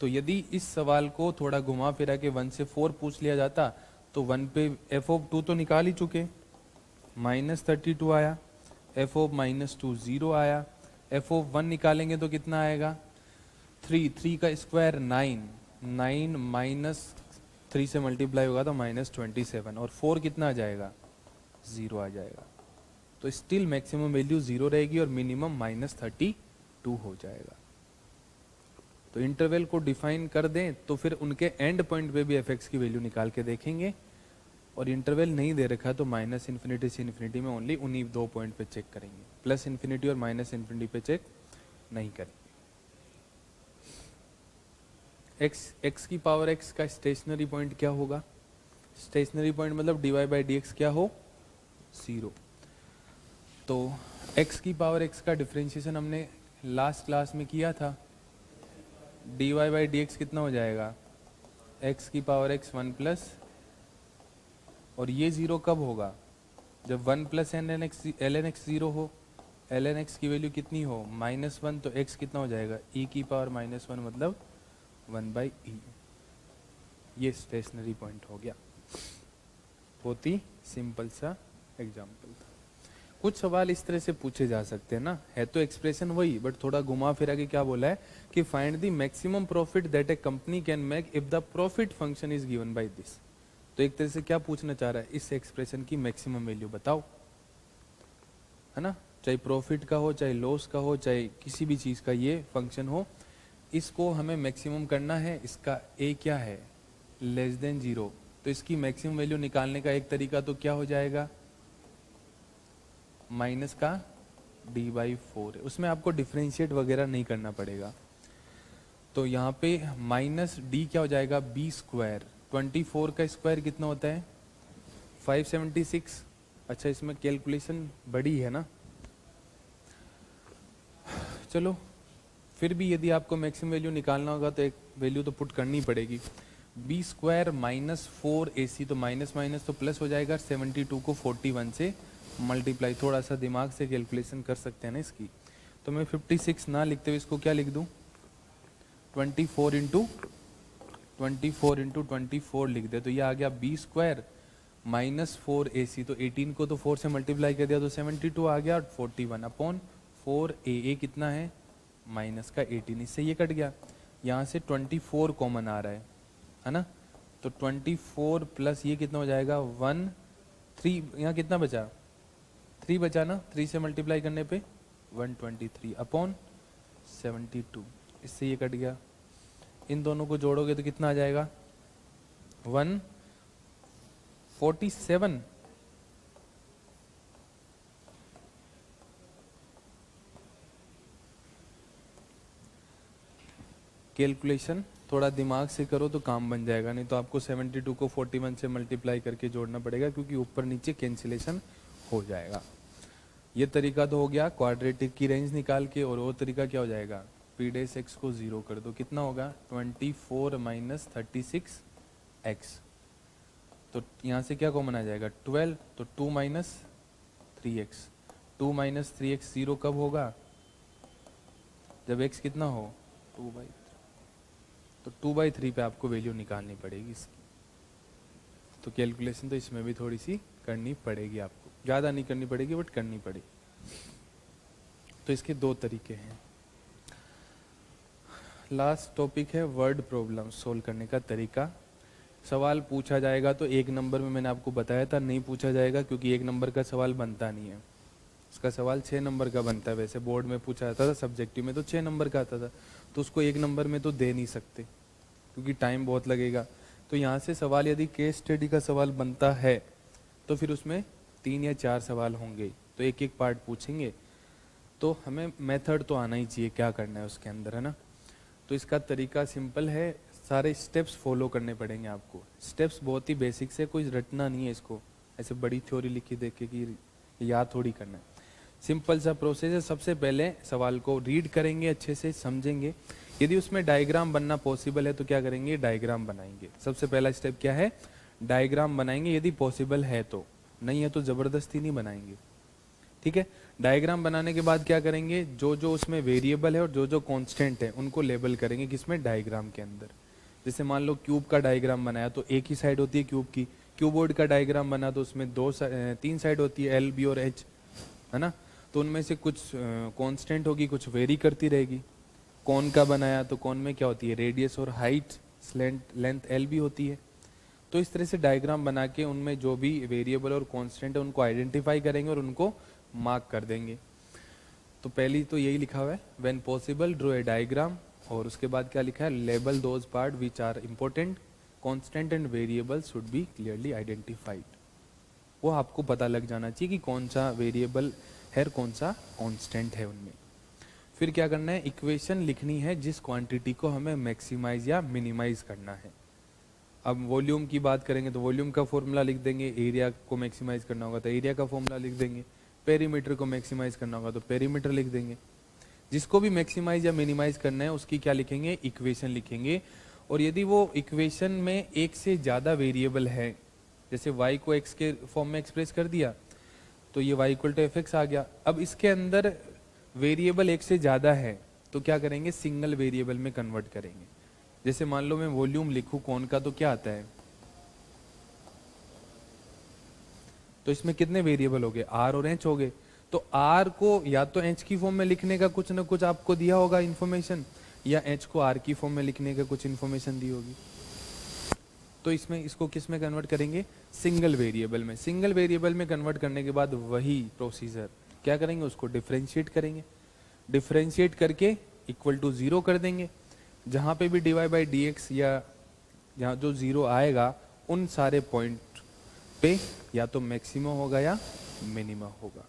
तो यदि इस सवाल को थोड़ा घुमा फिरा के 1 से 4 पूछ लिया जाता तो 1 पे एफ ऑफ 2 तो निकाल ही चुके, माइनस 32 आया, एफ ऑफ माइनस 2 0 आया, एफ ऑफ 1 निकालेंगे तो कितना आएगा? 3 का स्क्वायर 9 माइनस 3 से मल्टीप्लाई होगा तो माइनस 27, और 4 कितना आ जाएगा? 0 आ जाएगा। तो स्टिल मैक्सिमम वैल्यू 0 रहेगी और मिनिमम -32 हो जाएगा। तो इंटरवल को डिफाइन कर दें तो फिर उनके एंड पॉइंट पे भी एफ की वैल्यू निकाल के देखेंगे, और इंटरवल नहीं दे रखा तो -∞ से इन्फिनिटी में ओनली उन्हीं 2 पॉइंट पे चेक करेंगे, +∞ और -∞ पे चेक नहीं करेंगे। x की पावर x का स्टेशनरी पॉइंट क्या होगा? स्टेशनरी पॉइंट मतलब dy/dx क्या हो? 0। तो x की पावर x का डिफरेंशिएशन हमने लास्ट क्लास में किया था, dy/dx कितना हो जाएगा? x की पावर x 1 प्लस, और ये 0 कब होगा? जब 1 प्लस ln x 0 हो, ln x की वैल्यू कितनी हो? -1, तो x कितना हो जाएगा? e की पावर -1 मतलब 1/e। ये स्टेशनरी पॉइंट हो गया। बहुत ही सिंपल सा एग्जाम्पल था। कुछ सवाल इस तरह से पूछे जा सकते हैं ना, है तो एक्सप्रेशन वही बट थोड़ा घुमा फिरा के क्या बोला है कि find the maximum profit that A company can make if the profit function is given by this. तो एक तरह से क्या पूछना चाह रहा है, इस एक्सप्रेशन की मैक्सिमम वैल्यू बताओ, है ना, चाहे प्रॉफिट का हो, चाहे लॉस का हो, चाहे किसी भी चीज का ये फंक्शन हो, इसको हमें मैक्सिमम करना है। इसका ए क्या है? <0। तो इसकी मैक्सिमम वैल्यू निकालने का एक तरीका तो क्या हो जाएगा? माइनस का d/4 है, उसमें आपको डिफरेंशिएट वगैरह नहीं करना पड़ेगा। तो यहाँ पे -d क्या हो जाएगा? b²। 24 का स्क्वायर कितना होता है? 576। अच्छा, इसमें कैलकुलेशन बड़ी है ना, चलो फिर भी यदि आपको मैक्सिमम वैल्यू निकालना होगा तो एक वैल्यू तो पुट करनी पड़ेगी। b² -4ac, तो माइनस माइनस तो प्लस हो जाएगा। 72 को 41 से मल्टीप्लाई, थोड़ा सा दिमाग से कैलकुलेशन कर सकते हैं ना इसकी। तो मैं 56 ना लिखते हुए इसको क्या लिख दूं? 24 इंटू 24 लिख दे, तो ये आ गया b² -4ac, तो 18 को तो 4 से मल्टीप्लाई कर दिया तो 72 आ गया, और 41 अपॉन 4a कितना है? माइनस का 18, इससे ये कट गया। यहाँ से 24 कॉमन आ रहा है ना, तो 24 प्लस ये कितना हो जाएगा? 1 3, यहाँ कितना बचा? 3 बचा ना, 3 से मल्टीप्लाई करने पे 123 अपॉन 72, इससे ये कट गया। इन दोनों को जोड़ोगे तो कितना आ जाएगा? 147। कैलकुलेशन थोड़ा दिमाग से करो तो काम बन जाएगा, नहीं तो आपको 72 को 41 से मल्टीप्लाई करके जोड़ना पड़ेगा, क्योंकि ऊपर नीचे कैंसिलेशन हो जाएगा। ये तरीका तो हो गया क्वाड्रेटिक की रेंज निकाल के, और वो तरीका क्या हो जाएगा? p' को 0 कर दो, कितना होगा? 24 - 36x। तो यहाँ से क्या कॉमन आ जाएगा? 12, तो 2 - 3x। 2 - 3x 0 कब होगा? जब x कितना हो? 2/3। तो 2/3 पे आपको वैल्यू निकालनी पड़ेगी इसकी। तो कैलकुलेशन तो इसमें भी थोड़ी सी करनी पड़ेगी आपको, ज़्यादा नहीं करनी पड़ेगी बट करनी पड़ेगी। तो इसके 2 तरीके हैं। लास्ट टॉपिक है वर्ड प्रॉब्लम सोल्व करने का तरीका। सवाल पूछा जाएगा तो 1 नंबर में मैंने आपको बताया था नहीं पूछा जाएगा, क्योंकि 1 नंबर का सवाल बनता नहीं है। इसका सवाल 6 नंबर का बनता है। वैसे बोर्ड में पूछा जाता था, सब्जेक्टिव में तो 6 नंबर का आता था, तो उसको 1 नंबर में तो दे नहीं सकते क्योंकि टाइम बहुत लगेगा। तो यहाँ से सवाल यदि केस स्टडी का सवाल बनता है तो फिर उसमें 3 या 4 सवाल होंगे, तो एक एक पार्ट पूछेंगे। तो हमें मेथड तो आना ही चाहिए क्या करना है उसके अंदर, है ना। तो इसका तरीका सिंपल है, सारे स्टेप्स फॉलो करने पड़ेंगे आपको। स्टेप्स बहुत ही बेसिक से, कोई रटना नहीं है इसको, ऐसे बड़ी थ्योरी लिखी देख के कि याद थोड़ी करना है। सिंपल सा प्रोसेस है। सबसे पहले सवाल को रीड करेंगे, अच्छे से समझेंगे। यदि उसमें डायग्राम बनना पॉसिबल है तो क्या करेंगे? डायग्राम बनाएंगे। सबसे पहला स्टेप क्या है? डायग्राम बनाएंगे, यदि पॉसिबल है तो। नहीं है तो जबरदस्ती नहीं बनाएंगे, ठीक है। डायग्राम बनाने के बाद क्या करेंगे? जो जो उसमें वेरिएबल है और जो जो कांस्टेंट है उनको लेबल करेंगे किसमें? डायग्राम के अंदर। जैसे मान लो क्यूब का डायग्राम बनाया तो एक ही साइड होती है क्यूब की। क्यूबोर्ड का डायग्राम बना तो उसमें 3 साइड होती है, एल, बी और एच, है ना। तो उनमें से कुछ कांस्टेंट होगी, कुछ वेरी करती रहेगी। कौन का बनाया तो कौन में क्या होती है? रेडियस और हाइट, लेंथ एल भी होती है। तो इस तरह से डायग्राम बना के उनमें जो भी वेरिएबल और कांस्टेंट है उनको आइडेंटिफाई करेंगे और उनको मार्क कर देंगे। तो पहली तो यही लिखा हुआ है, when possible draw a diagram, और उसके बाद क्या लिखा है, label those part which are important, constant and variable should be clearly identified. वो आपको पता लग जाना चाहिए कि कौन सा वेरिएबल है और कौन सा कांस्टेंट है उनमें। फिर क्या करना है, इक्वेशन लिखनी है जिस क्वांटिटी को हमें मैक्सिमाइज या मिनिमाइज करना है। अब वॉल्यूम की बात करेंगे तो वॉल्यूम का फॉर्मूला लिख देंगे, एरिया को मैक्सिमाइज करना होगा तो एरिया का फॉर्मूला लिख देंगे, पेरीमीटर को मैक्सिमाइज करना होगा तो पेरीमीटर लिख देंगे। जिसको भी मैक्सिमाइज या मिनिमाइज करना है उसकी क्या लिखेंगे, इक्वेशन लिखेंगे। और यदि वो इक्वेशन में एक से ज़्यादा वेरिएबल है, जैसे y को x के फॉर्म में एक्सप्रेस कर दिया तो ये y equal to F X आ गया। अब इसके अंदर वेरिएबल एक से ज़्यादा है तो क्या करेंगे, सिंगल वेरिएबल में कन्वर्ट करेंगे। जैसे मान लो मैं वॉल्यूम लिखूं कौन का, तो क्या आता है, तो इसमें कितने वेरिएबल हो गए, r और h हो गए। तो r को या तो h की फॉर्म में लिखने का कुछ ना कुछ आपको दिया होगा इन्फॉर्मेशन, या h को r की फॉर्म में लिखने का कुछ इन्फॉर्मेशन दी होगी। तो इसमें इसको किस में कन्वर्ट करेंगे, सिंगल वेरिएबल में। सिंगल वेरिएबल में कन्वर्ट करने के बाद वही प्रोसीजर क्या करेंगे, उसको डिफरेंशिएट करेंगे। डिफरेंशिएट करके इक्वल टू 0 कर देंगे। जहाँ पे भी dy बाई डी एक्स या जहाँ जो 0 आएगा उन सारे पॉइंट पे या तो मैक्सिमम होगा या मिनिमम होगा।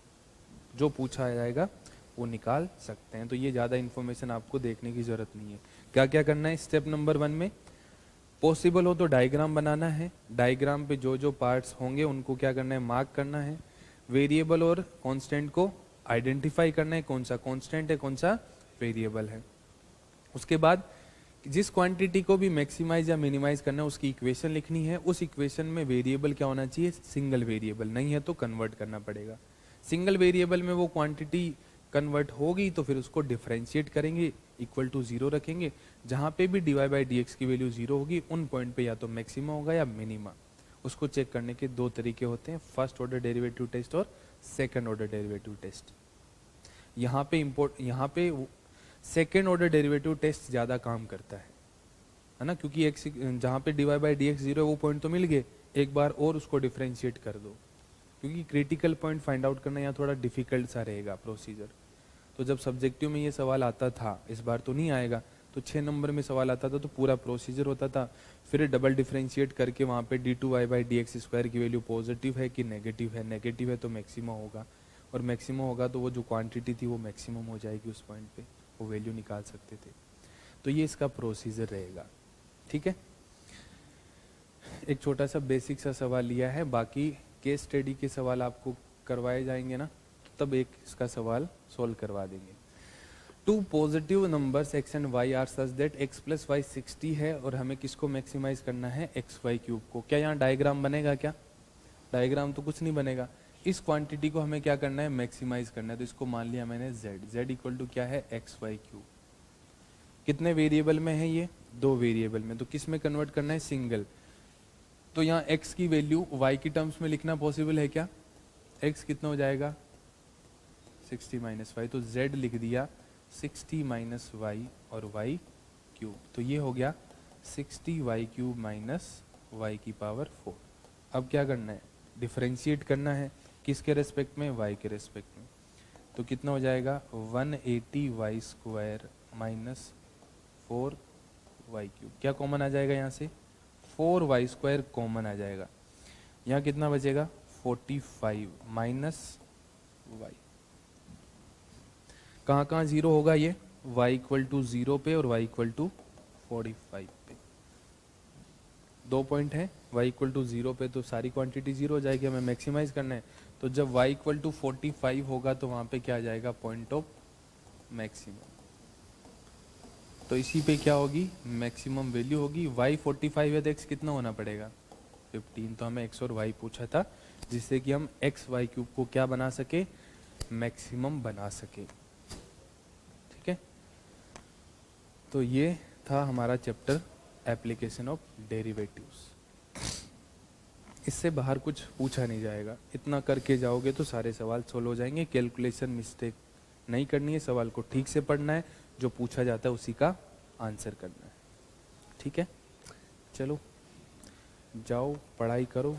जो पूछा जाएगा वो निकाल सकते हैं। तो ये ज़्यादा इन्फॉर्मेशन आपको देखने की ज़रूरत नहीं है। क्या क्या करना है, स्टेप नंबर 1 में पॉसिबल हो तो डायग्राम बनाना है। डायग्राम पे जो जो पार्ट्स होंगे उनको क्या करना है, मार्क करना है। वेरिएबल और कांस्टेंट को आइडेंटिफाई करना है, कौन सा कांस्टेंट है कौन सा वेरिएबल है। उसके बाद जिस क्वांटिटी को भी मैक्सिमाइज या मिनिमाइज करना है उसकी इक्वेशन लिखनी है। उस इक्वेशन में वेरिएबल क्या होना चाहिए, सिंगल वेरिएबल, नहीं है तो कन्वर्ट करना पड़ेगा। सिंगल वेरिएबल में वो क्वांटिटी कन्वर्ट होगी तो फिर उसको डिफरेंशिएट करेंगे, इक्वल टू 0 रखेंगे। जहाँ पे भी dy बाई डी एक्स की वैल्यू 0 होगी उन पॉइंट पे या तो मैक्सिमम होगा या मिनिमा। उसको चेक करने के 2 तरीके होते हैं, फर्स्ट ऑर्डर डेरिवेटिव टेस्ट और सेकंड ऑर्डर डेरिवेटिव टेस्ट। यहाँ पे सेकंड ऑर्डर डेरिवेटिव टेस्ट ज़्यादा काम करता है ना, क्योंकि x जहाँ पे dy बाई डी एक्स 0 है वो पॉइंट तो मिल गए, एक बार और उसको डिफरेंशिएट कर दो, क्योंकि क्रिटिकल पॉइंट फाइंड आउट करना यहाँ थोड़ा डिफिकल्ट सा रहेगा प्रोसीजर। तो जब सब्जेक्टिव में ये सवाल आता था, इस बार तो नहीं आएगा, तो 6 नंबर में सवाल आता था तो पूरा प्रोसीजर होता था। फिर डबल डिफरेंशिएट करके वहाँ पे d2y by D x square की वैल्यू पॉजिटिव है कि नेगेटिव है, नेगेटिव है तो मैक्सिमम होगा, और मैक्सिमम होगा तो वो जो क्वांटिटी थी वो मैक्सिमम हो जाएगी, उस पॉइंट पे वो वैल्यू निकाल सकते थे। तो ये इसका प्रोसीजर रहेगा, ठीक है। एक छोटा सा बेसिक सा सवाल लिया है, बाकी केस स्टडी के सवाल आपको करवाए जाएंगे ना, तब एक इसका सवाल सॉल्व करवा देंगे। 2 positive numbers x and y are such that x plus y 60 है और हमें किसको मैक्सिमाइज करना है, एक्स वाई क्यूब को। क्या यहाँ डायग्राम बनेगा, क्या डायग्राम तो कुछ नहीं बनेगा। इस क्वांटिटी को हमें क्या करना है, मैक्सिमाइज करना है। तो इसको मान लिया मैंने z इक्वल टू क्या है, एक्स वाई क्यूब। कितने वेरिएबल में है ये, 2 वेरिएबल में। तो किस में कन्वर्ट करना है, सिंगल। तो यहाँ x की वैल्यू y की टर्म्स में लिखना पॉसिबल है क्या, x कितना हो जाएगा 60 माइनस वाई, तो z लिख दिया 60 माइनस वाई और y क्यूब। तो ये हो गया 60 वाई क्यूब माइनस वाई की पावर 4। अब क्या करना है, डिफरेंशिएट करना है, किसके रेस्पेक्ट में, y के रेस्पेक्ट में। तो कितना हो जाएगा 180 y square minus 4 y cube. क्या कॉमन आ जाएगा यहाँ से, 4 वाई स्क्वायर कॉमन आ जाएगा। यहाँ कितना बचेगा 45 माइनस वाई। कहाँ कहाँ 0 होगा ये, y इक्वल टू 0 पे और y इक्वल टू 45 पे। 2 पॉइंट है, y इक्वल टू 0 पे तो सारी क्वांटिटी 0 हो जाएगी, हमें मैक्सिमाइज करना है। तो जब y इक्वल टू 45 होगा तो वहाँ पे क्या आ जाएगा, पॉइंट ऑफ मैक्सिमम। तो इसी पे क्या होगी, मैक्सिमम वैल्यू होगी। y 45 है तो x कितना होना पड़ेगा 15। तो हमें x और y पूछा था, जिससे कि हम x y क्यूब को क्या बना सके, मैक्सिमम बना सके, ठीक है। तो ये था हमारा चैप्टर एप्लीकेशन ऑफ डेरिवेटिव्स। इससे बाहर कुछ पूछा नहीं जाएगा, इतना करके जाओगे तो सारे सवाल सोल्व हो जाएंगे। कैलकुलेशन मिस्टेक नहीं करनी है, सवाल को ठीक से पढ़ना है, जो पूछा जाता है उसी का आंसर करना है, ठीक है। चलो जाओ पढ़ाई करो।